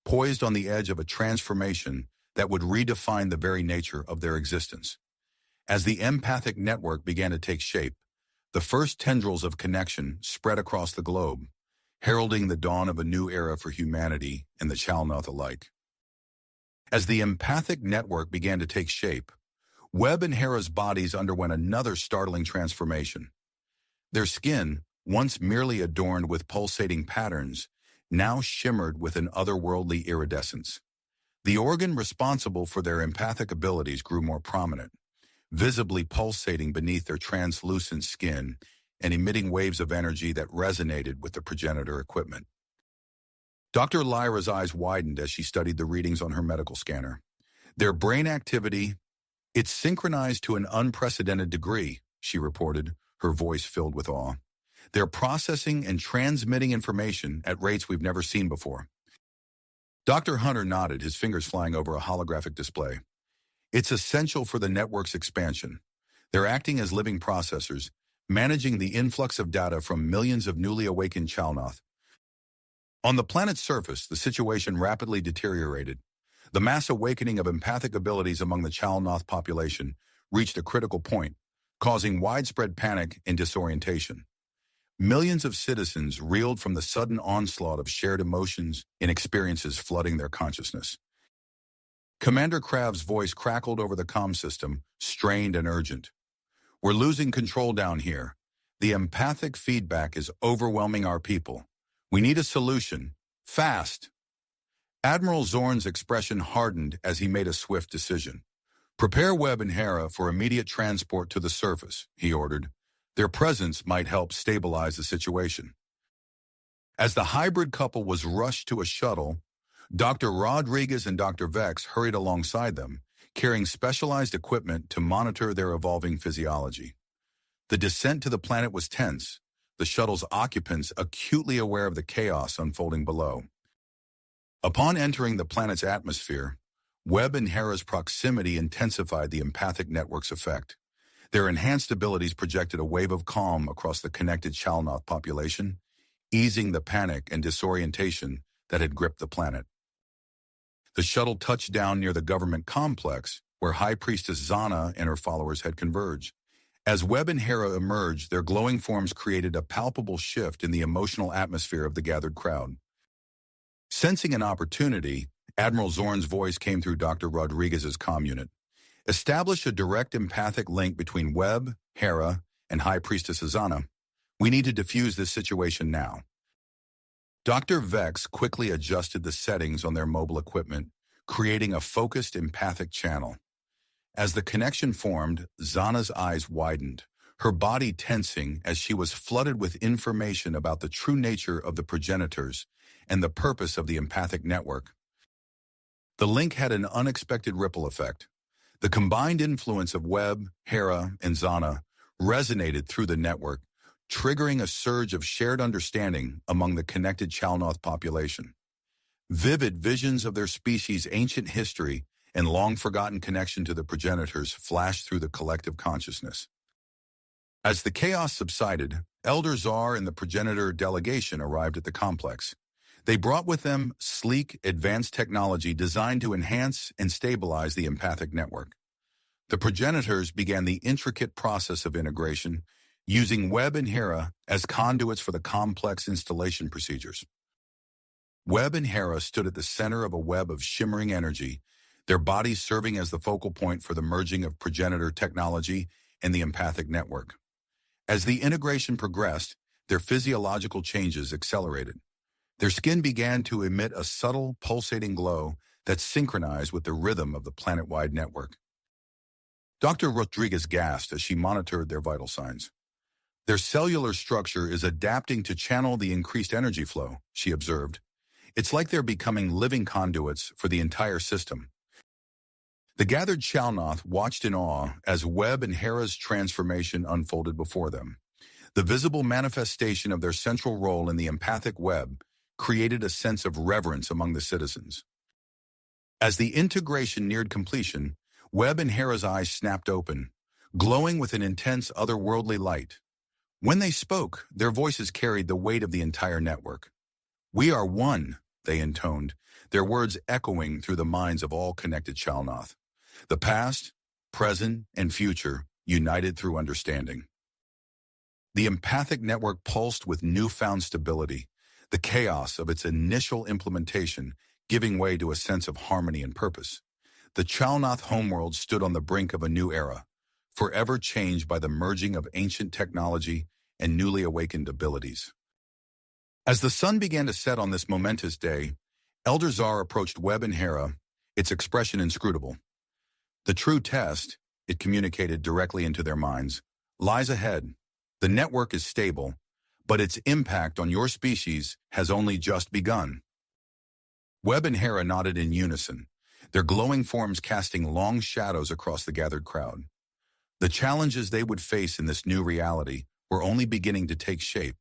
poised on the edge of a transformation that would redefine the very nature of their existence. As the empathic network began to take shape, the first tendrils of connection spread across the globe, heralding the dawn of a new era for humanity and the Chalnoth alike. As the empathic network began to take shape, Webb and Hera's bodies underwent another startling transformation. Their skin, once merely adorned with pulsating patterns, now shimmered with an otherworldly iridescence. The organ responsible for their empathic abilities grew more prominent, visibly pulsating beneath their translucent skin and emitting waves of energy that resonated with the progenitor equipment. Dr. Lyra's eyes widened as she studied the readings on her medical scanner. Their brain activity, it's synchronized to an unprecedented degree, she reported, her voice filled with awe. They're processing and transmitting information at rates we've never seen before. Dr. Hunter nodded, his fingers flying over a holographic display. It's essential for the network's expansion. They're acting as living processors, managing the influx of data from millions of newly awakened Chalnoth. On the planet's surface, the situation rapidly deteriorated. The mass awakening of empathic abilities among the Chalnoth population reached a critical point, causing widespread panic and disorientation. Millions of citizens reeled from the sudden onslaught of shared emotions and experiences flooding their consciousness. Commander Krav's voice crackled over the comm system, strained and urgent. We're losing control down here. The empathic feedback is overwhelming our people. We need a solution. Fast. Admiral Zorn's expression hardened as he made a swift decision. Prepare Webb and Hera for immediate transport to the surface, he ordered. Their presence might help stabilize the situation. As the hybrid couple was rushed to a shuttle, Dr. Rodriguez and Dr. Vex hurried alongside them, carrying specialized equipment to monitor their evolving physiology. The descent to the planet was tense, the shuttle's occupants acutely aware of the chaos unfolding below. Upon entering the planet's atmosphere, Webb and Hera's proximity intensified the empathic network's effect. Their enhanced abilities projected a wave of calm across the connected Chalnoth population, easing the panic and disorientation that had gripped the planet. The shuttle touched down near the government complex, where High Priestess Zana and her followers had converged. As Webb and Hera emerged, their glowing forms created a palpable shift in the emotional atmosphere of the gathered crowd. Sensing an opportunity, Admiral Zorn's voice came through Dr. Rodriguez's comm unit. Establish a direct empathic link between Webb, Hera, and High Priestess Zana. We need to defuse this situation now. Dr. Vex quickly adjusted the settings on their mobile equipment, creating a focused empathic channel. As the connection formed, Zana's eyes widened, her body tensing as she was flooded with information about the true nature of the progenitors and the purpose of the empathic network. The link had an unexpected ripple effect. The combined influence of Webb, Hera, and Zana resonated through the network, triggering a surge of shared understanding among the connected Chalnoth population. Vivid visions of their species' ancient history and long-forgotten connection to the progenitors flashed through the collective consciousness. As the chaos subsided, Elder Czar and the progenitor delegation arrived at the complex. They brought with them sleek, advanced technology designed to enhance and stabilize the empathic network. The progenitors began the intricate process of integration, using Webb and Hera as conduits for the complex installation procedures. Webb and Hera stood at the center of a web of shimmering energy, their bodies serving as the focal point for the merging of progenitor technology and the empathic network. As the integration progressed, their physiological changes accelerated. Their skin began to emit a subtle, pulsating glow that synchronized with the rhythm of the planet-wide network. Dr. Rodriguez gasped as she monitored their vital signs. Their cellular structure is adapting to channel the increased energy flow, she observed. It's like they're becoming living conduits for the entire system. The gathered Chalnoth watched in awe as Webb and Hera's transformation unfolded before them. The visible manifestation of their central role in the empathic web created a sense of reverence among the citizens. As the integration neared completion, Webb and Hera's eyes snapped open, glowing with an intense otherworldly light. When they spoke, their voices carried the weight of the entire network. "We are one," they intoned, their words echoing through the minds of all connected Chalnoth. The past, present, and future united through understanding. The empathic network pulsed with newfound stability, the chaos of its initial implementation giving way to a sense of harmony and purpose. The Chalnoth homeworld stood on the brink of a new era, forever changed by the merging of ancient technology and newly awakened abilities. As the sun began to set on this momentous day, Elder Czar approached Webb and Hera, its expression inscrutable. The true test, it communicated directly into their minds, lies ahead. The network is stable, but its impact on your species has only just begun. Webb and Hera nodded in unison, their glowing forms casting long shadows across the gathered crowd. The challenges they would face in this new reality were only beginning to take shape,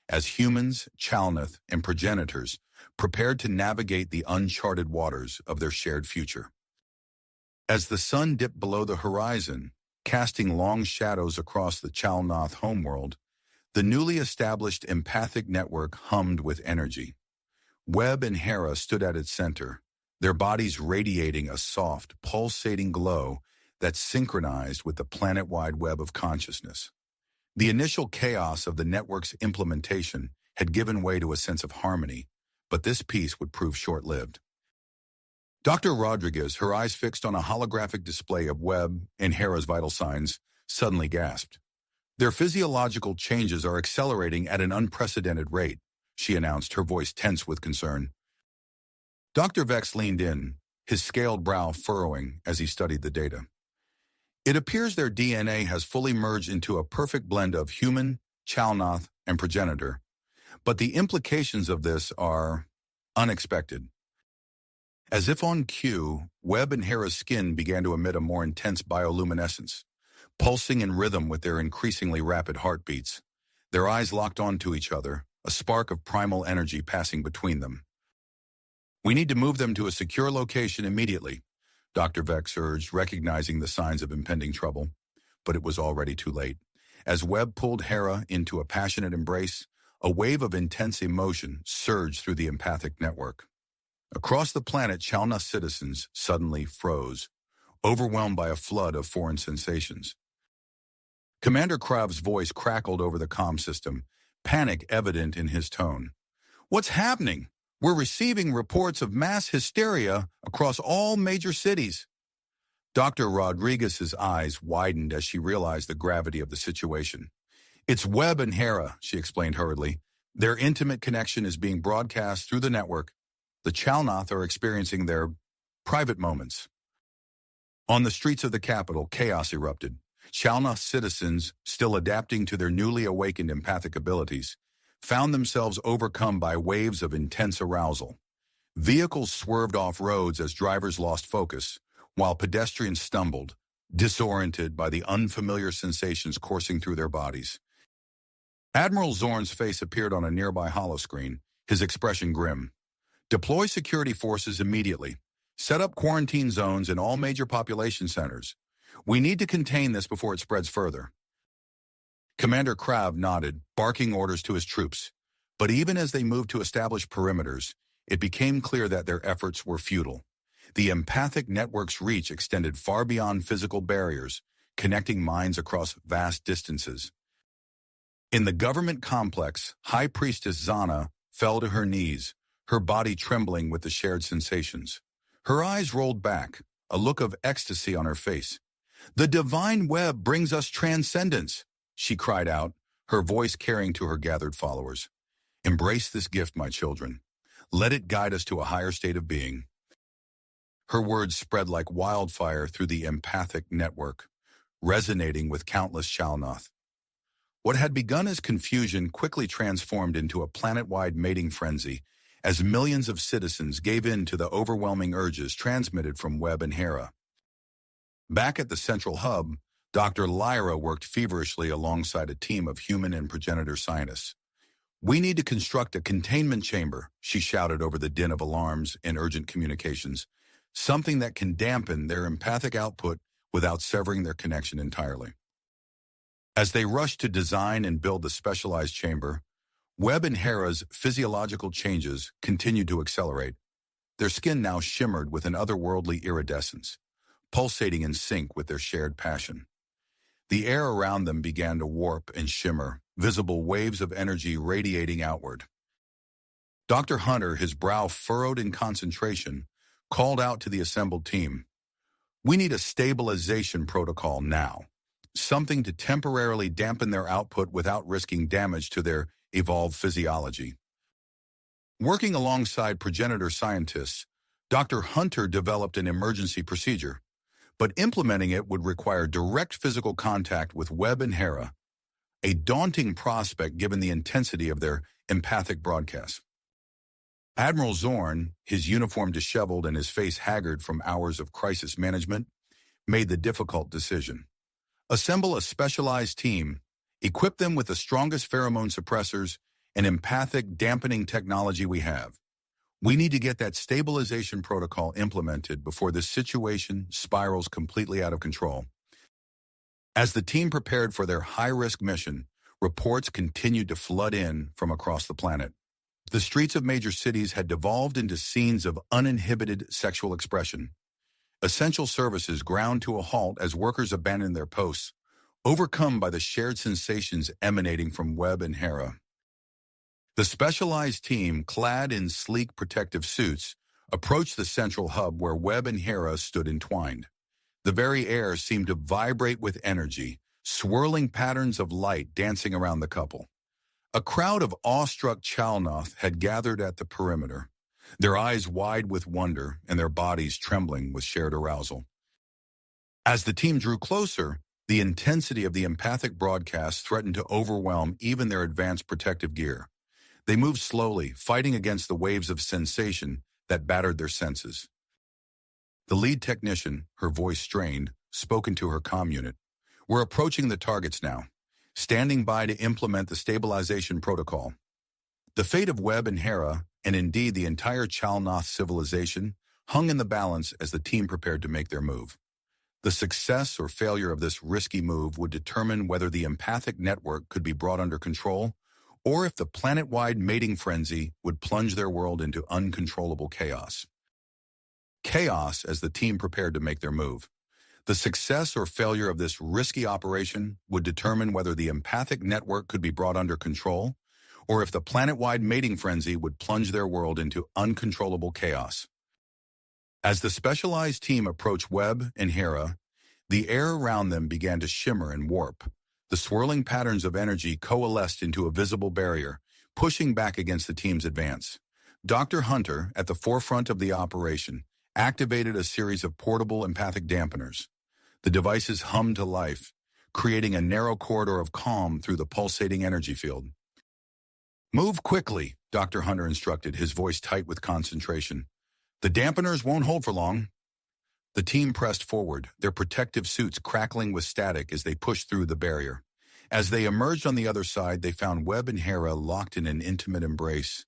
as humans, Chalnoth, and progenitors prepared to navigate the uncharted waters of their shared future. As the sun dipped below the horizon, casting long shadows across the Chalnoth homeworld, the newly established empathic network hummed with energy. Webb and Hera stood at its center, their bodies radiating a soft, pulsating glow that synchronized with the planet-wide web of consciousness. The initial chaos of the network's implementation had given way to a sense of harmony, but this peace would prove short-lived. Dr. Rodriguez, her eyes fixed on a holographic display of Webb and Hera's vital signs, suddenly gasped. "Their physiological changes are accelerating at an unprecedented rate," she announced, her voice tense with concern. Dr. Vex leaned in, his scaled brow furrowing as he studied the data. "It appears their DNA has fully merged into a perfect blend of human, Chalnoth, and progenitor, but the implications of this are unexpected." As if on cue, Webb and Hera's skin began to emit a more intense bioluminescence, pulsing in rhythm with their increasingly rapid heartbeats. Their eyes locked onto each other, a spark of primal energy passing between them. "We need to move them to a secure location immediately," Dr. Vex urged, recognizing the signs of impending trouble. But it was already too late. As Webb pulled Hera into a passionate embrace, a wave of intense emotion surged through the empathic network. Across the planet, Chalnoth citizens suddenly froze, overwhelmed by a flood of foreign sensations. Commander Krav's voice crackled over the comm system, panic evident in his tone. "What's happening? We're receiving reports of mass hysteria across all major cities." Dr. Rodriguez's eyes widened as she realized the gravity of the situation. "It's Webb and Hera," she explained hurriedly. "Their intimate connection is being broadcast through the network. The Chalnoth are experiencing their private moments." On the streets of the capital, chaos erupted. Chalnoth citizens, still adapting to their newly awakened empathic abilities, found themselves overcome by waves of intense arousal. Vehicles swerved off roads as drivers lost focus, while pedestrians stumbled, disoriented by the unfamiliar sensations coursing through their bodies. Admiral Zorn's face appeared on a nearby holoscreen, his expression grim. Deploy security forces immediately. Set up quarantine zones in all major population centers. We need to contain this before it spreads further. Commander Krav nodded, barking orders to his troops. But even as they moved to establish perimeters, it became clear that their efforts were futile. The empathic network's reach extended far beyond physical barriers, connecting minds across vast distances. In the government complex, High Priestess Zana fell to her knees, her body trembling with the shared sensations. Her eyes rolled back, a look of ecstasy on her face. "The divine web brings us transcendence," she cried out, her voice carrying to her gathered followers. "Embrace this gift, my children. Let it guide us to a higher state of being." Her words spread like wildfire through the empathic network, resonating with countless Chalnoth. What had begun as confusion quickly transformed into a planet-wide mating frenzy as millions of citizens gave in to the overwhelming urges transmitted from Webb and Hera. Back at the central hub, Dr. Lyra worked feverishly alongside a team of human and progenitor scientists. "We need to construct a containment chamber," she shouted over the din of alarms and urgent communications, "something that can dampen their empathic output without severing their connection entirely." As they rushed to design and build the specialized chamber, Webb and Hera's physiological changes continued to accelerate. Their skin now shimmered with an otherworldly iridescence, pulsating in sync with their shared passion. The air around them began to warp and shimmer, visible waves of energy radiating outward. Dr. Hunter, his brow furrowed in concentration, called out to the assembled team, "We need a stabilization protocol now. Something to temporarily dampen their output without risking damage to their evolved physiology." Working alongside progenitor scientists, Dr. Hunter developed an emergency procedure, but implementing it would require direct physical contact with Webb and Hera, a daunting prospect given the intensity of their empathic broadcasts. Admiral Zorn, his uniform disheveled and his face haggard from hours of crisis management, made the difficult decision. Assemble a specialized team, equip them with the strongest pheromone suppressors and empathic dampening technology we have. We need to get that stabilization protocol implemented before the situation spirals completely out of control. As the team prepared for their high-risk mission, reports continued to flood in from across the planet. The streets of major cities had devolved into scenes of uninhibited sexual expression. Essential services ground to a halt as workers abandoned their posts, overcome by the shared sensations emanating from Webb and Hera. The specialized team, clad in sleek protective suits, approached the central hub where Webb and Hera stood entwined. The very air seemed to vibrate with energy, swirling patterns of light dancing around the couple. A crowd of awestruck Chalnoth had gathered at the perimeter, their eyes wide with wonder and their bodies trembling with shared arousal. As the team drew closer, the intensity of the empathic broadcast threatened to overwhelm even their advanced protective gear. They moved slowly, fighting against the waves of sensation that battered their senses. The lead technician, her voice strained, spoke into her comm unit. "We're approaching the targets now, standing by to implement the stabilization protocol." The fate of Webb and Hera, and indeed the entire Chalnoth civilization, hung in the balance as the team prepared to make their move. The success or failure of this risky move would determine whether the empathic network could be brought under control, or if the planet-wide mating frenzy would plunge their world into uncontrollable chaos. Chaos as the team prepared to make their move. The success or failure of this risky operation would determine whether the empathic network could be brought under control, or if the planet-wide mating frenzy would plunge their world into uncontrollable chaos. As the specialized team approached Webb and Hera, the air around them began to shimmer and warp. The swirling patterns of energy coalesced into a visible barrier, pushing back against the team's advance. Dr. Hunter, at the forefront of the operation, activated a series of portable empathic dampeners. The devices hummed to life, creating a narrow corridor of calm through the pulsating energy field. "Move quickly," Dr. Hunter instructed, his voice tight with concentration. "The dampeners won't hold for long." The team pressed forward, their protective suits crackling with static as they pushed through the barrier. As they emerged on the other side, they found Webb and Hera locked in an intimate embrace,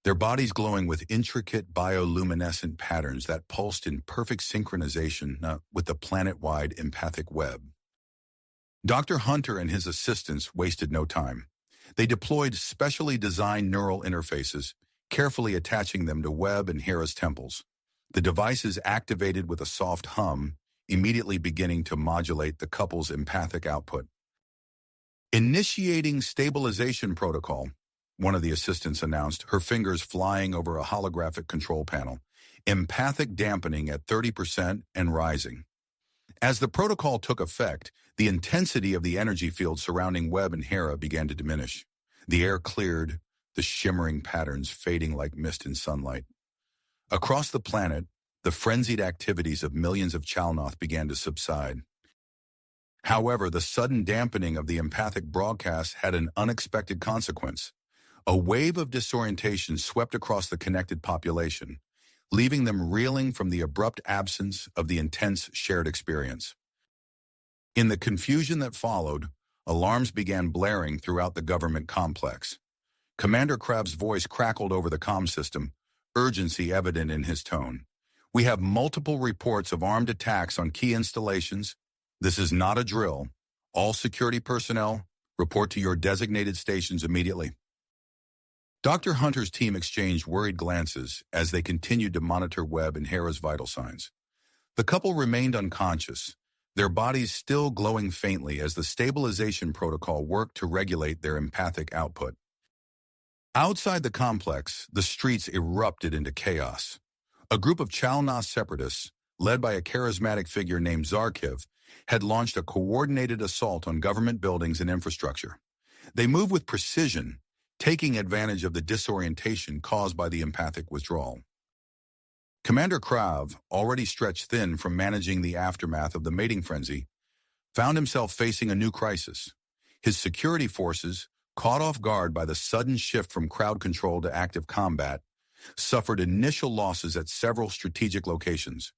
their bodies glowing with intricate bioluminescent patterns that pulsed in perfect synchronization with the planet-wide empathic web. Dr. Hunter and his assistants wasted no time. They deployed specially designed neural interfaces, carefully attaching them to Webb and Hera's temples. The devices activated with a soft hum, immediately beginning to modulate the couple's empathic output. Initiating stabilization protocol, one of the assistants announced, her fingers flying over a holographic control panel. Empathic dampening at 30% and rising. As the protocol took effect, the intensity of the energy field surrounding Webb and Hera began to diminish. The air cleared, the shimmering patterns fading like mist in sunlight. Across the planet, the frenzied activities of millions of Chalnoth began to subside. However, the sudden dampening of the empathic broadcast had an unexpected consequence. A wave of disorientation swept across the connected population, leaving them reeling from the abrupt absence of the intense shared experience. In the confusion that followed, alarms began blaring throughout the government complex. Commander Crab's voice crackled over the comm system, urgency evident in his tone. "We have multiple reports of armed attacks on key installations. This is not a drill. All security personnel, report to your designated stations immediately." Dr. Hunter's team exchanged worried glances as they continued to monitor Webb and Hera's vital signs. The couple remained unconscious, their bodies still glowing faintly as the stabilization protocol worked to regulate their empathic output. Outside the complex, the streets erupted into chaos. A group of Chalnoth separatists, led by a charismatic figure named Zarkiv, had launched a coordinated assault on government buildings and infrastructure. They moved with precision, taking advantage of the disorientation caused by the empathic withdrawal. Commander Krav, already stretched thin from managing the aftermath of the mating frenzy, found himself facing a new crisis. His security forces, caught off guard by the sudden shift from crowd control to active combat, suffered initial losses at several strategic locations.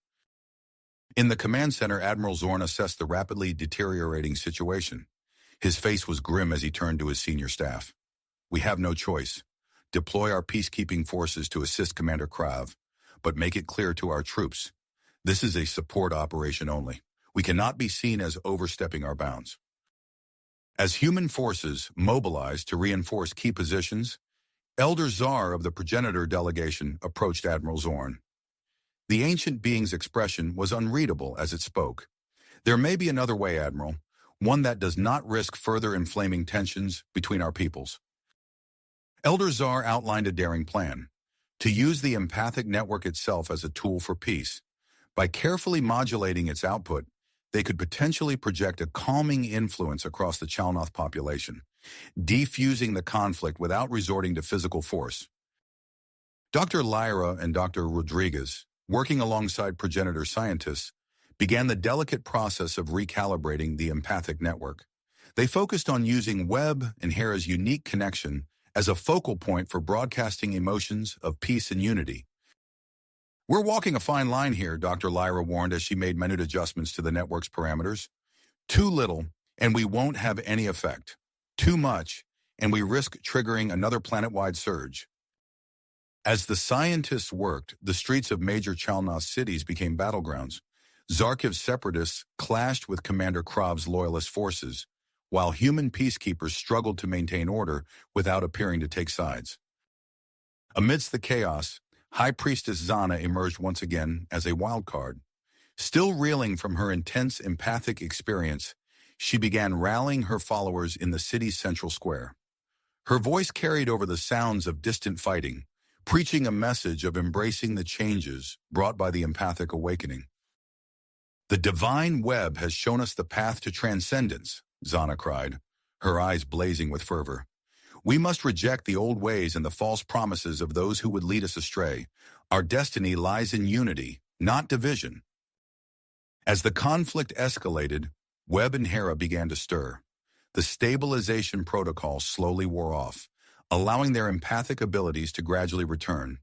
In the command center, Admiral Zorn assessed the rapidly deteriorating situation. His face was grim as he turned to his senior staff. "We have no choice. Deploy our peacekeeping forces to assist Commander Krav, but make it clear to our troops. This is a support operation only. We cannot be seen as overstepping our bounds." As human forces mobilized to reinforce key positions, Elder Czar of the progenitor delegation approached Admiral Zorn. The ancient being's expression was unreadable as it spoke. "There may be another way, Admiral, one that does not risk further inflaming tensions between our peoples." Elder Czar outlined a daring plan: to use the empathic network itself as a tool for peace. By carefully modulating its output, they could potentially project a calming influence across the Chalnoth population, defusing the conflict without resorting to physical force. Dr. Lyra and Dr. Rodriguez, working alongside progenitor scientists, began the delicate process of recalibrating the empathic network. They focused on using Webb and Hera's unique connection as a focal point for broadcasting emotions of peace and unity. "We're walking a fine line here," Dr. Lyra warned as she made minute adjustments to the network's parameters. "Too little, and we won't have any effect. Too much, and we risk triggering another planet-wide surge." As the scientists worked, the streets of major Chalnoth cities became battlegrounds. Zarkiv's separatists clashed with Commander Krav's loyalist forces, while human peacekeepers struggled to maintain order without appearing to take sides. Amidst the chaos, High Priestess Zana emerged once again as a wild card. Still reeling from her intense empathic experience, she began rallying her followers in the city's central square. Her voice carried over the sounds of distant fighting, preaching a message of embracing the changes brought by the empathic awakening. "The divine web has shown us the path to transcendence," Zana cried, her eyes blazing with fervor. "We must reject the old ways and the false promises of those who would lead us astray. Our destiny lies in unity, not division." As the conflict escalated, Webb and Hera began to stir. The stabilization protocol slowly wore off, allowing their empathic abilities to gradually return.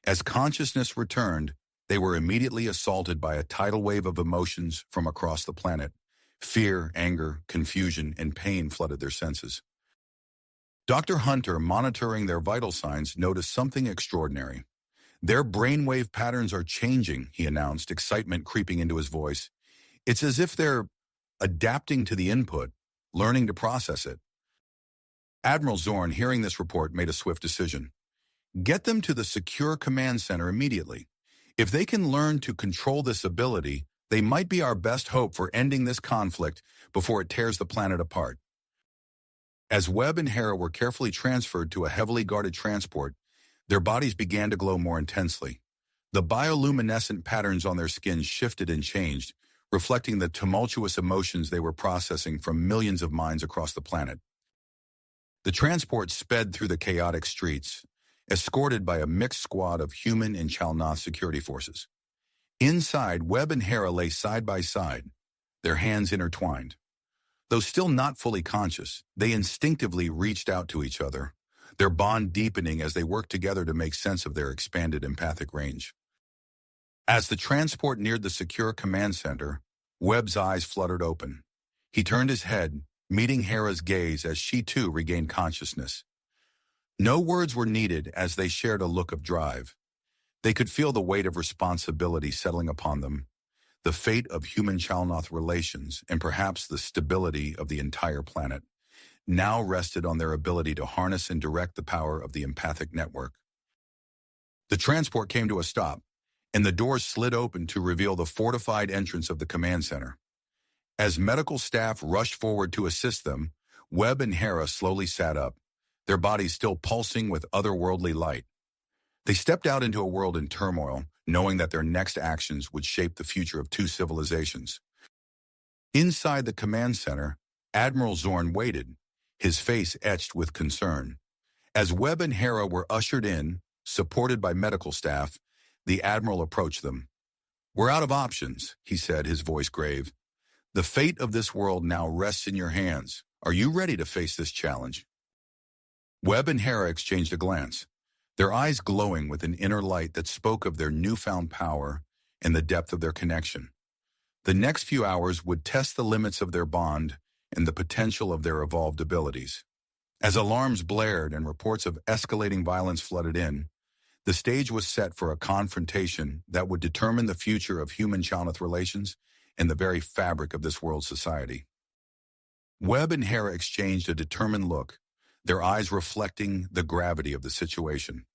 As consciousness returned, they were immediately assaulted by a tidal wave of emotions from across the planet, Fear, anger, confusion, and pain flooded their senses. Dr. Hunter, monitoring their vital signs, noticed something extraordinary. Their brainwave patterns are changing, he announced, excitement creeping into his voice. It's as if they're adapting to the input, learning to process it. Admiral Zorn, hearing this report, made a swift decision. Get them to the secure command center immediately. If they can learn to control this ability, they might be our best hope for ending this conflict before it tears the planet apart. As Webb and Hera were carefully transferred to a heavily guarded transport, their bodies began to glow more intensely. The bioluminescent patterns on their skin shifted and changed, reflecting the tumultuous emotions they were processing from millions of minds across the planet. The transport sped through the chaotic streets, escorted by a mixed squad of human and Chalnoth security forces. Inside, Webb and Hera lay side by side, their hands intertwined. Though still not fully conscious, they instinctively reached out to each other, their bond deepening as they worked together to make sense of their expanded empathic range. As the transport neared the secure command center, Webb's eyes fluttered open. He turned his head, meeting Hera's gaze as she too regained consciousness. No words were needed as they shared a look of drive. They could feel the weight of responsibility settling upon them. The fate of human-Chalnoth relations, and perhaps the stability of the entire planet, now rested on their ability to harness and direct the power of the empathic network. The transport came to a stop, and the doors slid open to reveal the fortified entrance of the command center. As medical staff rushed forward to assist them, Webb and Hera slowly sat up, their bodies still pulsing with otherworldly light. They stepped out into a world in turmoil, knowing that their next actions would shape the future of two civilizations. Inside the command center, Admiral Zorn waited, his face etched with concern. As Webb and Hera were ushered in, supported by medical staff, the Admiral approached them. "We're out of options," he said, his voice grave. "The fate of this world now rests in your hands. Are you ready to face this challenge?" Webb and Hera exchanged a glance, their eyes glowing with an inner light that spoke of their newfound power and the depth of their connection. The next few hours would test the limits of their bond and the potential of their evolved abilities. As alarms blared and reports of escalating violence flooded in, the stage was set for a confrontation that would determine the future of human-Chalnoth relations and the very fabric of this world's society. Webb and Hera exchanged a determined look, their eyes reflecting the gravity of the situation.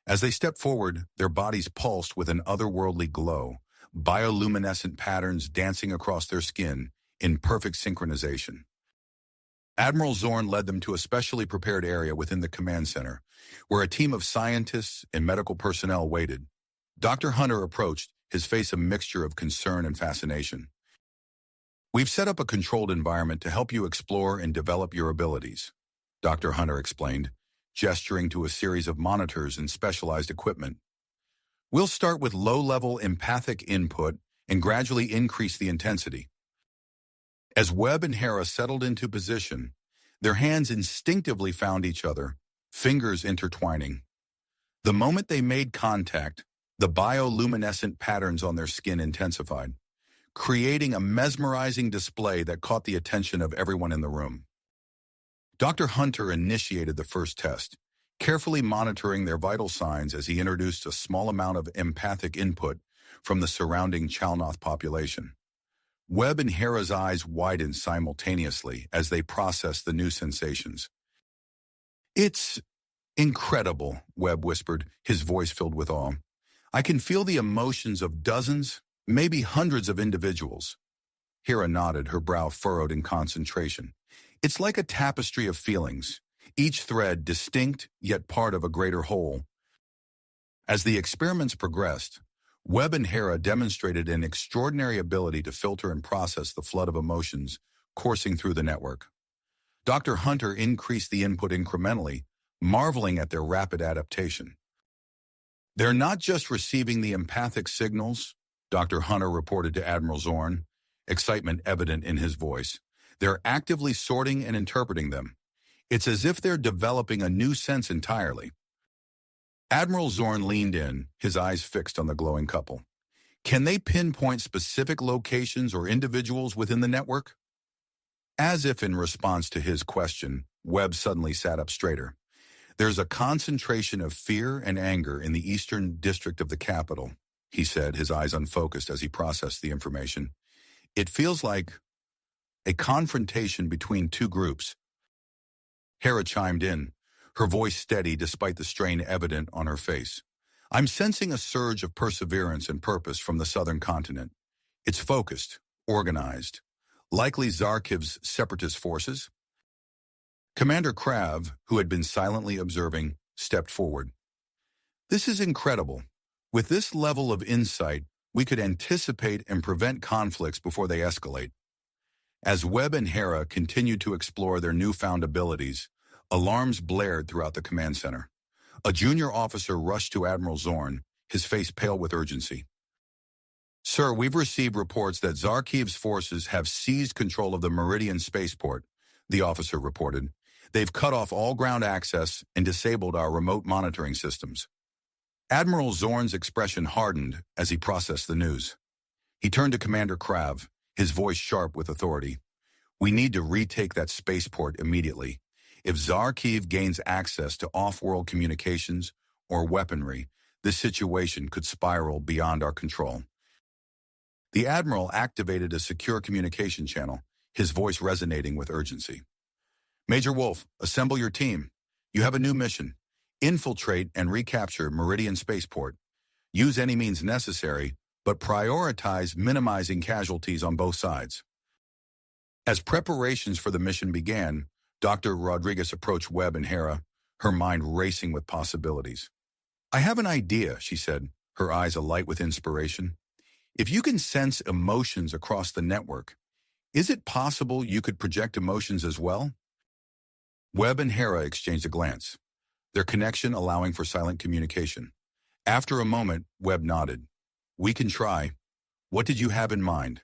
As they stepped forward, their bodies pulsed with an otherworldly glow, bioluminescent patterns dancing across their skin in perfect synchronization. Admiral Zorn led them to a specially prepared area within the command center, where a team of scientists and medical personnel waited. Dr. Hunter approached, his face a mixture of concern and fascination. "We've set up a controlled environment to help you explore and develop your abilities," Dr. Hunter explained, gesturing to a series of monitors and specialized equipment. "We'll start with low-level empathic input and gradually increase the intensity." As Webb and Hera settled into position, their hands instinctively found each other, fingers intertwining. The moment they made contact, the bioluminescent patterns on their skin intensified, creating a mesmerizing display that caught the attention of everyone in the room. Dr. Hunter initiated the first test, carefully monitoring their vital signs as he introduced a small amount of empathic input from the surrounding Chalnoth population. Webb and Hera's eyes widened simultaneously as they processed the new sensations. "It's incredible," Webb whispered, his voice filled with awe. "I can feel the emotions of dozens, maybe hundreds of individuals." Hera nodded, her brow furrowed in concentration. "It's like a tapestry of feelings, each thread distinct yet part of a greater whole." As the experiments progressed, Webb and Hera demonstrated an extraordinary ability to filter and process the flood of emotions coursing through the network. Dr. Hunter increased the input incrementally, marveling at their rapid adaptation. "They're not just receiving the empathic signals," Dr. Hunter reported to Admiral Zorn, excitement evident in his voice. "They're actively sorting and interpreting them. It's as if they're developing a new sense entirely." Admiral Zorn leaned in, his eyes fixed on the glowing couple. Can they pinpoint specific locations or individuals within the network? As if in response to his question, Webb suddenly sat up straighter. There's a concentration of fear and anger in the eastern district of the capital, he said, his eyes unfocused as he processed the information. It feels like a confrontation between two groups. Hera chimed in, her voice steady despite the strain evident on her face. I'm sensing a surge of perseverance and purpose from the southern continent. It's focused, organized. Likely Zarkiv's separatist forces. Commander Krav, who had been silently observing, stepped forward. This is incredible. With this level of insight, we could anticipate and prevent conflicts before they escalate. As Webb and Hera continued to explore their newfound abilities, alarms blared throughout the command center. A junior officer rushed to Admiral Zorn, his face pale with urgency. Sir, we've received reports that Zarkiv's forces have seized control of the Meridian spaceport, the officer reported. They've cut off all ground access and disabled our remote monitoring systems. Admiral Zorn's expression hardened as he processed the news. He turned to Commander Krav, his voice sharp with authority. We need to retake that spaceport immediately. If Zarkiv gains access to off-world communications or weaponry, this situation could spiral beyond our control. The Admiral activated a secure communication channel, his voice resonating with urgency. Major Wolf, assemble your team. You have a new mission. Infiltrate and recapture Meridian Spaceport. Use any means necessary, but prioritize minimizing casualties on both sides. As preparations for the mission began, Dr. Rodriguez approached Webb and Hera, her mind racing with possibilities. I have an idea, she said, her eyes alight with inspiration. If you can sense emotions across the network, is it possible you could project emotions as well? Webb and Hera exchanged a glance, their connection allowing for silent communication. After a moment, Webb nodded. We can try. What did you have in mind?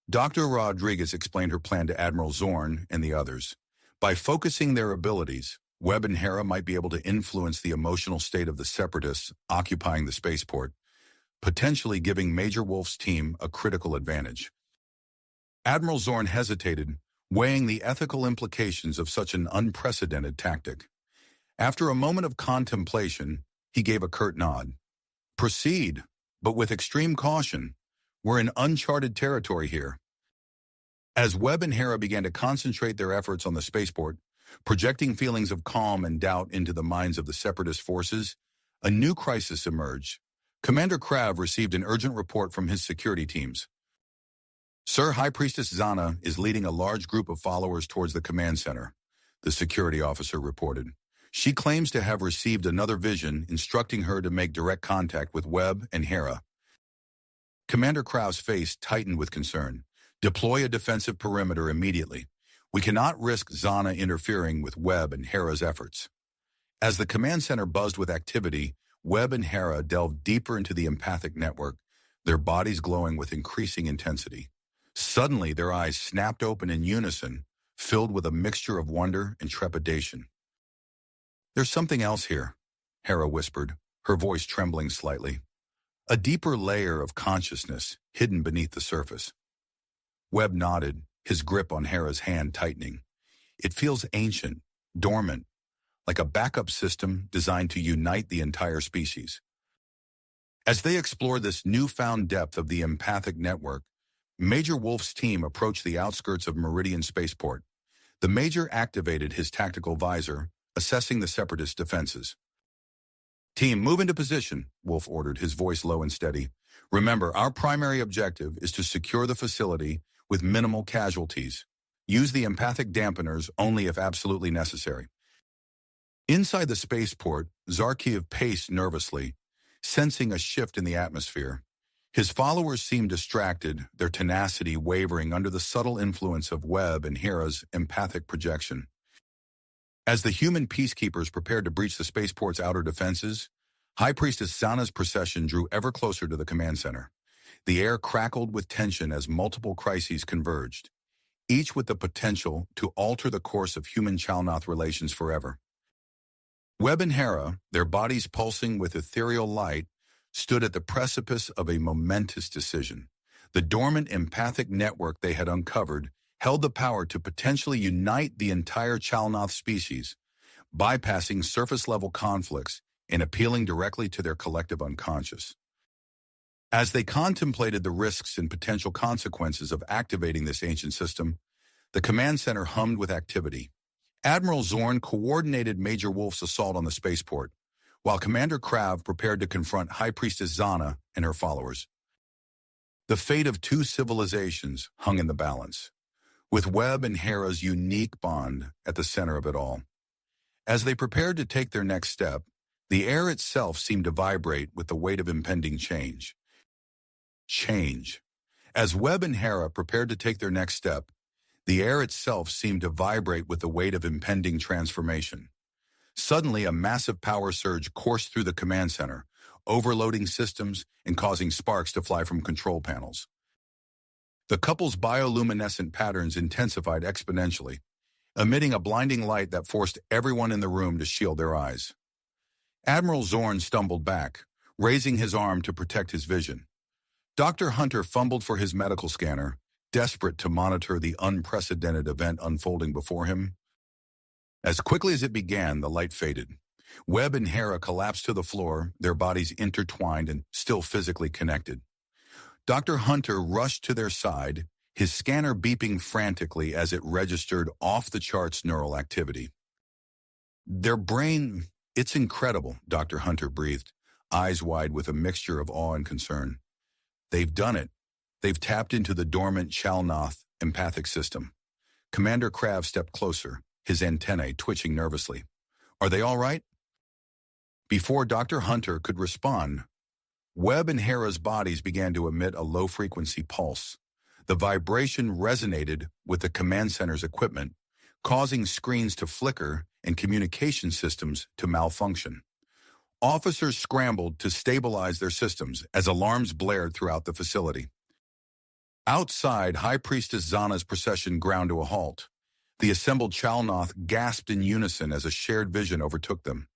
Dr. Rodriguez explained her plan to Admiral Zorn and the others. By focusing their abilities, Webb and Hera might be able to influence the emotional state of the separatists occupying the spaceport, potentially giving Major Wolf's team a critical advantage. Admiral Zorn hesitated, weighing the ethical implications of such an unprecedented tactic. After a moment of contemplation, he gave a curt nod. Proceed, but with extreme caution. We're in uncharted territory here. As Webb and Hera began to concentrate their efforts on the spaceport, projecting feelings of calm and doubt into the minds of the separatist forces, a new crisis emerged. Commander Krav received an urgent report from his security teams. Sir, High Priestess Zana is leading a large group of followers towards the command center, the security officer reported. She claims to have received another vision instructing her to make direct contact with Webb and Hera. Commander Krav's face tightened with concern. Deploy a defensive perimeter immediately. We cannot risk Zana interfering with Webb and Hera's efforts. As the command center buzzed with activity, Webb and Hera delved deeper into the empathic network, their bodies glowing with increasing intensity. Suddenly, their eyes snapped open in unison, filled with a mixture of wonder and trepidation. There's something else here, Hera whispered, her voice trembling slightly. A deeper layer of consciousness hidden beneath the surface. Webb nodded, his grip on Hera's hand tightening. It feels ancient, dormant, like a backup system designed to unite the entire species. As they explored this newfound depth of the empathic network, Major Wolf's team approached the outskirts of Meridian Spaceport. The Major activated his tactical visor, assessing the separatist defenses. Team, move into position, Wolf ordered, his voice low and steady. Remember, our primary objective is to secure the facility with minimal casualties. Use the empathic dampeners only if absolutely necessary. Inside the spaceport, Zarkiv paced nervously, sensing a shift in the atmosphere. His followers seemed distracted, their tenacity wavering under the subtle influence of Webb and Hera's empathic projection. As the human peacekeepers prepared to breach the spaceport's outer defenses, High Priestess Zana's procession drew ever closer to the command center. The air crackled with tension as multiple crises converged, each with the potential to alter the course of human-Chalnoth relations forever. Webb and Hera, their bodies pulsing with ethereal light, stood at the precipice of a momentous decision. The dormant empathic network they had uncovered held the power to potentially unite the entire Chalnoth species, bypassing surface-level conflicts and appealing directly to their collective unconscious. As they contemplated the risks and potential consequences of activating this ancient system, the command center hummed with activity. Admiral Zorn coordinated Major Wolf's assault on the spaceport, while Commander Krav prepared to confront High Priestess Zana and her followers. The fate of two civilizations hung in the balance, with Webb and Hera's unique bond at the center of it all. As they prepared to take their next step, the air itself seemed to vibrate with the weight of impending change. As Webb and Hera prepared to take their next step, the air itself seemed to vibrate with the weight of impending transformation. Suddenly, a massive power surge coursed through the command center, overloading systems and causing sparks to fly from control panels. The couple's bioluminescent patterns intensified exponentially, emitting a blinding light that forced everyone in the room to shield their eyes. Admiral Zorn stumbled back, raising his arm to protect his vision. Dr. Hunter fumbled for his medical scanner, desperate to monitor the unprecedented event unfolding before him. As quickly as it began, the light faded. Webb and Hera collapsed to the floor, their bodies intertwined and still physically connected. Dr. Hunter rushed to their side, his scanner beeping frantically as it registered off-the-charts neural activity. Their brain, it's incredible, Dr. Hunter breathed, eyes wide with a mixture of awe and concern. They've done it. They've tapped into the dormant Chalnoth empathic system. Commander Krav stepped closer, his antennae twitching nervously. Are they all right? Before Dr. Hunter could respond, Webb and Hera's bodies began to emit a low-frequency pulse. The vibration resonated with the command center's equipment, causing screens to flicker and communication systems to malfunction. Officers scrambled to stabilize their systems as alarms blared throughout the facility. Outside, High Priestess Zana's procession ground to a halt. The assembled Chalnoth gasped in unison as a shared vision overtook them.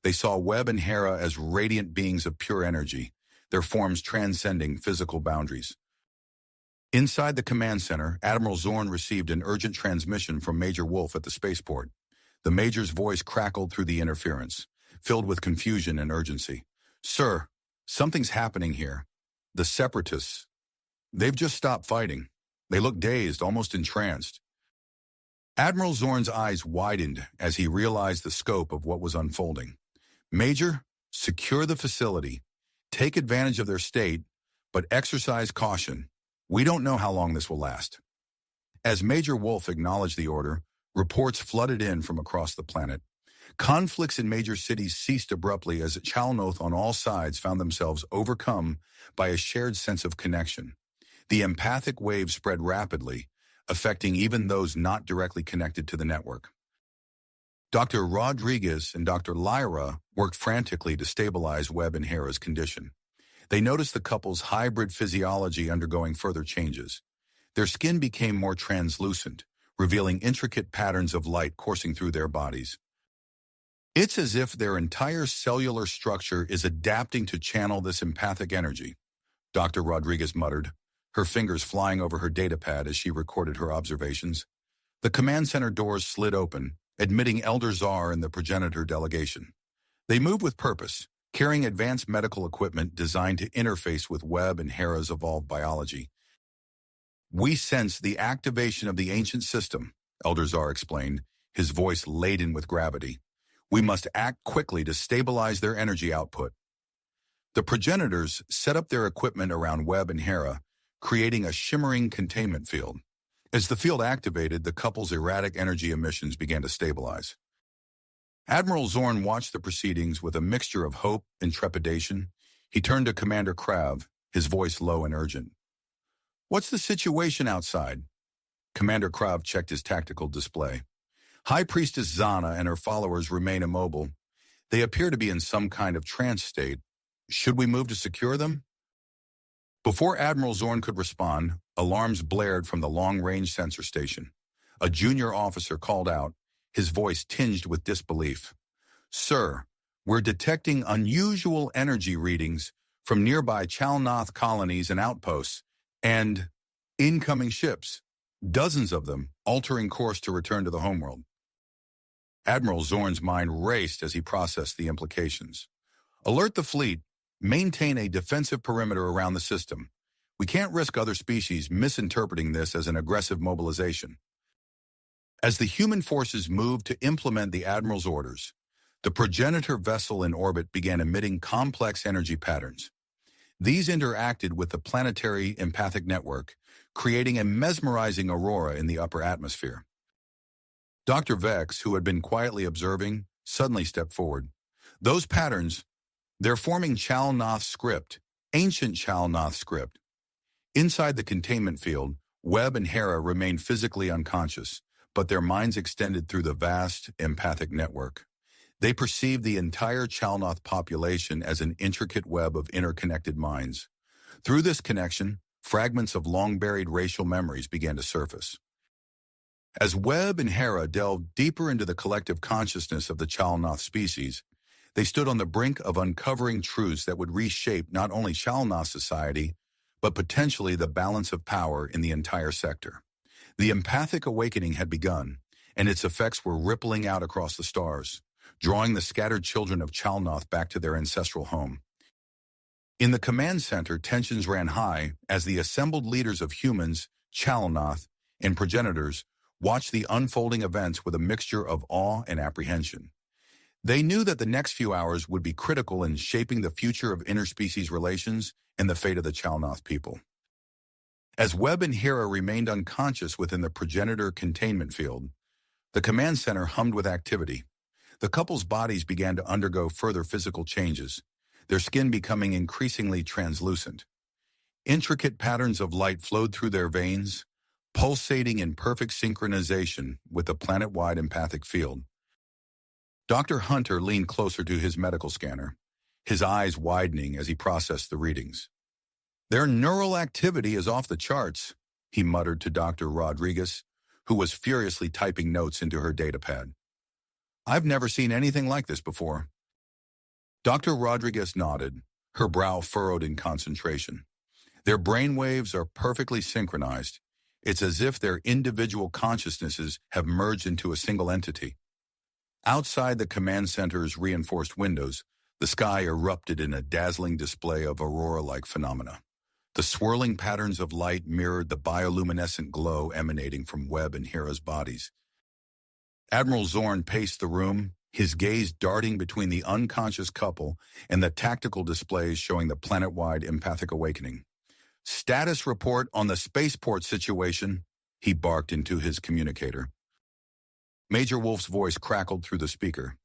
They saw Webb and Hera as radiant beings of pure energy, their forms transcending physical boundaries. Inside the command center, Admiral Zorn received an urgent transmission from Major Wolf at the spaceport. The Major's voice crackled through the interference, filled with confusion and urgency. Sir, something's happening here. The Separatists, they've just stopped fighting. They look dazed, almost entranced. Admiral Zorn's eyes widened as he realized the scope of what was unfolding. Major, secure the facility. Take advantage of their state, but exercise caution. We don't know how long this will last. As Major Wolf acknowledged the order, reports flooded in from across the planet. Conflicts in major cities ceased abruptly as Chalnoth on all sides found themselves overcome by a shared sense of connection. The empathic wave spread rapidly, affecting even those not directly connected to the network. Dr. Rodriguez and Dr. Lyra worked frantically to stabilize Webb and Hera's condition. They noticed the couple's hybrid physiology undergoing further changes. Their skin became more translucent, revealing intricate patterns of light coursing through their bodies. It's as if their entire cellular structure is adapting to channel this empathic energy, Dr. Rodriguez muttered, her fingers flying over her datapad as she recorded her observations. The command center doors slid open, admitting Elder Czar and the progenitor delegation. They moved with purpose, carrying advanced medical equipment designed to interface with Webb and Hera's evolved biology. We sense the activation of the ancient system, Elder Czar explained, his voice laden with gravity. We must act quickly to stabilize their energy output. The progenitors set up their equipment around Webb and Hera, creating a shimmering containment field. As the field activated, the couple's erratic energy emissions began to stabilize. Admiral Zorn watched the proceedings with a mixture of hope and trepidation. He turned to Commander Krav, his voice low and urgent. What's the situation outside? Commander Krav checked his tactical display. High Priestess Zana and her followers remain immobile. They appear to be in some kind of trance state. Should we move to secure them? Before Admiral Zorn could respond, alarms blared from the long-range sensor station. A junior officer called out, his voice tinged with disbelief. Sir, we're detecting unusual energy readings from nearby Chalnoth colonies and outposts, and incoming ships, dozens of them altering course to return to the homeworld. Admiral Zorn's mind raced as he processed the implications. Alert the fleet, maintain a defensive perimeter around the system. We can't risk other species misinterpreting this as an aggressive mobilization. As the human forces moved to implement the Admiral's orders, the progenitor vessel in orbit began emitting complex energy patterns. These interacted with the planetary empathic network, creating a mesmerizing aurora in the upper atmosphere. Dr. Vex, who had been quietly observing, suddenly stepped forward. Those patterns, they're forming Chalnoth script, ancient Chalnoth script. Inside the containment field, Webb and Hera remained physically unconscious, but their minds extended through the vast empathic network. They perceived the entire Chalnoth population as an intricate web of interconnected minds. Through this connection, fragments of long-buried racial memories began to surface. As Webb and Hera delved deeper into the collective consciousness of the Chalnoth species, they stood on the brink of uncovering truths that would reshape not only Chalnoth society, but potentially the balance of power in the entire sector. The empathic awakening had begun, and its effects were rippling out across the stars, drawing the scattered children of Chalnoth back to their ancestral home. In the command center, tensions ran high as the assembled leaders of humans, Chalnoth, and progenitors watched the unfolding events with a mixture of awe and apprehension. They knew that the next few hours would be critical in shaping the future of interspecies relations and the fate of the Chalnoth people. As Webb and Hera remained unconscious within the progenitor containment field, the command center hummed with activity. The couple's bodies began to undergo further physical changes, their skin becoming increasingly translucent. Intricate patterns of light flowed through their veins, pulsating in perfect synchronization with the planet-wide empathic field. Dr. Hunter leaned closer to his medical scanner, his eyes widening as he processed the readings. "Their neural activity is off the charts," he muttered to Dr. Rodriguez, who was furiously typing notes into her datapad. "I've never seen anything like this before." Dr. Rodriguez nodded, her brow furrowed in concentration. "Their brainwaves are perfectly synchronized. It's as if their individual consciousnesses have merged into a single entity." Outside the command center's reinforced windows, the sky erupted in a dazzling display of aurora-like phenomena. The swirling patterns of light mirrored the bioluminescent glow emanating from Webb and Hera's bodies. Admiral Zorn paced the room, his gaze darting between the unconscious couple and the tactical displays showing the planet-wide empathic awakening. "Status report on the spaceport situation," he barked into his communicator. Major Wolf's voice crackled through the speaker.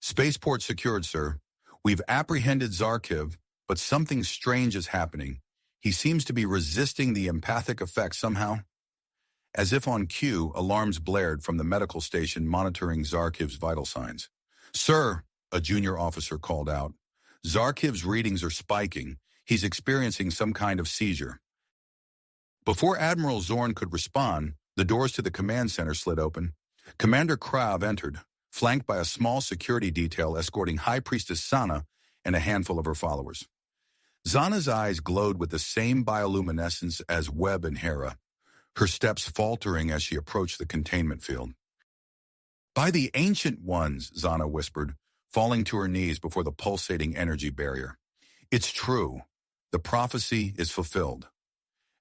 "Spaceport secured, sir. We've apprehended Zarkiv, but something strange is happening. He seems to be resisting the empathic effect somehow." As if on cue, alarms blared from the medical station monitoring Zarkiv's vital signs. "Sir," a junior officer called out, "Zarkiv's readings are spiking. He's experiencing some kind of seizure." Before Admiral Zorn could respond, the doors to the command center slid open. Commander Krav entered, flanked by a small security detail escorting High Priestess Sana and a handful of her followers. Zana's eyes glowed with the same bioluminescence as Webb and Hera, her steps faltering as she approached the containment field. "By the Ancient Ones," Zana whispered, falling to her knees before the pulsating energy barrier. "It's true. The prophecy is fulfilled."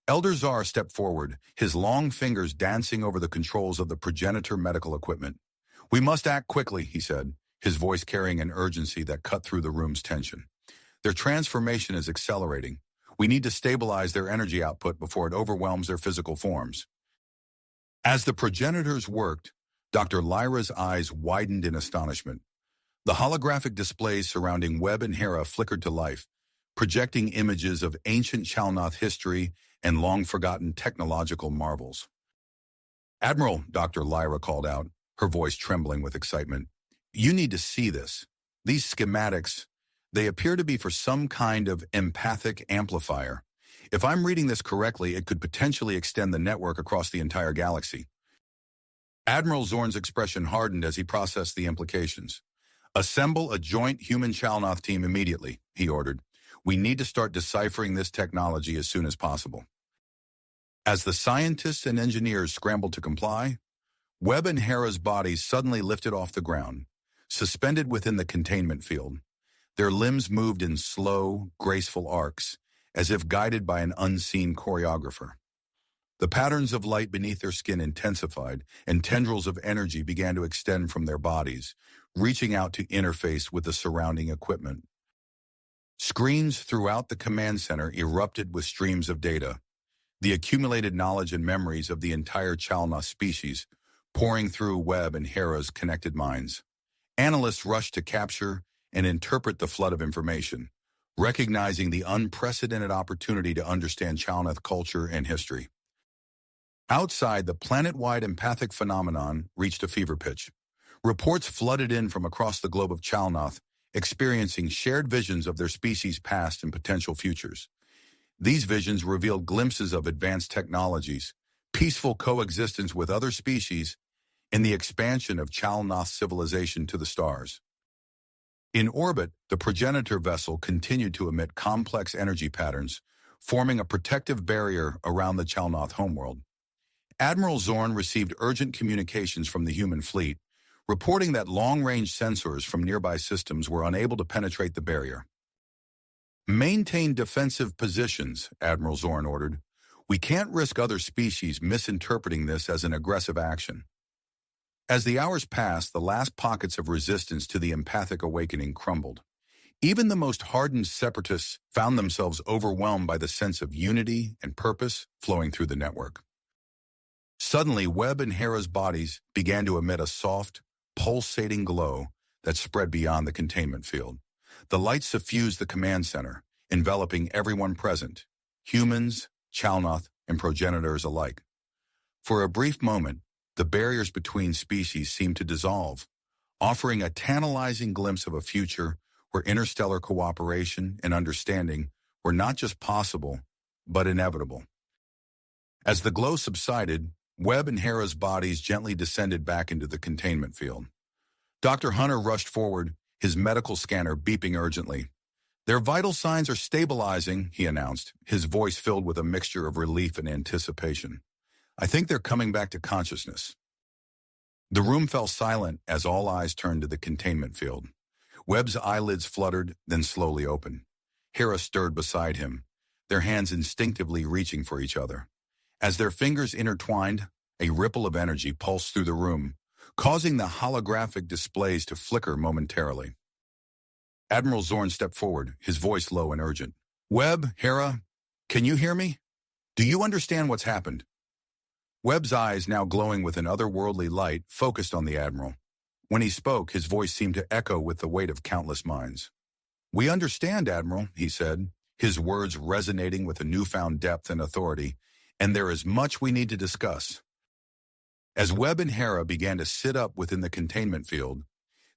Elder Zar stepped forward, his long fingers dancing over the controls of the progenitor medical equipment. "We must act quickly," he said, his voice carrying an urgency that cut through the room's tension. "Their transformation is accelerating. We need to stabilize their energy output before it overwhelms their physical forms." As the progenitors worked, Dr. Lyra's eyes widened in astonishment. The holographic displays surrounding Webb and Hera flickered to life, projecting images of ancient Chalnoth history and long-forgotten technological marvels. "Admiral," Dr. Lyra called out, her voice trembling with excitement, "you need to see this. These schematics, they appear to be for some kind of empathic amplifier. If I'm reading this correctly, it could potentially extend the network across the entire galaxy." Admiral Zorn's expression hardened as he processed the implications. "Assemble a joint human Chalnoth team immediately," he ordered. We need to start deciphering this technology as soon as possible. As the scientists and engineers scrambled to comply, Webb and Hera's bodies suddenly lifted off the ground, suspended within the containment field. Their limbs moved in slow, graceful arcs, as if guided by an unseen choreographer. The patterns of light beneath their skin intensified, and tendrils of energy began to extend from their bodies, reaching out to interface with the surrounding equipment. Screens throughout the command center erupted with streams of data, the accumulated knowledge and memories of the entire Chalnoth species, pouring through Webb and Hera's connected minds. Analysts rushed to capture and interpret the flood of information, recognizing the unprecedented opportunity to understand Chalnoth culture and history. Outside, the planet-wide empathic phenomenon reached a fever pitch. Reports flooded in from across the globe of Chalnoth, experiencing shared visions of their species' past and potential futures. These visions revealed glimpses of advanced technologies, peaceful coexistence with other species, and the expansion of Chalnoth civilization to the stars. In orbit, the progenitor vessel continued to emit complex energy patterns, forming a protective barrier around the Chalnoth homeworld. Admiral Zorn received urgent communications from the human fleet, reporting that long-range sensors from nearby systems were unable to penetrate the barrier. "Maintain defensive positions," Admiral Zorn ordered. "We can't risk other species misinterpreting this as an aggressive action." As the hours passed, the last pockets of resistance to the empathic awakening crumbled. Even the most hardened separatists found themselves overwhelmed by the sense of unity and purpose flowing through the network. Suddenly, Webb and Hera's bodies began to emit a soft, pulsating glow that spread beyond the containment field. The light suffused the command center, enveloping everyone present, humans, Chalnoth, and progenitors alike. For a brief moment, the barriers between species seemed to dissolve, offering a tantalizing glimpse of a future where interstellar cooperation and understanding were not just possible, but inevitable. As the glow subsided, Webb and Hera's bodies gently descended back into the containment field. Dr. Hunter rushed forward, his medical scanner beeping urgently. "Their vital signs are stabilizing," he announced, his voice filled with a mixture of relief and anticipation. "I think they're coming back to consciousness." The room fell silent as all eyes turned to the containment field. Webb's eyelids fluttered, then slowly opened. Hera stirred beside him, their hands instinctively reaching for each other. As their fingers intertwined, a ripple of energy pulsed through the room, causing the holographic displays to flicker momentarily. Admiral Zorn stepped forward, his voice low and urgent. "Webb, Hera, can you hear me? Do you understand what's happened?" Webb's eyes, now glowing with an otherworldly light, focused on the Admiral. When he spoke, his voice seemed to echo with the weight of countless minds. "We understand, Admiral," he said, his words resonating with a newfound depth and authority, "and there is much we need to discuss." As Webb and Hera began to sit up within the containment field,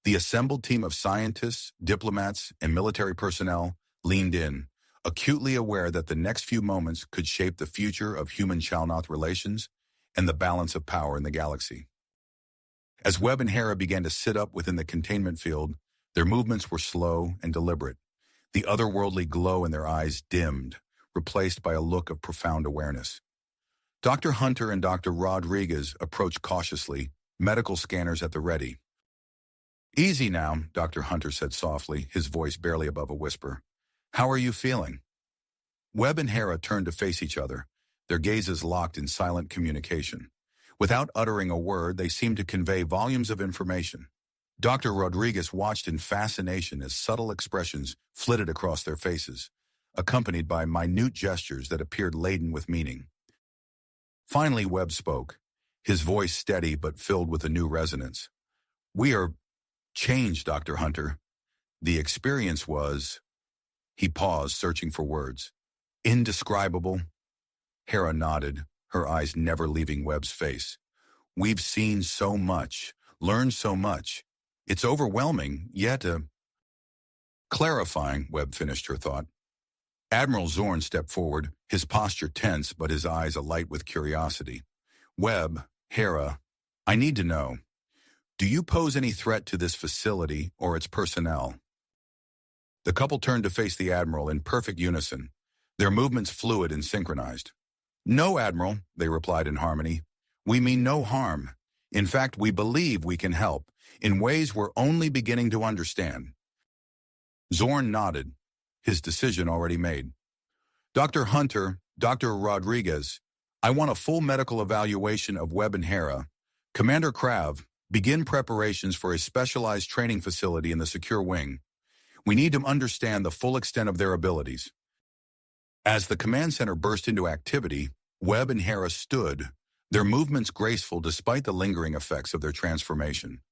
the assembled team of scientists, diplomats, and military personnel leaned in, acutely aware that the next few moments could shape the future of human-Chalnoth relations and the balance of power in the galaxy. As Webb and Hera began to sit up within the containment field, their movements were slow and deliberate. The otherworldly glow in their eyes dimmed, replaced by a look of profound awareness. Dr. Hunter and Dr. Rodriguez approached cautiously, medical scanners at the ready. "Easy now," Dr. Hunter said softly, his voice barely above a whisper. "How are you feeling?" Webb and Hera turned to face each other, their gazes locked in silent communication. Without uttering a word, they seemed to convey volumes of information. Dr. Rodriguez watched in fascination as subtle expressions flitted across their faces, accompanied by minute gestures that appeared laden with meaning. Finally, Webb spoke, his voice steady but filled with a new resonance. "We are changed, Dr. Hunter. The experience was—" He paused, searching for words. "Indescribable." Hera nodded, her eyes never leaving Webb's face. "We've seen so much, learned so much. It's overwhelming, yet clarifying," Webb finished her thought. Admiral Zorn stepped forward, his posture tense but his eyes alight with curiosity. "Webb, Hera, I need to know. Do you pose any threat to this facility or its personnel?" The couple turned to face the Admiral in perfect unison, their movements fluid and synchronized. "No, Admiral," they replied in harmony. "We mean no harm. In fact, we believe we can help, in ways we're only beginning to understand." Zorn nodded, his decision already made. "Dr. Hunter, Dr. Rodriguez, I want a full medical evaluation of Webb and Hera. Commander Krav, begin preparations for a specialized training facility in the secure wing. We need to understand the full extent of their abilities." As the command center burst into activity, Webb and Hera stood, their movements graceful despite the lingering effects of their transformation.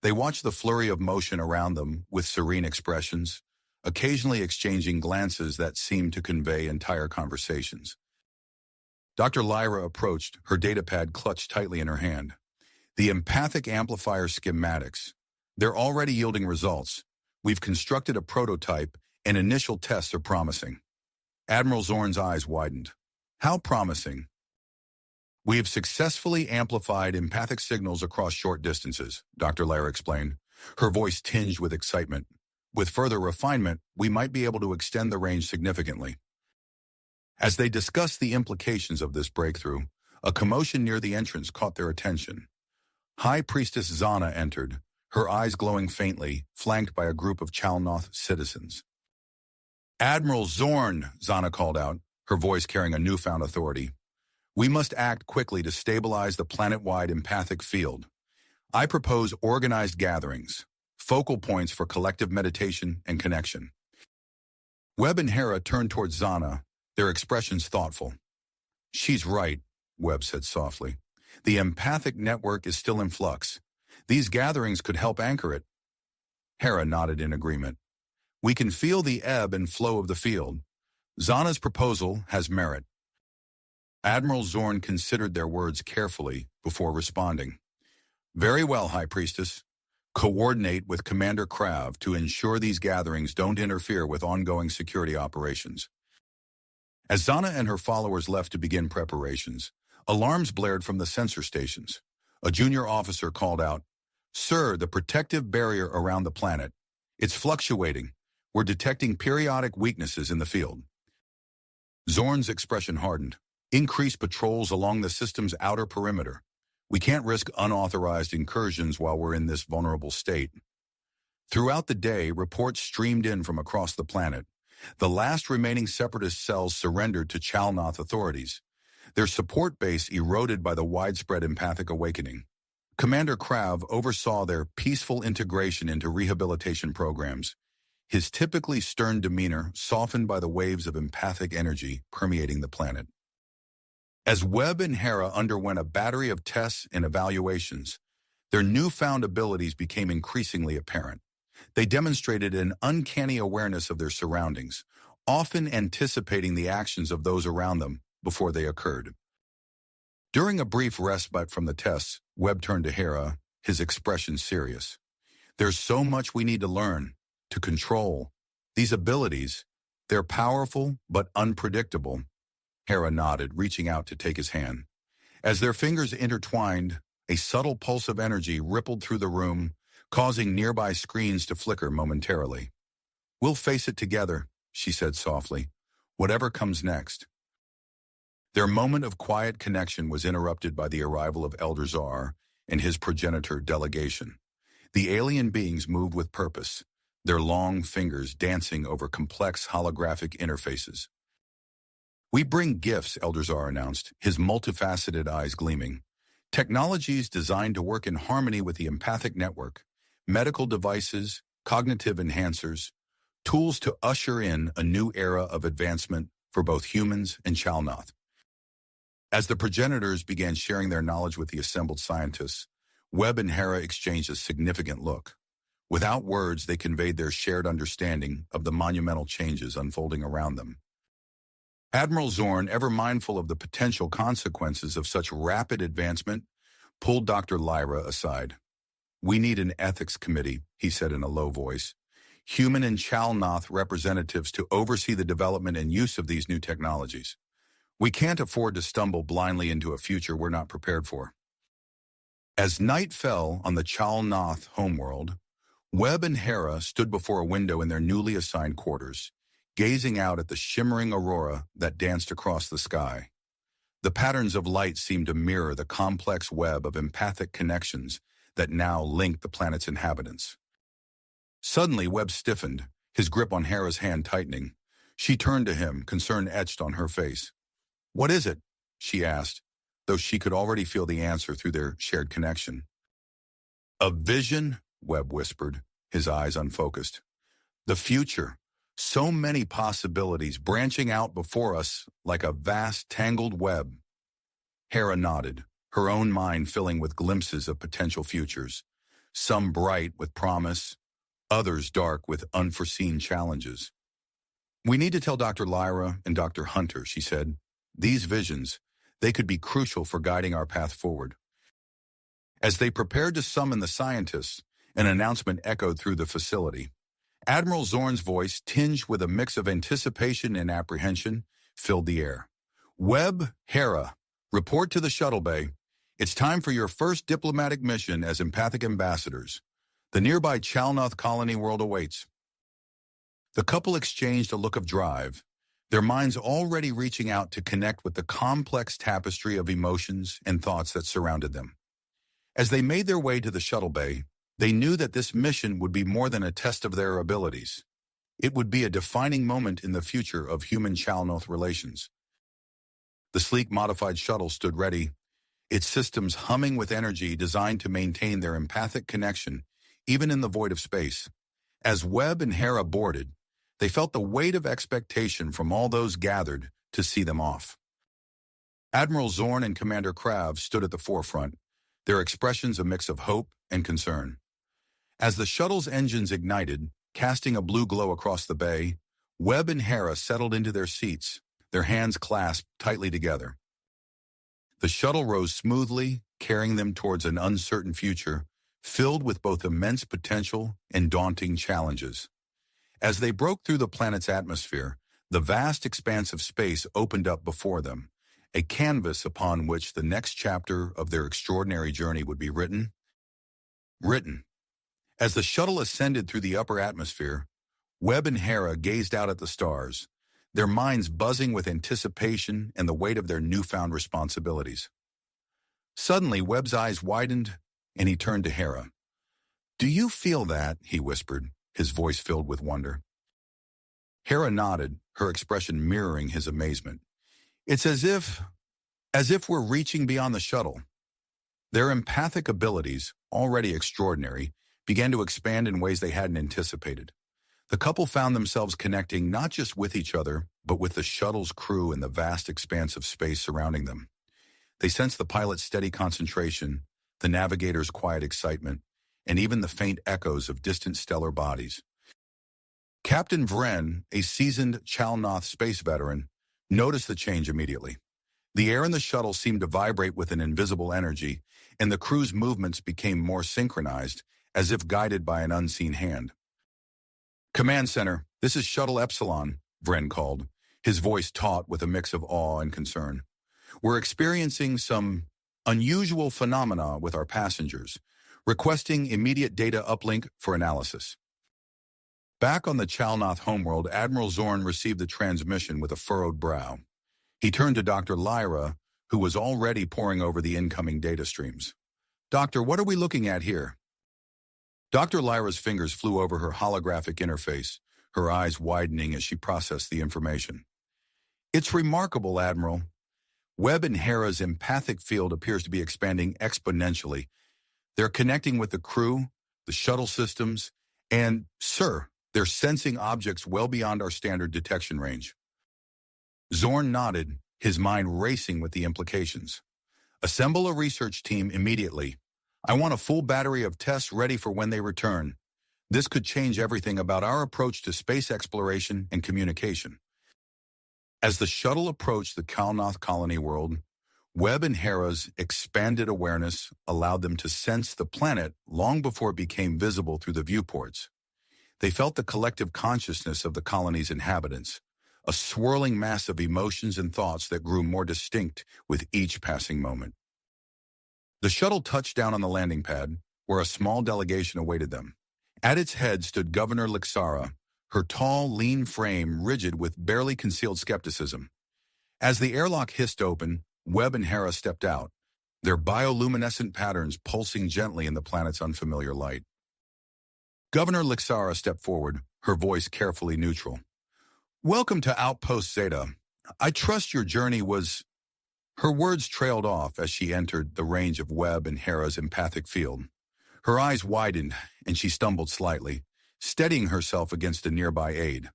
They watched the flurry of motion around them with serene expressions, occasionally exchanging glances that seemed to convey entire conversations. Dr. Lyra approached, her datapad clutched tightly in her hand. "The empathic amplifier schematics. They're already yielding results. We've constructed a prototype, and initial tests are promising." Admiral Zorn's eyes widened. "How promising?" "We have successfully amplified empathic signals across short distances," Dr. Lyra explained, her voice tinged with excitement. "With further refinement, we might be able to extend the range significantly." As they discussed the implications of this breakthrough, a commotion near the entrance caught their attention. High Priestess Zana entered, her eyes glowing faintly, flanked by a group of Chalnoth citizens. "Admiral Zorn," Zana called out, her voice carrying a newfound authority. "We must act quickly to stabilize the planet-wide empathic field. I propose organized gatherings, focal points for collective meditation and connection." Webb and Hera turned towards Zana, their expressions thoughtful. "She's right," Webb said softly. "The empathic network is still in flux. These gatherings could help anchor it." Hera nodded in agreement. "We can feel the ebb and flow of the field. Zana's proposal has merit." Admiral Zorn considered their words carefully before responding. "Very well, High Priestess. Coordinate with Commander Krav to ensure these gatherings don't interfere with ongoing security operations." As Zana and her followers left to begin preparations, alarms blared from the sensor stations. A junior officer called out, "Sir, the protective barrier around the planet. It's fluctuating. We're detecting periodic weaknesses in the field." Zorn's expression hardened. "Increase patrols along the system's outer perimeter. We can't risk unauthorized incursions while we're in this vulnerable state." Throughout the day, reports streamed in from across the planet. The last remaining separatist cells surrendered to Chalnoth authorities, their support base eroded by the widespread empathic awakening. Commander Krav oversaw their peaceful integration into rehabilitation programs, his typically stern demeanor softened by the waves of empathic energy permeating the planet. As Webb and Hera underwent a battery of tests and evaluations, their newfound abilities became increasingly apparent. They demonstrated an uncanny awareness of their surroundings, often anticipating the actions of those around them before they occurred. During a brief respite from the tests, Webb turned to Hera, his expression serious. "There's so much we need to learn, to control. These abilities, they're powerful but unpredictable." Hera nodded, reaching out to take his hand. As their fingers intertwined, a subtle pulse of energy rippled through the room, causing nearby screens to flicker momentarily. "We'll face it together," she said softly, "whatever comes next." Their moment of quiet connection was interrupted by the arrival of Elder Czar and his progenitor delegation. The alien beings moved with purpose, their long fingers dancing over complex holographic interfaces. "We bring gifts," Elder Czar announced, his multifaceted eyes gleaming. "Technologies designed to work in harmony with the empathic network, medical devices, cognitive enhancers, tools to usher in a new era of advancement for both humans and Chalnoth." As the progenitors began sharing their knowledge with the assembled scientists, Webb and Hera exchanged a significant look. Without words, they conveyed their shared understanding of the monumental changes unfolding around them. Admiral Zorn, ever mindful of the potential consequences of such rapid advancement, pulled Dr. Lyra aside. "We need an ethics committee," he said in a low voice. "Human and Chalnoth representatives to oversee the development and use of these new technologies. We can't afford to stumble blindly into a future we're not prepared for." As night fell on the Chalnoth homeworld, Webb and Hera stood before a window in their newly assigned quarters, gazing out at the shimmering aurora that danced across the sky. The patterns of light seemed to mirror the complex web of empathic connections that now linked the planet's inhabitants. Suddenly, Webb stiffened, his grip on Hera's hand tightening. She turned to him, concern etched on her face. "What is it?" she asked, though she could already feel the answer through their shared connection. "A vision," Webb whispered, his eyes unfocused. "The future. So many possibilities branching out before us like a vast, tangled web." Hera nodded, her own mind filling with glimpses of potential futures, some bright with promise, others dark with unforeseen challenges. "We need to tell Dr. Lyra and Dr. Hunter," she said. "These visions, they could be crucial for guiding our path forward." As they prepared to summon the scientists, an announcement echoed through the facility. Admiral Zorn's voice, tinged with a mix of anticipation and apprehension, filled the air. "Webb, Hera, report to the shuttle bay. It's time for your first diplomatic mission as empathic ambassadors. The nearby Chalnoth colony world awaits." The couple exchanged a look of drive, their minds already reaching out to connect with the complex tapestry of emotions and thoughts that surrounded them. As they made their way to the shuttle bay, they knew that this mission would be more than a test of their abilities. It would be a defining moment in the future of human-Chalnoth relations. The sleek modified shuttle stood ready, its systems humming with energy designed to maintain their empathic connection, even in the void of space. As Webb and Hera boarded, they felt the weight of expectation from all those gathered to see them off. Admiral Zorn and Commander Krav stood at the forefront, their expressions a mix of hope and concern. As the shuttle's engines ignited, casting a blue glow across the bay, Webb and Hera settled into their seats, their hands clasped tightly together. The shuttle rose smoothly, carrying them towards an uncertain future, filled with both immense potential and daunting challenges. As they broke through the planet's atmosphere, the vast expanse of space opened up before them, a canvas upon which the next chapter of their extraordinary journey would be written. As the shuttle ascended through the upper atmosphere, Webb and Hera gazed out at the stars, their minds buzzing with anticipation and the weight of their newfound responsibilities. Suddenly, Webb's eyes widened, and he turned to Hera. "Do you feel that?" he whispered, his voice filled with wonder. Hera nodded, her expression mirroring his amazement. "It's as if we're reaching beyond the shuttle." Their empathic abilities, already extraordinary, began to expand in ways they hadn't anticipated. The couple found themselves connecting not just with each other, but with the shuttle's crew and the vast expanse of space surrounding them. They sensed the pilot's steady concentration, the navigator's quiet excitement, and even the faint echoes of distant stellar bodies. Captain Vren, a seasoned Chalnoth space veteran, noticed the change immediately. The air in the shuttle seemed to vibrate with an invisible energy, and the crew's movements became more synchronized, as if guided by an unseen hand. "Command Center, this is Shuttle Epsilon," Vren called, his voice taut with a mix of awe and concern. "We're experiencing some unusual phenomena with our passengers, requesting immediate data uplink for analysis." Back on the Chalnoth homeworld, Admiral Zorn received the transmission with a furrowed brow. He turned to Dr. Lyra, who was already poring over the incoming data streams. "Doctor, what are we looking at here?" Dr. Lyra's fingers flew over her holographic interface, her eyes widening as she processed the information. "It's remarkable, Admiral. Webb and Hera's empathic field appears to be expanding exponentially. They're connecting with the crew, the shuttle systems, and, sir, they're sensing objects well beyond our standard detection range." Zorn nodded, his mind racing with the implications. "Assemble a research team immediately. I want a full battery of tests ready for when they return. This could change everything about our approach to space exploration and communication." As the shuttle approached the Chalnoth colony world, Webb and Hera's expanded awareness allowed them to sense the planet long before it became visible through the viewports. They felt the collective consciousness of the colony's inhabitants, a swirling mass of emotions and thoughts that grew more distinct with each passing moment. The shuttle touched down on the landing pad, where a small delegation awaited them. At its head stood Governor Lixara, her tall, lean frame rigid with barely concealed skepticism. As the airlock hissed open, Webb and Hera stepped out, their bioluminescent patterns pulsing gently in the planet's unfamiliar light. Governor Lixara stepped forward, her voice carefully neutral. "Welcome to Outpost Zeta. I trust your journey was—" Her words trailed off as she entered the range of Webb and Hera's empathic field. Her eyes widened, and she stumbled slightly, steadying herself against a nearby aide.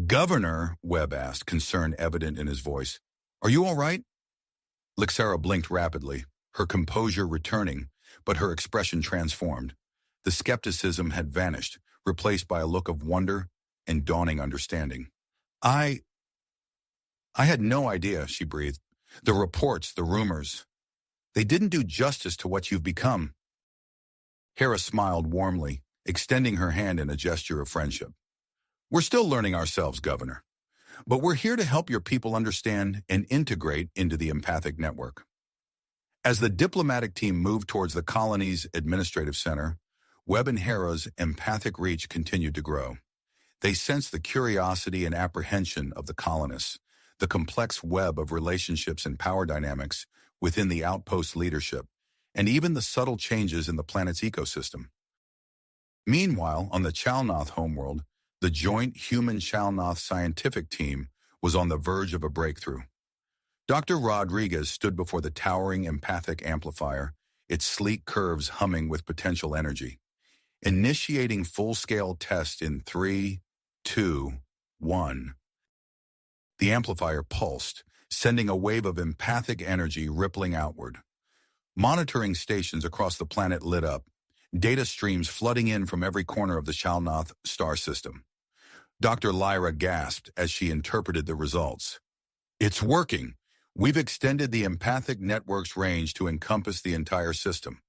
"Governor," Webb asked, concern evident in his voice, "are you all right?" Lixara blinked rapidly, her composure returning, but her expression transformed. The skepticism had vanished, replaced by a look of wonder and dawning understanding. I had no idea," she breathed. "The reports, the rumors, they didn't do justice to what you've become." Hera smiled warmly, extending her hand in a gesture of friendship. "We're still learning ourselves, Governor, but we're here to help your people understand and integrate into the empathic network." As the diplomatic team moved towards the colony's administrative center, Webb and Hera's empathic reach continued to grow. They sensed the curiosity and apprehension of the colonists, the complex web of relationships and power dynamics within the outpost leadership, and even the subtle changes in the planet's ecosystem. Meanwhile, on the Chalnoth homeworld, the joint human-Chalnoth scientific team was on the verge of a breakthrough. Dr. Rodriguez stood before the towering empathic amplifier, its sleek curves humming with potential energy. Initiating full-scale test in 3, 2, 1. The amplifier pulsed, sending a wave of empathic energy rippling outward. Monitoring stations across the planet lit up, data streams flooding in from every corner of the Chalnoth star system. Dr. Lyra gasped as she interpreted the results. "It's working. We've extended the empathic network's range to encompass the entire system."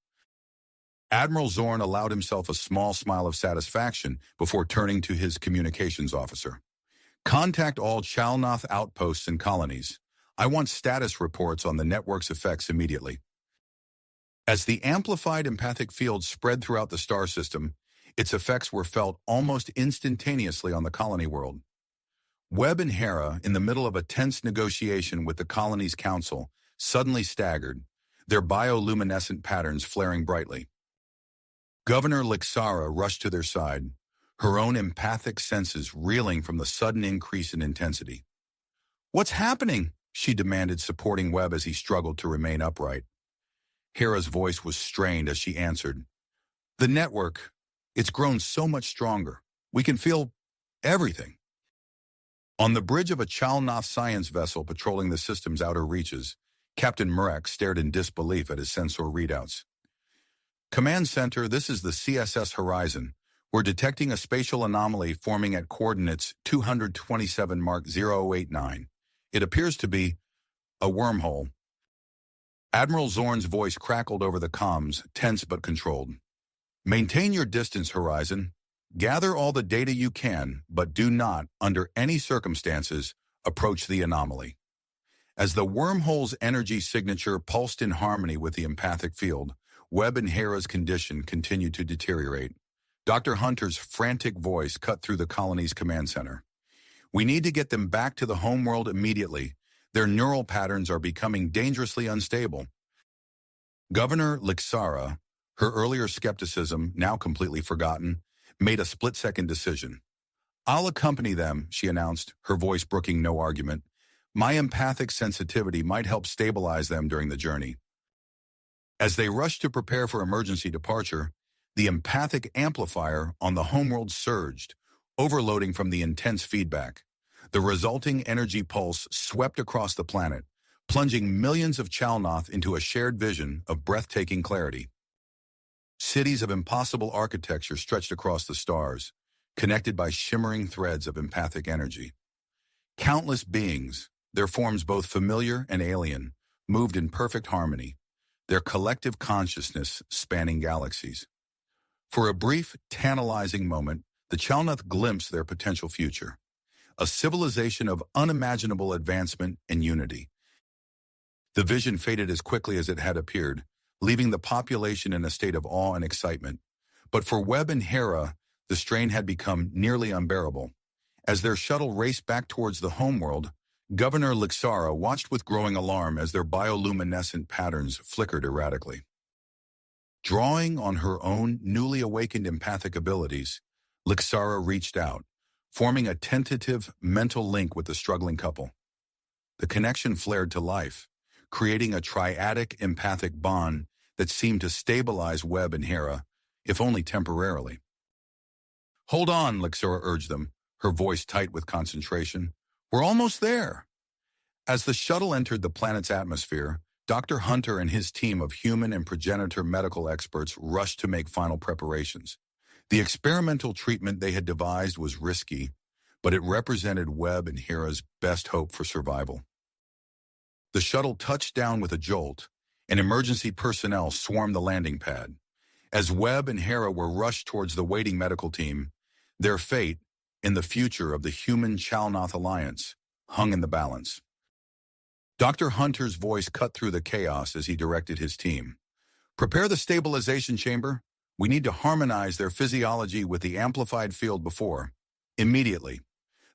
Admiral Zorn allowed himself a small smile of satisfaction before turning to his communications officer. "Contact all Chalnoth outposts and colonies. I want status reports on the network's effects immediately." As the amplified empathic field spread throughout the star system, its effects were felt almost instantaneously on the colony world. Webb and Hera, in the middle of a tense negotiation with the colony's council, suddenly staggered, their bioluminescent patterns flaring brightly. Governor Lixara rushed to their side, her own empathic senses reeling from the sudden increase in intensity. "What's happening?" she demanded, supporting Webb as he struggled to remain upright. Hera's voice was strained as she answered, "The network, it's grown so much stronger. We can feel everything." On the bridge of a Chalnoth science vessel patrolling the system's outer reaches, Captain Murek stared in disbelief at his sensor readouts. "Command Center, this is the CSS Horizon. We're detecting a spatial anomaly forming at coordinates 227 Mark 0089. It appears to be a wormhole." Admiral Zorn's voice crackled over the comms, tense but controlled. "Maintain your distance, Horizon. Gather all the data you can, but do not, under any circumstances, approach the anomaly." As the wormhole's energy signature pulsed in harmony with the empathic field, Webb and Hera's condition continued to deteriorate. Dr. Hunter's frantic voice cut through the colony's command center. "We need to get them back to the homeworld immediately. Their neural patterns are becoming dangerously unstable." Governor Lixara, her earlier skepticism now completely forgotten, made a split-second decision. "I'll accompany them," she announced, her voice brooking no argument. "My empathic sensitivity might help stabilize them during the journey." As they rushed to prepare for emergency departure, the empathic amplifier on the homeworld surged, overloading from the intense feedback. The resulting energy pulse swept across the planet, plunging millions of Chalnoth into a shared vision of breathtaking clarity. Cities of impossible architecture stretched across the stars, connected by shimmering threads of empathic energy. Countless beings, their forms both familiar and alien, moved in perfect harmony, their collective consciousness spanning galaxies. For a brief, tantalizing moment, the Chalnoth glimpsed their potential future, a civilization of unimaginable advancement and unity. The vision faded as quickly as it had appeared, leaving the population in a state of awe and excitement. But for Webb and Hera, the strain had become nearly unbearable. As their shuttle raced back towards the homeworld, Governor Lixara watched with growing alarm as their bioluminescent patterns flickered erratically. Drawing on her own newly awakened empathic abilities, Lixara reached out, forming a tentative mental link with the struggling couple. The connection flared to life, creating a triadic empathic bond that seemed to stabilize Webb and Hera, if only temporarily. "Hold on," Lixara urged them, her voice tight with concentration. "We're almost there." As the shuttle entered the planet's atmosphere, Dr. Hunter and his team of human and progenitor medical experts rushed to make final preparations. The experimental treatment they had devised was risky, but it represented Webb and Hera's best hope for survival. The shuttle touched down with a jolt, and emergency personnel swarmed the landing pad. As Webb and Hera were rushed towards the waiting medical team, their fate, in the future of the human-Chalnoth alliance, hung in the balance. Dr. Hunter's voice cut through the chaos as he directed his team. "Prepare the stabilization chamber. We need to harmonize their physiology with the amplified field before. Immediately."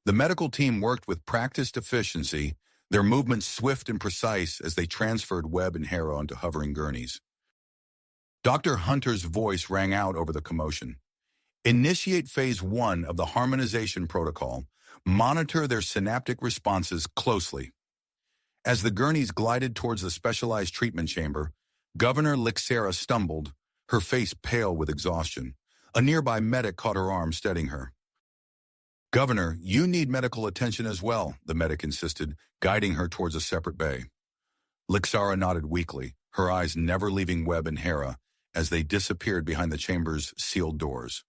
The medical team worked with practiced efficiency, their movements swift and precise as they transferred Webb and Hera onto hovering gurneys. Dr. Hunter's voice rang out over the commotion. "Initiate Phase 1 of the harmonization protocol. Monitor their synaptic responses closely." As the gurneys glided towards the specialized treatment chamber, Governor Lixara stumbled, her face pale with exhaustion. A nearby medic caught her arm, steadying her. "Governor, you need medical attention as well," the medic insisted, guiding her towards a separate bay. Lixara nodded weakly, her eyes never leaving Webb and Hera as they disappeared behind the chamber's sealed doors.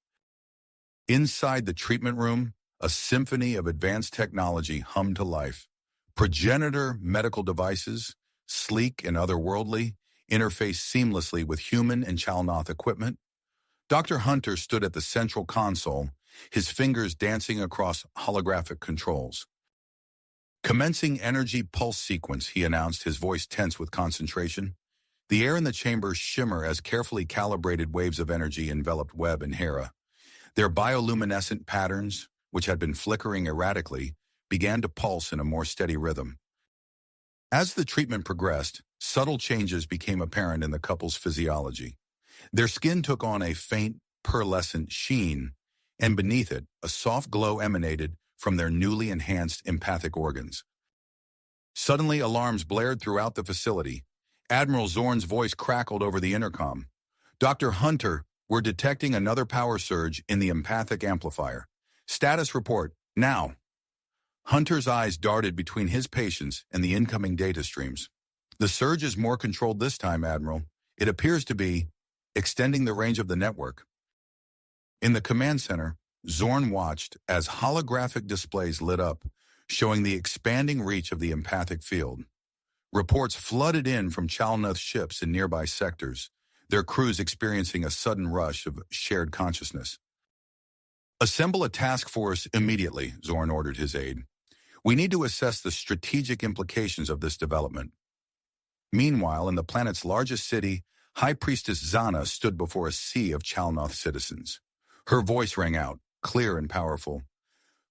Inside the treatment room, a symphony of advanced technology hummed to life. Progenitor medical devices, sleek and otherworldly, interfaced seamlessly with human and Chalnoth equipment. Dr. Hunter stood at the central console, his fingers dancing across holographic controls. "Commencing energy pulse sequence," he announced, his voice tense with concentration. The air in the chamber shimmered as carefully calibrated waves of energy enveloped Webb and Hera. Their bioluminescent patterns, which had been flickering erratically, began to pulse in a more steady rhythm. As the treatment progressed, subtle changes became apparent in the couple's physiology. Their skin took on a faint, pearlescent sheen, and beneath it, a soft glow emanated from their newly enhanced empathic organs. Suddenly, alarms blared throughout the facility. Admiral Zorn's voice crackled over the intercom. "Dr. Hunter, we're detecting another power surge in the empathic amplifier. Status report, now." Hunter's eyes darted between his patients and the incoming data streams. "The surge is more controlled this time, Admiral. It appears to be extending the range of the network." In the command center, Zorn watched as holographic displays lit up, showing the expanding reach of the empathic field. Reports flooded in from Chalnoth ships in nearby sectors, their crews experiencing a sudden rush of shared consciousness. "Assemble a task force immediately," Zorn ordered his aide. "We need to assess the strategic implications of this development." Meanwhile, in the planet's largest city, High Priestess Zana stood before a sea of Chalnoth citizens. Her voice rang out, clear and powerful.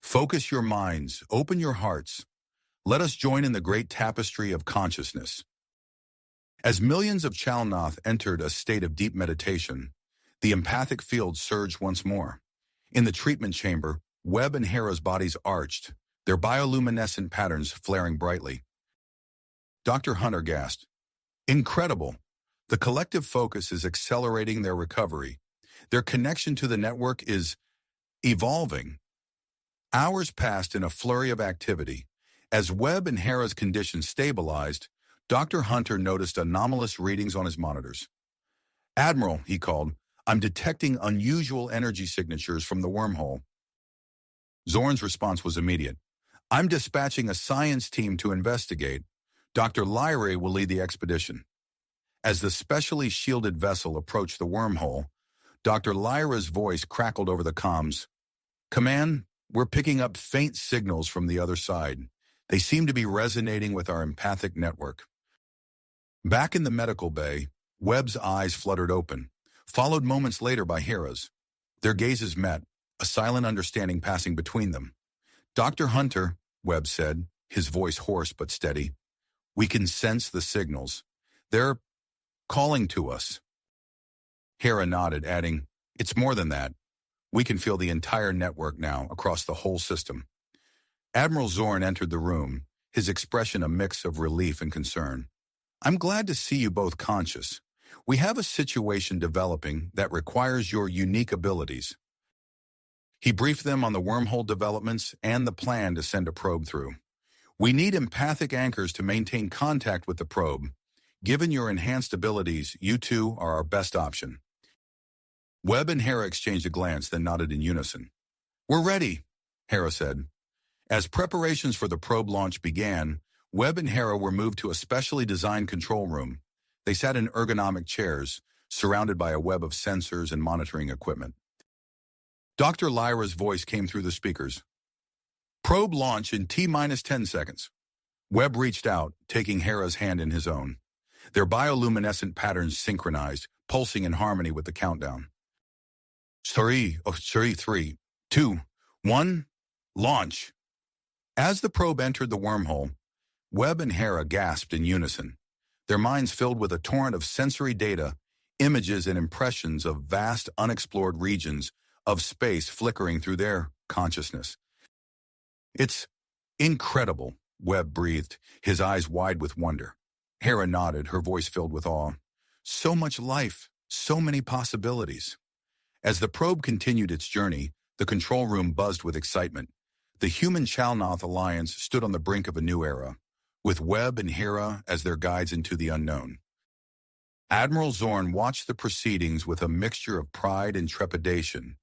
"Focus your minds, open your hearts. Let us join in the great tapestry of consciousness." As millions of Chalnoth entered a state of deep meditation, the empathic field surged once more. In the treatment chamber, Webb and Hera's bodies arched, their bioluminescent patterns flaring brightly. Dr. Hunter gasped. "Incredible! The collective focus is accelerating their recovery. Their connection to the network is evolving." Hours passed in a flurry of activity. As Webb and Hera's condition stabilized, Dr. Hunter noticed anomalous readings on his monitors. "Admiral," he called, "I'm detecting unusual energy signatures from the wormhole." Zorn's response was immediate. "I'm dispatching a science team to investigate. Dr. Lyre will lead the expedition." As the specially shielded vessel approached the wormhole, Dr. Lyra's voice crackled over the comms. "Command, we're picking up faint signals from the other side. They seem to be resonating with our empathic network." Back in the medical bay, Webb's eyes fluttered open. followed moments later by Hera's. Their gazes met, a silent understanding passing between them. "Dr. Hunter," Webb said, his voice hoarse but steady, "we can sense the signals. They're calling to us." Hera nodded, adding, "It's more than that. We can feel the entire network now, across the whole system." Admiral Zorn entered the room, his expression a mix of relief and concern. "I'm glad to see you both conscious. We have a situation developing that requires your unique abilities." He briefed them on the wormhole developments and the plan to send a probe through. "We need empathic anchors to maintain contact with the probe. Given your enhanced abilities, you two are our best option." Webb and Hera exchanged a glance, then nodded in unison. "We're ready," Hera said. As preparations for the probe launch began, Webb and Hera were moved to a specially designed control room. They sat in ergonomic chairs, surrounded by a web of sensors and monitoring equipment. Dr. Lyra's voice came through the speakers. "Probe launch in T-10 seconds." Webb reached out, taking Hera's hand in his own. Their bioluminescent patterns synchronized, pulsing in harmony with the countdown. 3, 2, 1, launch. As the probe entered the wormhole, Webb and Hera gasped in unison, their minds filled with a torrent of sensory data, images and impressions of vast unexplored regions of space flickering through their consciousness. "It's incredible," Webb breathed, his eyes wide with wonder. Hera nodded, her voice filled with awe. "So much life, so many possibilities." As the probe continued its journey, the control room buzzed with excitement. The Human-Chalnoth Alliance stood on the brink of a new era, with Webb and Hera as their guides into the unknown. Admiral Zorn watched the proceedings with a mixture of pride and trepidation.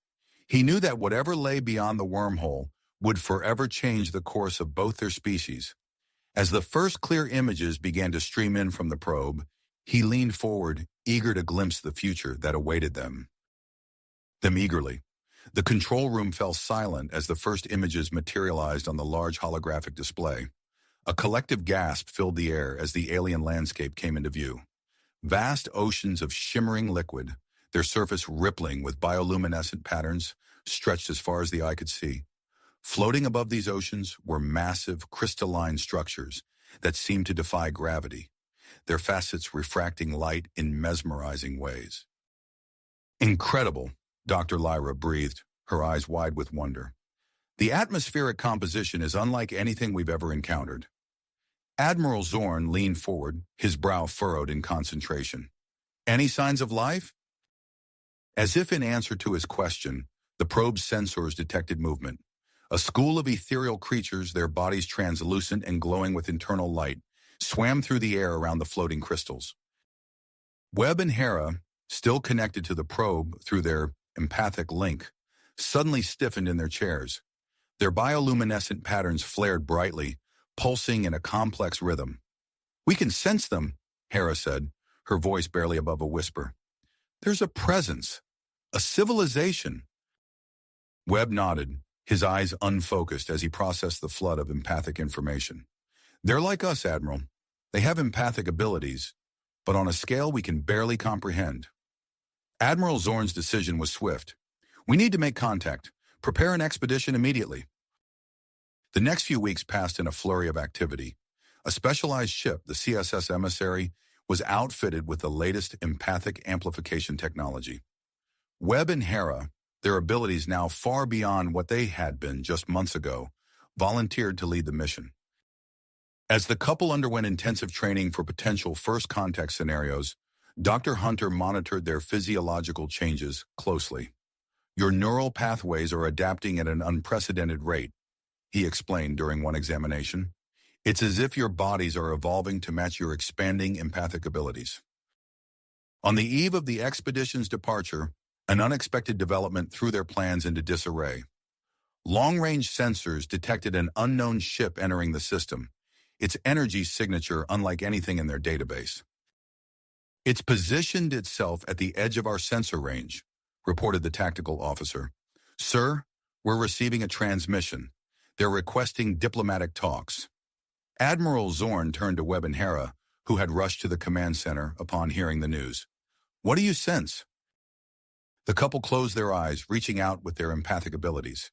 He knew that whatever lay beyond the wormhole would forever change the course of both their species. As the first clear images began to stream in from the probe, he leaned forward, eager to glimpse the future that awaited them. Eagerly. The control room fell silent as the first images materialized on the large holographic display. A collective gasp filled the air as the alien landscape came into view. Vast oceans of shimmering liquid, their surface rippling with bioluminescent patterns, stretched as far as the eye could see. Floating above these oceans were massive, crystalline structures that seemed to defy gravity, their facets refracting light in mesmerizing ways. "Incredible," Dr. Lyra breathed, her eyes wide with wonder. "The atmospheric composition is unlike anything we've ever encountered." Admiral Zorn leaned forward, his brow furrowed in concentration. "Any signs of life?" As if in answer to his question, the probe's sensors detected movement. A school of ethereal creatures, their bodies translucent and glowing with internal light, swam through the air around the floating crystals. Webb and Hera, still connected to the probe through their empathic link, suddenly stiffened in their chairs. Their bioluminescent patterns flared brightly, pulsing in a complex rhythm. "We can sense them," Hera said, her voice barely above a whisper. "There's a presence, a civilization." Webb nodded, his eyes unfocused as he processed the flood of empathic information. "They're like us, Admiral. They have empathic abilities, but on a scale we can barely comprehend." Admiral Zorn's decision was swift. "We need to make contact. Prepare an expedition immediately." The next few weeks passed in a flurry of activity. A specialized ship, the CSS Emissary, was outfitted with the latest empathic amplification technology. Webb and Hera, their abilities now far beyond what they had been just months ago, volunteered to lead the mission. As the couple underwent intensive training for potential first contact scenarios, Dr. Hunter monitored their physiological changes closely. "Your neural pathways are adapting at an unprecedented rate," he explained during one examination. "It's as if your bodies are evolving to match your expanding empathic abilities." On the eve of the expedition's departure, an unexpected development threw their plans into disarray. Long-range sensors detected an unknown ship entering the system, its energy signature unlike anything in their database. "It's positioned itself at the edge of our sensor range," reported the tactical officer. "Sir, we're receiving a transmission. They're requesting diplomatic talks." Admiral Zorn turned to Webb and Hera, who had rushed to the command center upon hearing the news. "What do you sense?" The couple closed their eyes, reaching out with their empathic abilities.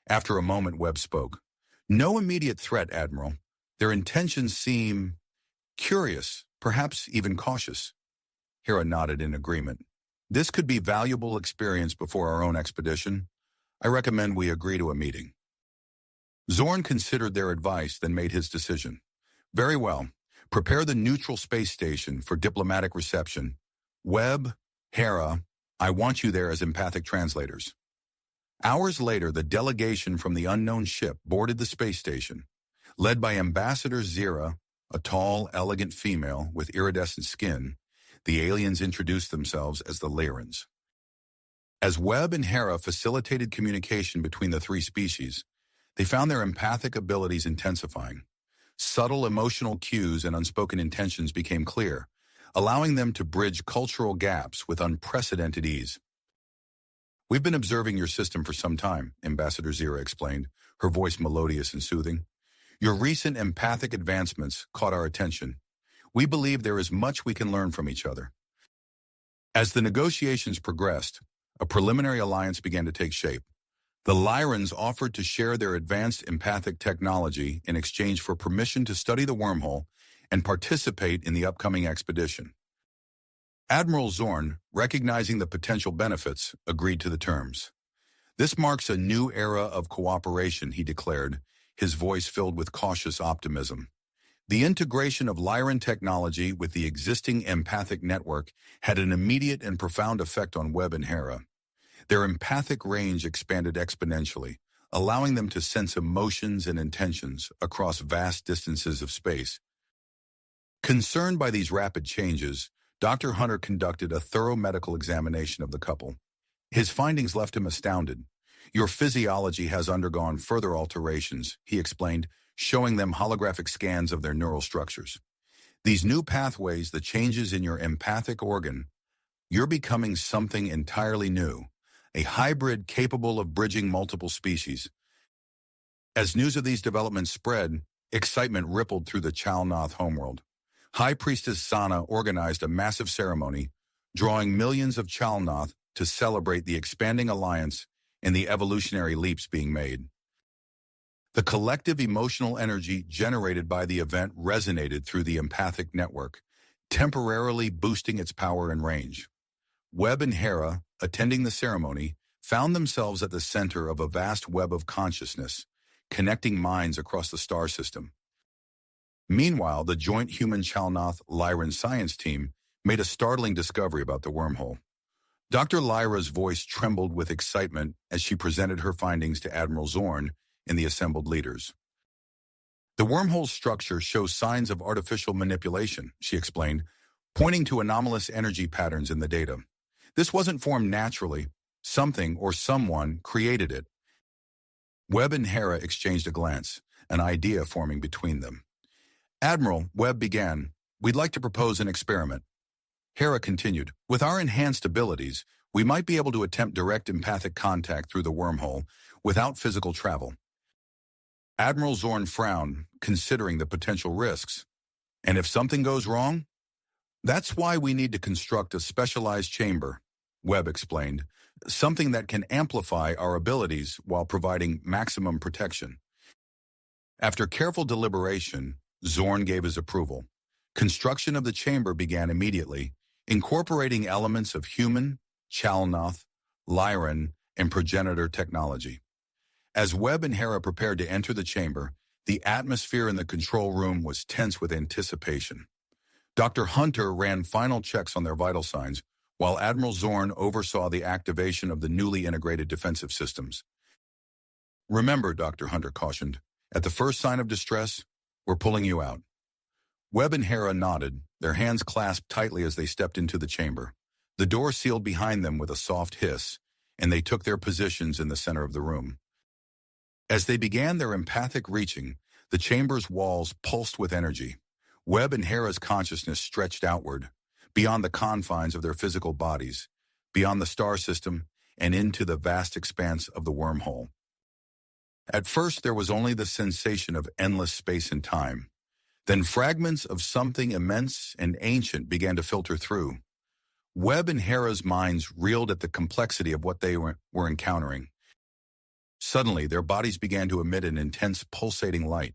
After a moment, Webb spoke. No immediate threat, Admiral. Their intentions seem curious, perhaps even cautious. Hera nodded in agreement. This could be valuable experience before our own expedition. I recommend we agree to a meeting. Zorn considered their advice, then made his decision. Very well. Prepare the neutral space station for diplomatic reception. Webb, Hera, I want you there as empathic translators. Hours later, the delegation from the unknown ship boarded the space station. Led by Ambassador Zira, a tall, elegant female with iridescent skin, the aliens introduced themselves as the Lyrans. As Webb and Hera facilitated communication between the three species, they found their empathic abilities intensifying. Subtle emotional cues and unspoken intentions became clear, allowing them to bridge cultural gaps with unprecedented ease. We've been observing your system for some time, Ambassador Zira explained, her voice melodious and soothing. Your recent empathic advancements caught our attention. We believe there is much we can learn from each other. As the negotiations progressed, a preliminary alliance began to take shape. The Lyrans offered to share their advanced empathic technology in exchange for permission to study the wormhole and participate in the upcoming expedition. Admiral Zorn, recognizing the potential benefits, agreed to the terms. This marks a new era of cooperation, he declared, his voice filled with cautious optimism. The integration of Lyran technology with the existing empathic network had an immediate and profound effect on Webb and Hera. Their empathic range expanded exponentially, allowing them to sense emotions and intentions across vast distances of space. Concerned by these rapid changes, Dr. Hunter conducted a thorough medical examination of the couple. His findings left him astounded. Your physiology has undergone further alterations, he explained, showing them holographic scans of their neural structures. These new pathways, the changes in your empathic organ, you're becoming something entirely new, a hybrid capable of bridging multiple species. As news of these developments spread, excitement rippled through the Chalnoth homeworld. High Priestess Sana organized a massive ceremony, drawing millions of Chalnoth to celebrate the expanding alliance and the evolutionary leaps being made. The collective emotional energy generated by the event resonated through the empathic network, temporarily boosting its power and range. Webb and Hera, attending the ceremony, found themselves at the center of a vast web of consciousness, connecting minds across the star system. Meanwhile, the joint human Chalnoth Lyran science team made a startling discovery about the wormhole. Dr. Lyra's voice trembled with excitement as she presented her findings to Admiral Zorn and the assembled leaders. The wormhole's structure shows signs of artificial manipulation, she explained, pointing to anomalous energy patterns in the data. This wasn't formed naturally. Something or someone created it. Webb and Hera exchanged a glance, an idea forming between them. Admiral, Webb began, we'd like to propose an experiment. Hera continued, with our enhanced abilities, we might be able to attempt direct empathic contact through the wormhole without physical travel. Admiral Zorn frowned, considering the potential risks. And if something goes wrong? That's why we need to construct a specialized chamber, Webb explained, something that can amplify our abilities while providing maximum protection. After careful deliberation, Zorn gave his approval. Construction of the chamber began immediately, incorporating elements of human, Chalnoth, Lyran, and progenitor technology. As Webb and Hera prepared to enter the chamber, the atmosphere in the control room was tense with anticipation. Dr. Hunter ran final checks on their vital signs, while Admiral Zorn oversaw the activation of the newly integrated defensive systems. Remember, Dr. Hunter cautioned, at the first sign of distress, we're pulling you out. Webb and Hera nodded, their hands clasped tightly as they stepped into the chamber. The door sealed behind them with a soft hiss, and they took their positions in the center of the room. As they began their empathic reaching, the chamber's walls pulsed with energy. Webb and Hera's consciousness stretched outward, beyond the confines of their physical bodies, beyond the star system, and into the vast expanse of the wormhole. At first, there was only the sensation of endless space and time. Then fragments of something immense and ancient began to filter through. Webb and Hera's minds reeled at the complexity of what they were encountering. Suddenly, their bodies began to emit an intense pulsating light.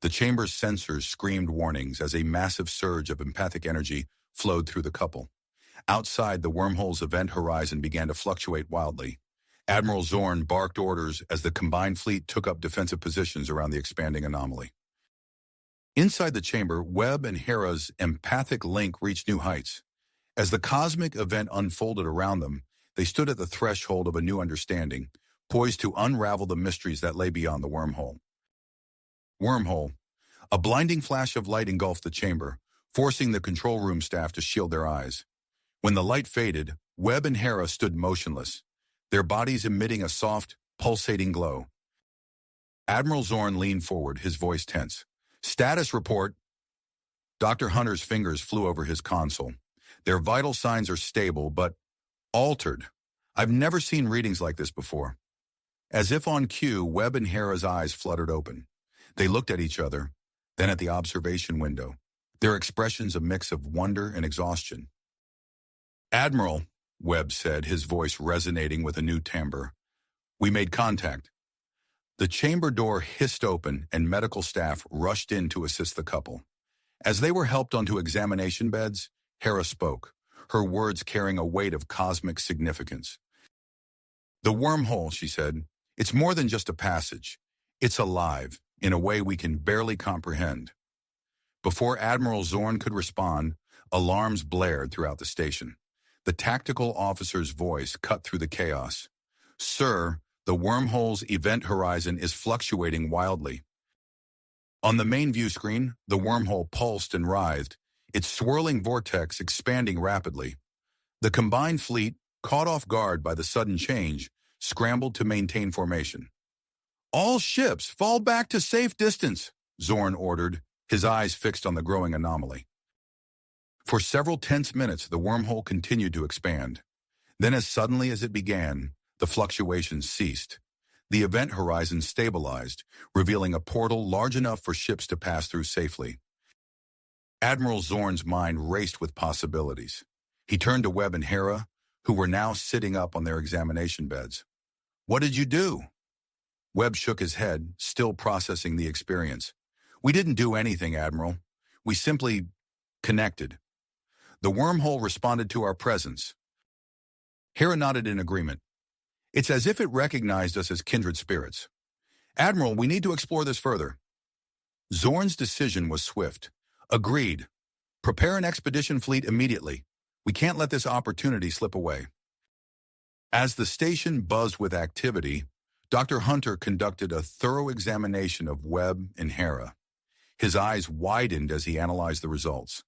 The chamber's sensors screamed warnings as a massive surge of empathic energy flowed through the couple. Outside, the wormhole's event horizon began to fluctuate wildly. Admiral Zorn barked orders as the combined fleet took up defensive positions around the expanding anomaly. Inside the chamber, Webb and Hera's empathic link reached new heights. As the cosmic event unfolded around them, they stood at the threshold of a new understanding, poised to unravel the mysteries that lay beyond the wormhole. Wormhole. A blinding flash of light engulfed the chamber, forcing the control room staff to shield their eyes. When the light faded, Webb and Hera stood motionless, their bodies emitting a soft, pulsating glow. Admiral Zorn leaned forward, his voice tense. "Status report." Dr. Hunter's fingers flew over his console. "Their vital signs are stable, but altered. I've never seen readings like this before." As if on cue, Webb and Hera's eyes fluttered open. They looked at each other, then at the observation window, their expressions a mix of wonder and exhaustion. "Admiral," Webb said, his voice resonating with a new timbre, "we made contact." The chamber door hissed open and medical staff rushed in to assist the couple. As they were helped onto examination beds, Hera spoke, her words carrying a weight of cosmic significance. "The wormhole," she said, "it's more than just a passage. It's alive, in a way we can barely comprehend." Before Admiral Zorn could respond, alarms blared throughout the station. The tactical officer's voice cut through the chaos. "Sir, the wormhole's event horizon is fluctuating wildly." On the main view screen, the wormhole pulsed and writhed, its swirling vortex expanding rapidly. The combined fleet, caught off guard by the sudden change, scrambled to maintain formation. "All ships, fall back to safe distance," Zorn ordered, his eyes fixed on the growing anomaly. For several tense minutes, the wormhole continued to expand. Then, as suddenly as it began, the fluctuations ceased. The event horizon stabilized, revealing a portal large enough for ships to pass through safely. Admiral Zorn's mind raced with possibilities. He turned to Webb and Hera, who were now sitting up on their examination beds. "What did you do?" Webb shook his head, still processing the experience. "We didn't do anything, Admiral. We simply connected. The wormhole responded to our presence." Hera nodded in agreement. "It's as if it recognized us as kindred spirits. Admiral, we need to explore this further." Zorn's decision was swift. "Agreed. Prepare an expedition fleet immediately. We can't let this opportunity slip away." As the station buzzed with activity, Dr. Hunter conducted a thorough examination of Webb and Hera. His eyes widened as he analyzed the results.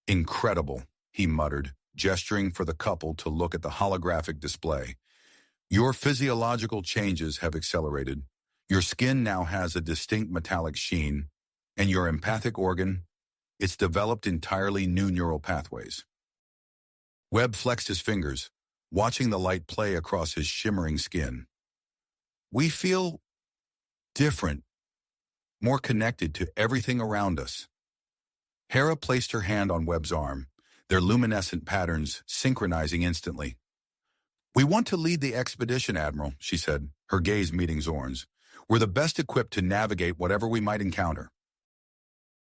"Incredible," he muttered, gesturing for the couple to look at the holographic display. "Your physiological changes have accelerated. Your skin now has a distinct metallic sheen, and your empathic organ, it's developed entirely new neural pathways." Webb flexed his fingers, watching the light play across his shimmering skin. "We feel different, more connected to everything around us." Hera placed her hand on Webb's arm, their luminescent patterns synchronizing instantly. "We want to lead the expedition, Admiral," she said, her gaze meeting Zorn's. "We're the best equipped to navigate whatever we might encounter."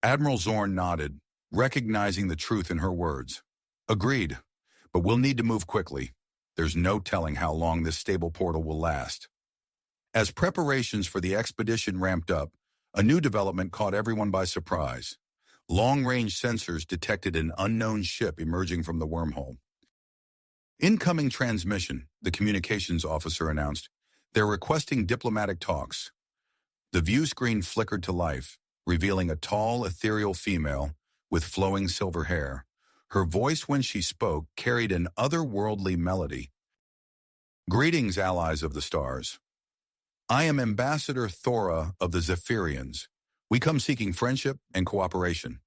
Admiral Zorn nodded, recognizing the truth in her words. "Agreed, but we'll need to move quickly. There's no telling how long this stable portal will last." As preparations for the expedition ramped up, a new development caught everyone by surprise. Long-range sensors detected an unknown ship emerging from the wormhole. "Incoming transmission," the communications officer announced. "They're requesting diplomatic talks." The view screen flickered to life, revealing a tall, ethereal female with flowing silver hair. Her voice, when she spoke, carried an otherworldly melody. "Greetings, allies of the stars. I am Ambassador Thora of the Zephyrians. We come seeking friendship and cooperation."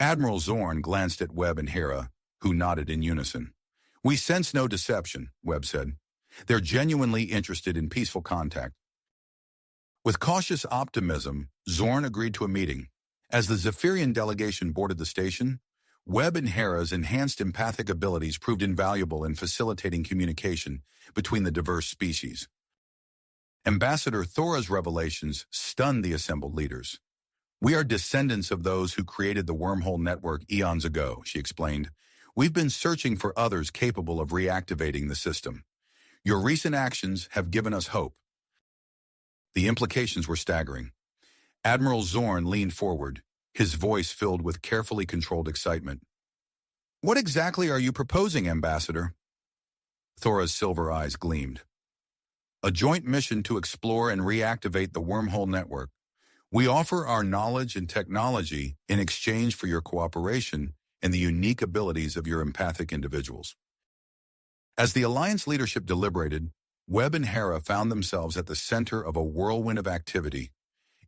Admiral Zorn glanced at Webb and Hera, who nodded in unison. "We sense no deception," Webb said. "They're genuinely interested in peaceful contact." With cautious optimism, Zorn agreed to a meeting. As the Zephyrian delegation boarded the station, Webb and Hera's enhanced empathic abilities proved invaluable in facilitating communication between the diverse species. Ambassador Thora's revelations stunned the assembled leaders. "We are descendants of those who created the wormhole network eons ago," she explained. "We've been searching for others capable of reactivating the system. Your recent actions have given us hope." The implications were staggering. Admiral Zorn leaned forward, his voice filled with carefully controlled excitement. "What exactly are you proposing, Ambassador?" Thora's silver eyes gleamed. "A joint mission to explore and reactivate the wormhole network. We offer our knowledge and technology in exchange for your cooperation and the unique abilities of your empathic individuals." As the Alliance leadership deliberated, Webb and Hera found themselves at the center of a whirlwind of activity.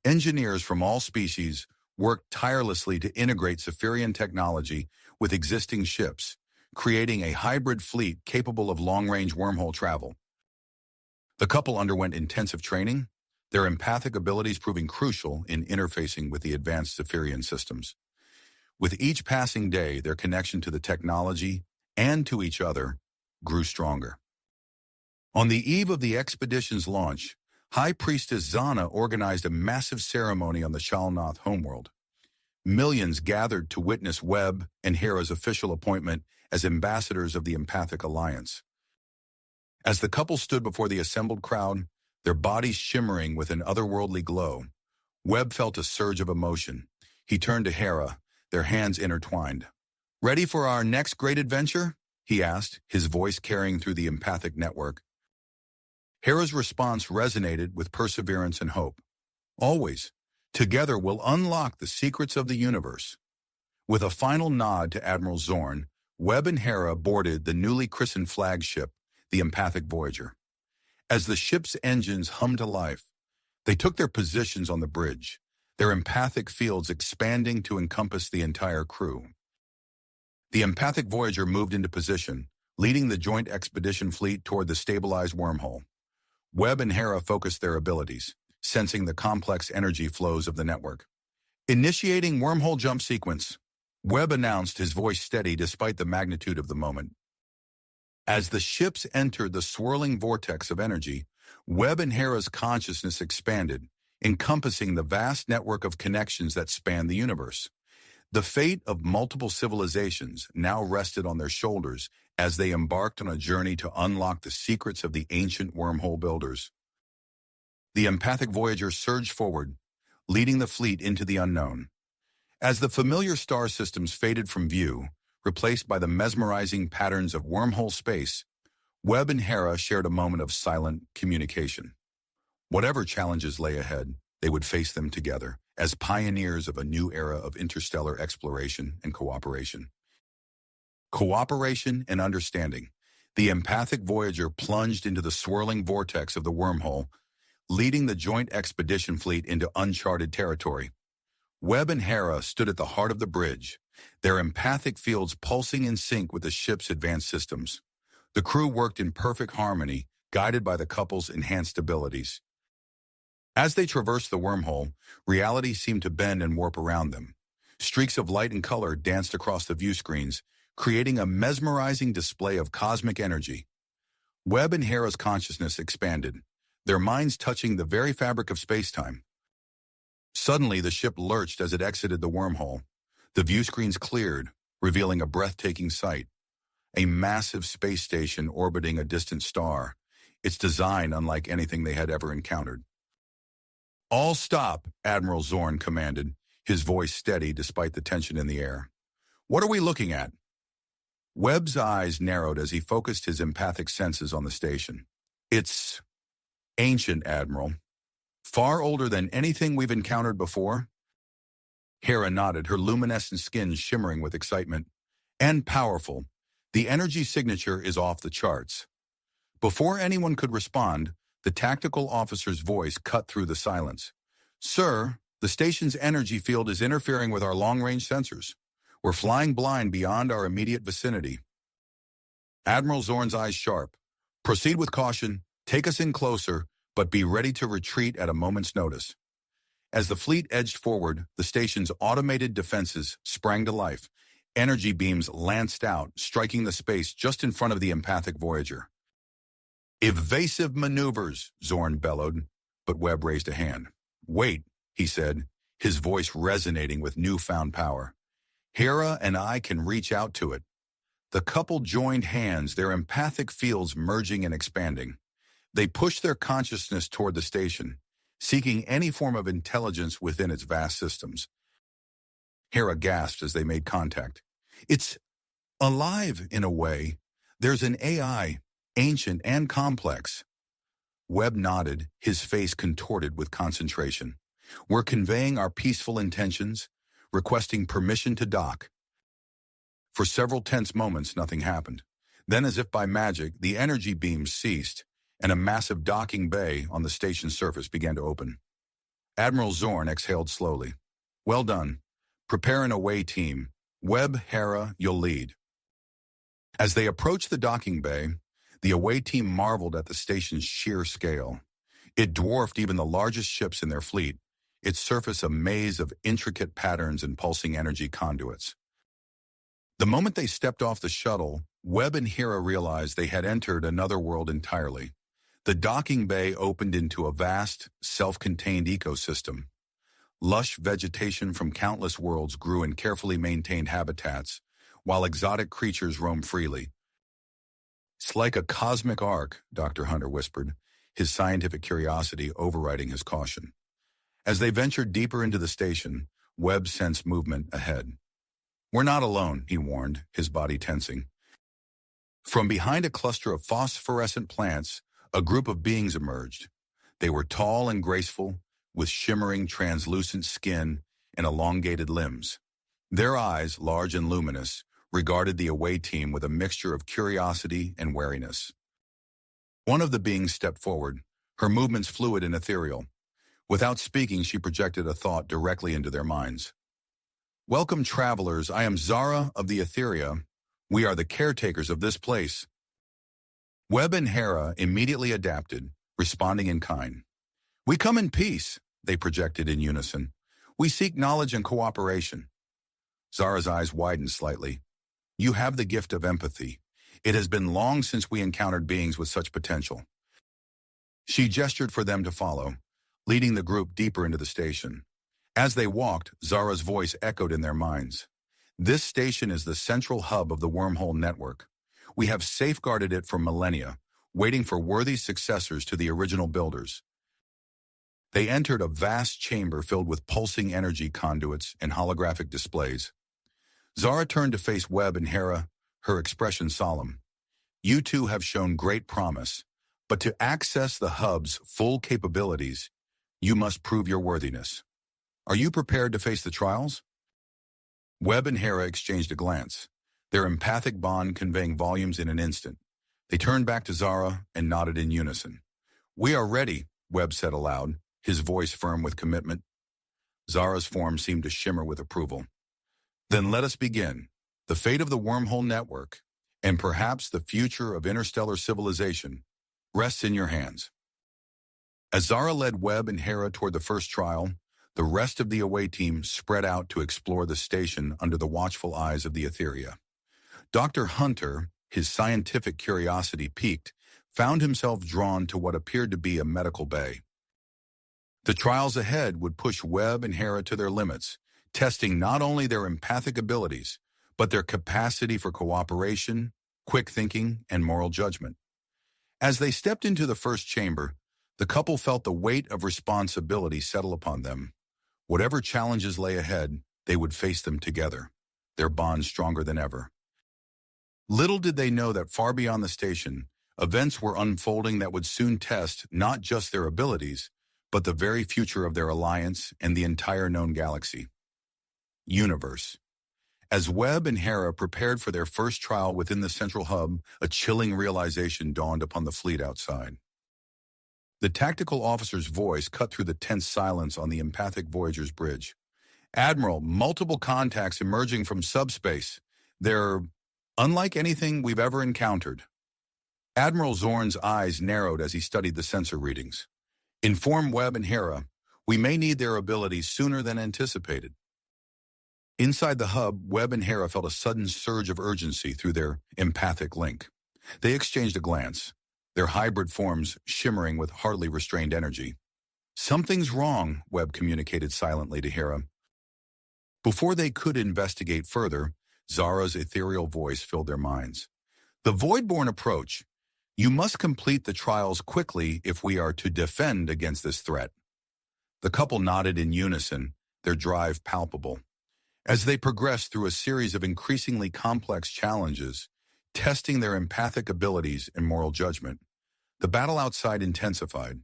Engineers from all species worked tirelessly to integrate Saphirian technology with existing ships, creating a hybrid fleet capable of long-range wormhole travel. The couple underwent intensive training, their empathic abilities proving crucial in interfacing with the advanced Saphirian systems. With each passing day, their connection to the technology and to each other grew stronger. On the eve of the expedition's launch, High Priestess Zana organized a massive ceremony on the Shalnoth homeworld. Millions gathered to witness Webb and Hera's official appointment as ambassadors of the Empathic Alliance. As the couple stood before the assembled crowd, their bodies shimmering with an otherworldly glow, Webb felt a surge of emotion. He turned to Hera, their hands intertwined. "Ready for our next great adventure?" he asked, his voice carrying through the empathic network. Hera's response resonated with perseverance and hope. "Always. Together we'll unlock the secrets of the universe." With a final nod to Admiral Zorn, Webb and Hera boarded the newly christened flagship, the Empathic Voyager. As the ship's engines hummed to life, they took their positions on the bridge, their empathic fields expanding to encompass the entire crew. The Empathic Voyager moved into position, leading the joint expedition fleet toward the stabilized wormhole. Webb and Hera focused their abilities, sensing the complex energy flows of the network. "Initiating wormhole jump sequence," Webb announced, his voice steady despite the magnitude of the moment. As the ships entered the swirling vortex of energy, Webb and Hera's consciousness expanded, encompassing the vast network of connections that span the universe. The fate of multiple civilizations now rested on their shoulders as they embarked on a journey to unlock the secrets of the ancient wormhole builders. The Empathic Voyager surged forward, leading the fleet into the unknown. As the familiar star systems faded from view, replaced by the mesmerizing patterns of wormhole space, Webb and Hera shared a moment of silent communication. Whatever challenges lay ahead, they would face them together, as pioneers of a new era of interstellar exploration and cooperation. Cooperation and understanding. The Empathic Voyager plunged into the swirling vortex of the wormhole, leading the joint expedition fleet into uncharted territory. Webb and Hera stood at the heart of the bridge, their empathic fields pulsing in sync with the ship's advanced systems. The crew worked in perfect harmony, guided by the couple's enhanced abilities. As they traversed the wormhole, reality seemed to bend and warp around them. Streaks of light and color danced across the view screens, creating a mesmerizing display of cosmic energy. Webb and Hera's consciousness expanded, their minds touching the very fabric of space-time. Suddenly, the ship lurched as it exited the wormhole. The view screens cleared, revealing a breathtaking sight. A massive space station orbiting a distant star, its design unlike anything they had ever encountered. "All stop," Admiral Zorn commanded, his voice steady despite the tension in the air. "What are we looking at?" Webb's eyes narrowed as he focused his empathic senses on the station. "It's ancient, Admiral. Far older than anything we've encountered before." Hera nodded, her luminescent skin shimmering with excitement. "And powerful. The energy signature is off the charts." Before anyone could respond, the tactical officer's voice cut through the silence. "Sir, the station's energy field is interfering with our long-range sensors. We're flying blind beyond our immediate vicinity." Admiral Zorn's eyes sharp. "Proceed with caution, take us in closer, but be ready to retreat at a moment's notice." As the fleet edged forward, the station's automated defenses sprang to life, Energy beams lanced out, striking the space just in front of the empathic Voyager. "Evasive maneuvers," Zorn bellowed, but Webb raised a hand. "Wait," he said, his voice resonating with newfound power. "Hera and I can reach out to it." The couple joined hands, their empathic fields merging and expanding. They pushed their consciousness toward the station, seeking any form of intelligence within its vast systems. Hera gasped as they made contact. "It's alive in a way. There's an AI, ancient and complex." Webb nodded, his face contorted with concentration. "We're conveying our peaceful intentions, requesting permission to dock." For several tense moments, nothing happened. Then, as if by magic, the energy beams ceased, and a massive docking bay on the station's surface began to open. Admiral Zorn exhaled slowly. "Well done. Prepare an away team. Webb, Hera, you'll lead." As they approached the docking bay, the away team marveled at the station's sheer scale. It dwarfed even the largest ships in their fleet, its surface a maze of intricate patterns and pulsing energy conduits. The moment they stepped off the shuttle, Webb and Hera realized they had entered another world entirely. The docking bay opened into a vast, self-contained ecosystem. Lush vegetation from countless worlds grew in carefully maintained habitats, while exotic creatures roamed freely. "It's like a cosmic arc," Dr. Hunter whispered, his scientific curiosity overriding his caution. As they ventured deeper into the station, Webb sensed movement ahead. "We're not alone," he warned, his body tensing. From behind a cluster of phosphorescent plants, a group of beings emerged. They were tall and graceful, with shimmering translucent skin and elongated limbs. Their eyes, large and luminous, regarded the away team with a mixture of curiosity and wariness. One of the beings stepped forward, her movements fluid and ethereal. Without speaking, she projected a thought directly into their minds. "Welcome, travelers. I am Zara of the Etheria. We are the caretakers of this place." Webb and Hera immediately adapted, responding in kind. "We come in peace," they projected in unison. "We seek knowledge and cooperation." Zara's eyes widened slightly. "You have the gift of empathy. It has been long since we encountered beings with such potential." She gestured for them to follow, leading the group deeper into the station. As they walked, Zara's voice echoed in their minds. "This station is the central hub of the wormhole network. We have safeguarded it for millennia, waiting for worthy successors to the original builders." They entered a vast chamber filled with pulsing energy conduits and holographic displays. Zara turned to face Webb and Hera, her expression solemn. "You two have shown great promise, but to access the hub's full capabilities, you must prove your worthiness. Are you prepared to face the trials?" Webb and Hera exchanged a glance, their empathic bond conveying volumes in an instant. They turned back to Zara and nodded in unison. "We are ready," Webb said aloud, his voice firm with commitment. Zara's form seemed to shimmer with approval. "Then let us begin. The fate of the wormhole network, and perhaps the future of interstellar civilization, rests in your hands." As Zara led Webb and Hera toward the first trial, the rest of the away team spread out to explore the station under the watchful eyes of the Etheria. Dr. Hunter, his scientific curiosity piqued, found himself drawn to what appeared to be a medical bay. The trials ahead would push Webb and Hera to their limits, testing not only their empathic abilities, but their capacity for cooperation, quick thinking, and moral judgment. As they stepped into the first chamber, the couple felt the weight of responsibility settle upon them. Whatever challenges lay ahead, they would face them together, their bond stronger than ever. Little did they know that far beyond the station, events were unfolding that would soon test not just their abilities, but the very future of their alliance and the entire known galaxy. Universe. As Webb and Hera prepared for their first trial within the central hub, a chilling realization dawned upon the fleet outside. The tactical officer's voice cut through the tense silence on the empathic Voyager's bridge. "Admiral, multiple contacts emerging from subspace. They're unlike anything we've ever encountered." Admiral Zorn's eyes narrowed as he studied the sensor readings. "Inform Webb and Hera, we may need their abilities sooner than anticipated." Inside the hub, Webb and Hera felt a sudden surge of urgency through their empathic link. They exchanged a glance, their hybrid forms shimmering with hardly restrained energy. "Something's wrong," Webb communicated silently to Hera. Before they could investigate further, Zara's ethereal voice filled their minds. "The Voidborn approach. You must complete the trials quickly if we are to defend against this threat." The couple nodded in unison, their drive palpable. As they progressed through a series of increasingly complex challenges, testing their empathic abilities and moral judgment, the battle outside intensified.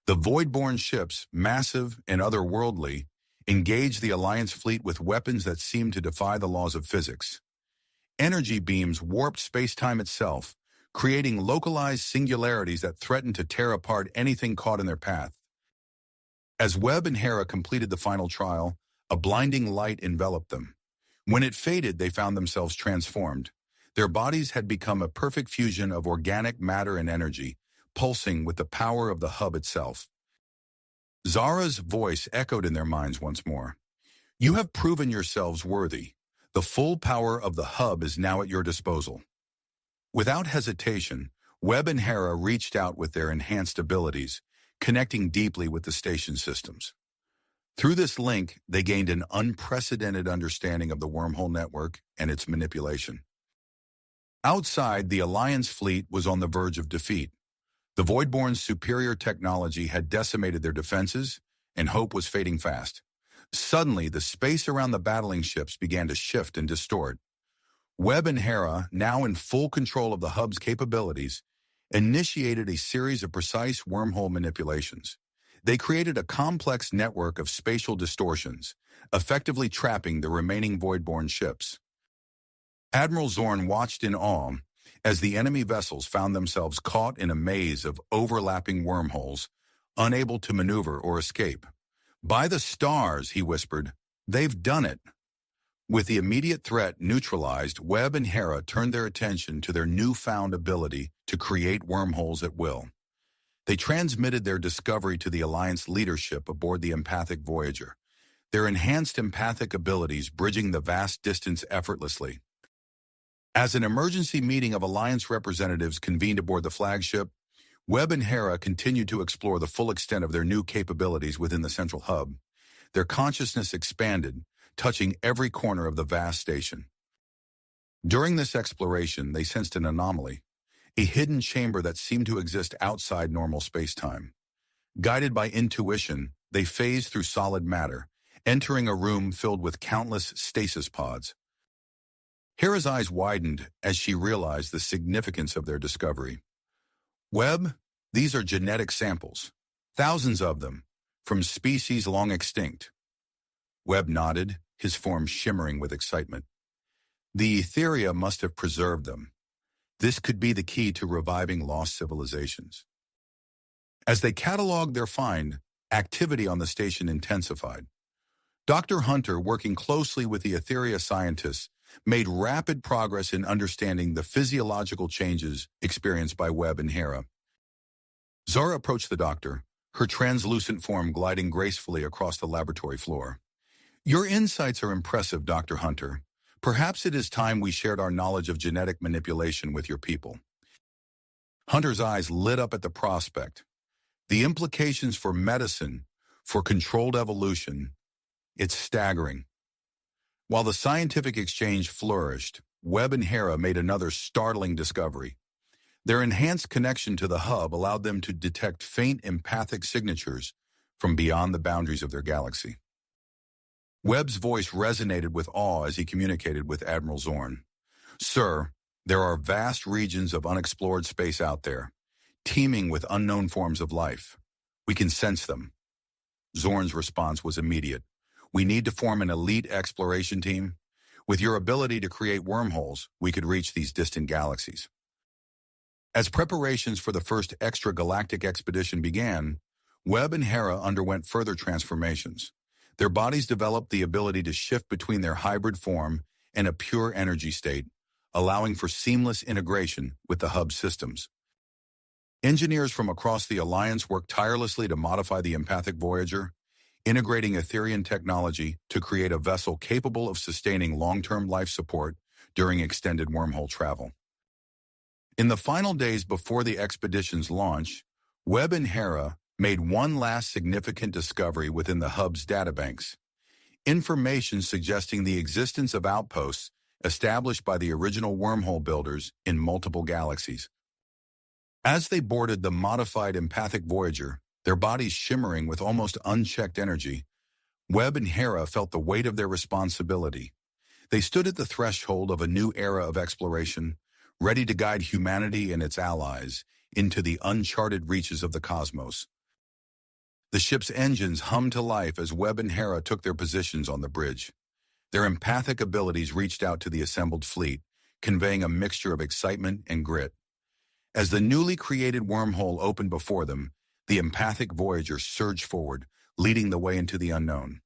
The Voidborn ships, massive and otherworldly, engaged the Alliance fleet with weapons that seemed to defy the laws of physics. Energy beams warped space-time itself, creating localized singularities that threatened to tear apart anything caught in their path. As Webb and Hera completed the final trial, a blinding light enveloped them. When it faded, they found themselves transformed. Their bodies had become a perfect fusion of organic matter and energy, pulsing with the power of the hub itself. Zara's voice echoed in their minds once more. "You have proven yourselves worthy. The full power of the hub is now at your disposal." Without hesitation, Webb and Hera reached out with their enhanced abilities, connecting deeply with the station systems. Through this link, they gained an unprecedented understanding of the wormhole network and its manipulation. Outside, the Alliance fleet was on the verge of defeat. The Voidborn's superior technology had decimated their defenses, and hope was fading fast. Suddenly, the space around the battling ships began to shift and distort. Webb and Hera, now in full control of the hub's capabilities, initiated a series of precise wormhole manipulations. They created a complex network of spatial distortions, effectively trapping the remaining Voidborn ships. Admiral Zorn watched in awe as the enemy vessels found themselves caught in a maze of overlapping wormholes, unable to maneuver or escape. "By the stars," he whispered, "they've done it." With the immediate threat neutralized, Webb and Hera turned their attention to their newfound ability to create wormholes at will. They transmitted their discovery to the Alliance leadership aboard the empathic Voyager, their enhanced empathic abilities bridging the vast distance effortlessly. As an emergency meeting of Alliance representatives convened aboard the flagship, Webb and Hera continued to explore the full extent of their new capabilities within the central hub. Their consciousness expanded, touching every corner of the vast station. During this exploration, they sensed an anomaly, a hidden chamber that seemed to exist outside normal space-time. Guided by intuition, they phased through solid matter, entering a room filled with countless stasis pods. Hera's eyes widened as she realized the significance of their discovery. "Webb, these are genetic samples, thousands of them, from species long extinct." Webb nodded, his form shimmering with excitement. "The Etheria must have preserved them. This could be the key to reviving lost civilizations." As they cataloged their find, activity on the station intensified. Dr. Hunter, working closely with the Etheria scientists, made rapid progress in understanding the physiological changes experienced by Webb and Hera. Zara approached the doctor, her translucent form gliding gracefully across the laboratory floor. "Your insights are impressive, Dr. Hunter. Perhaps it is time we shared our knowledge of genetic manipulation with your people." Hunter's eyes lit up at the prospect. The implications for medicine, for controlled evolution, it's staggering. While the scientific exchange flourished, Webb and Hera made another startling discovery. Their enhanced connection to the hub allowed them to detect faint empathic signatures from beyond the boundaries of their galaxy. Webb's voice resonated with awe as he communicated with Admiral Zorn. "Sir, there are vast regions of unexplored space out there, teeming with unknown forms of life. We can sense them." Zorn's response was immediate. "We need to form an elite exploration team. With your ability to create wormholes, we could reach these distant galaxies." As preparations for the first extragalactic expedition began, Webb and Hera underwent further transformations. Their bodies developed the ability to shift between their hybrid form and a pure energy state, allowing for seamless integration with the hub systems. Engineers from across the Alliance worked tirelessly to modify the empathic Voyager, integrating Ethereum technology to create a vessel capable of sustaining long-term life support during extended wormhole travel. In the final days before the expedition's launch, Webb and Hera made one last significant discovery within the hub's databanks: information suggesting the existence of outposts established by the original wormhole builders in multiple galaxies. As they boarded the modified empathic Voyager, their bodies shimmering with almost unchecked energy, Webb and Hera felt the weight of their responsibility. They stood at the threshold of a new era of exploration, ready to guide humanity and its allies into the uncharted reaches of the cosmos. The ship's engines hummed to life as Webb and Hera took their positions on the bridge. Their empathic abilities reached out to the assembled fleet, conveying a mixture of excitement and grit. As the newly created wormhole opened before them, the empathic Voyager surged forward, leading the way into the unknown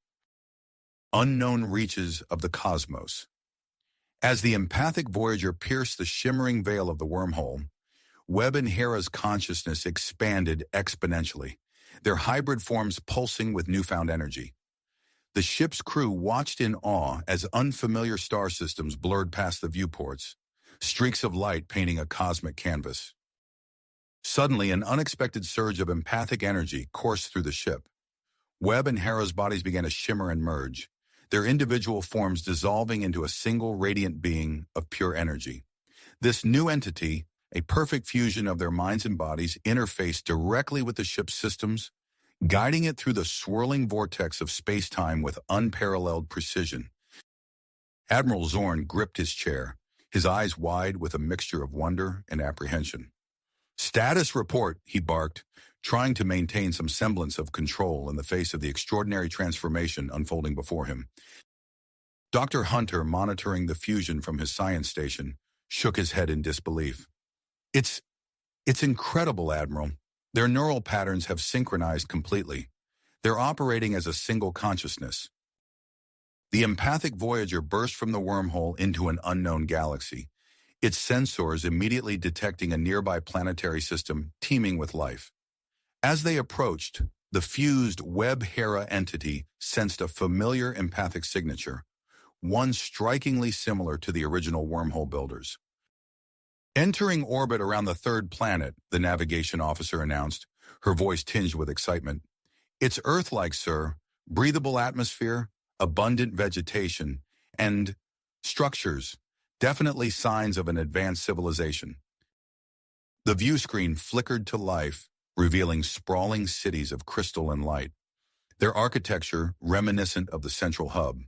reaches of the cosmos. As the empathic Voyager pierced the shimmering veil of the wormhole, Webb and Hera's consciousness expanded exponentially, their hybrid forms pulsing with newfound energy. The ship's crew watched in awe as unfamiliar star systems blurred past the viewports, streaks of light painting a cosmic canvas. Suddenly, an unexpected surge of empathic energy coursed through the ship. Webb and Hera's bodies began to shimmer and merge, their individual forms dissolving into a single radiant being of pure energy. This new entity, a perfect fusion of their minds and bodies, interfaced directly with the ship's systems, guiding it through the swirling vortex of space-time with unparalleled precision. Admiral Zorn gripped his chair, his eyes wide with a mixture of wonder and apprehension. "Status report," he barked, trying to maintain some semblance of control in the face of the extraordinary transformation unfolding before him. Dr. Hunter, monitoring the fusion from his science station, shook his head in disbelief. It's incredible, Admiral. Their neural patterns have synchronized completely. They're operating as a single consciousness." The empathic Voyager burst from the wormhole into an unknown galaxy, its sensors immediately detecting a nearby planetary system teeming with life. As they approached, the fused Webb-Hera entity sensed a familiar empathic signature, one strikingly similar to the original wormhole builders. "Entering orbit around the third planet," the navigation officer announced, her voice tinged with excitement. "It's Earth-like, sir. Breathable atmosphere, abundant vegetation, and structures. Definitely signs of an advanced civilization." The view screen flickered to life, revealing sprawling cities of crystal and light, their architecture reminiscent of the central hub.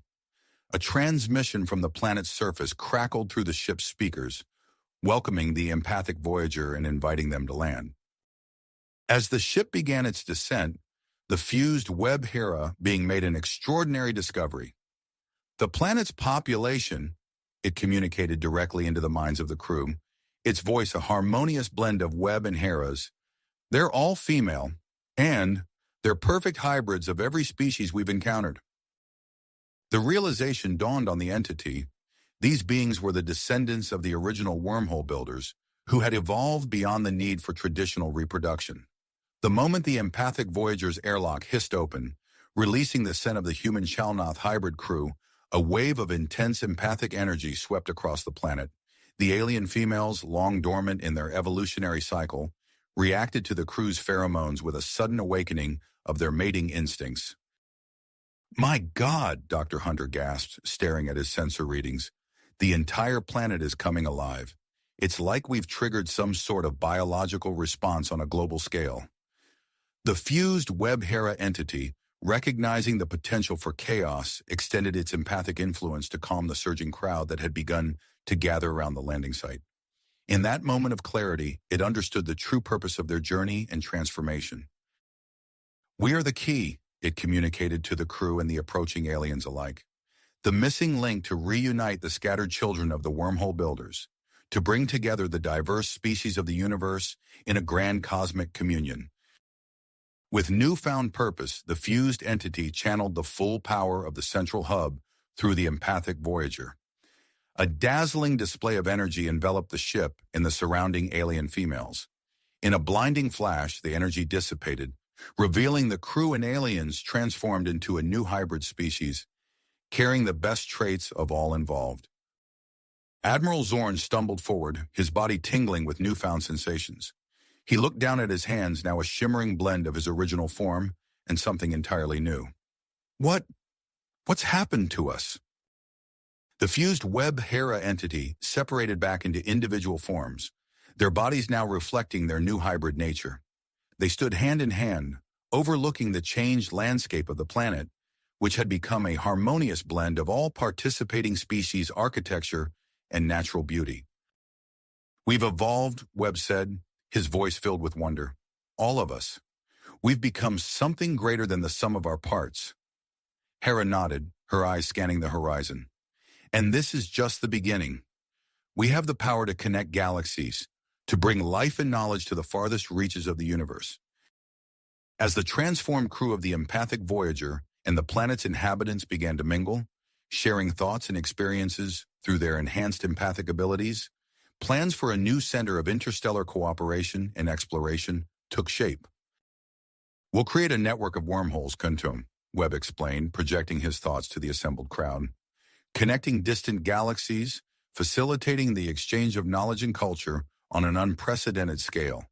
A transmission from the planet's surface crackled through the ship's speakers, welcoming the empathic Voyager and inviting them to land. As the ship began its descent, the fused Webb-Hera being made an extraordinary discovery. The planet's population, it communicated directly into the minds of the crew, its voice a harmonious blend of Webb and Hera's. "They're all female, and they're perfect hybrids of every species we've encountered." The realization dawned on the entity. These beings were the descendants of the original wormhole builders, who had evolved beyond the need for traditional reproduction. The moment the empathic Voyager's airlock hissed open, releasing the scent of the human Chalnoth hybrid crew, a wave of intense empathic energy swept across the planet. The alien females, long dormant in their evolutionary cycle, reacted to the crew's pheromones with a sudden awakening of their mating instincts. "My God," Dr. Hunter gasped, staring at his sensor readings. "The entire planet is coming alive. It's like we've triggered some sort of biological response on a global scale." The fused Webb-Hera entity, recognizing the potential for chaos, extended its empathic influence to calm the surging crowd that had begun to gather around the landing site. In that moment of clarity, it understood the true purpose of their journey and transformation. "We are the key," it communicated to the crew and the approaching aliens alike. "The missing link to reunite the scattered children of the wormhole builders, to bring together the diverse species of the universe in a grand cosmic communion." With newfound purpose, the fused entity channeled the full power of the central hub through the empathic Voyager. A dazzling display of energy enveloped the ship and the surrounding alien females. In a blinding flash, the energy dissipated, revealing the crew and aliens transformed into a new hybrid species, carrying the best traits of all involved. Admiral Zorn stumbled forward, his body tingling with newfound sensations. He looked down at his hands, now a shimmering blend of his original form and something entirely new. What's happened to us? The fused Webb Hera entity separated back into individual forms, their bodies now reflecting their new hybrid nature. They stood hand in hand, overlooking the changed landscape of the planet, which had become a harmonious blend of all participating species' architecture and natural beauty. "We've evolved," Webb said, his voice filled with wonder. "All of us. We've become something greater than the sum of our parts." Hera nodded, her eyes scanning the horizon. "And this is just the beginning. We have the power to connect galaxies, to bring life and knowledge to the farthest reaches of the universe." As the transformed crew of the empathic Voyager and the planet's inhabitants began to mingle, sharing thoughts and experiences through their enhanced empathic abilities, plans for a new center of interstellar cooperation and exploration took shape. "We'll create a network of wormholes, Kuntum," Webb explained, projecting his thoughts to the assembled crowd. "Connecting distant galaxies, facilitating the exchange of knowledge and culture on an unprecedented scale."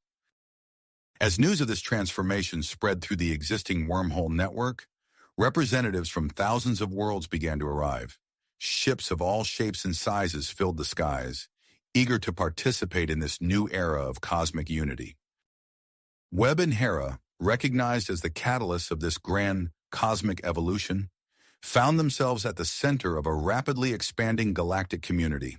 As news of this transformation spread through the existing wormhole network, representatives from thousands of worlds began to arrive. Ships of all shapes and sizes filled the skies, eager to participate in this new era of cosmic unity. Webb and Hera, recognized as the catalysts of this grand cosmic evolution, found themselves at the center of a rapidly expanding galactic community.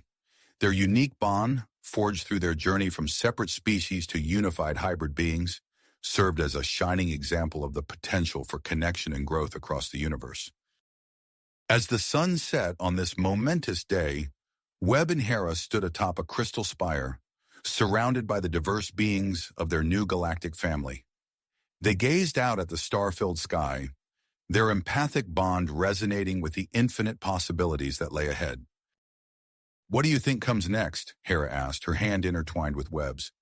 Their unique bond, forged through their journey from separate species to unified hybrid beings, served as a shining example of the potential for connection and growth across the universe. As the sun set on this momentous day, Webb and Hera stood atop a crystal spire, surrounded by the diverse beings of their new galactic family. They gazed out at the star-filled sky, their empathic bond resonating with the infinite possibilities that lay ahead. "What do you think comes next?" Hera asked, her hand intertwined with Webb's.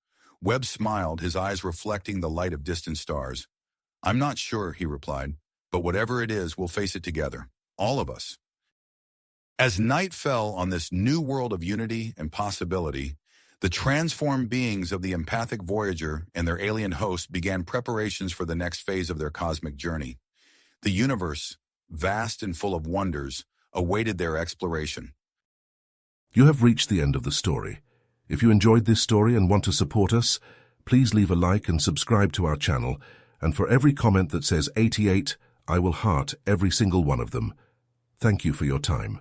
Webb smiled, his eyes reflecting the light of distant stars. "I'm not sure," he replied, "but whatever it is, we'll face it together, all of us." As night fell on this new world of unity and possibility, the transformed beings of the empathic Voyager and their alien host began preparations for the next phase of their cosmic journey. The universe, vast and full of wonders, awaited their exploration. You have reached the end of the story. If you enjoyed this story and want to support us, please leave a like and subscribe to our channel, and for every comment that says 88, I will heart every single one of them. Thank you for your time.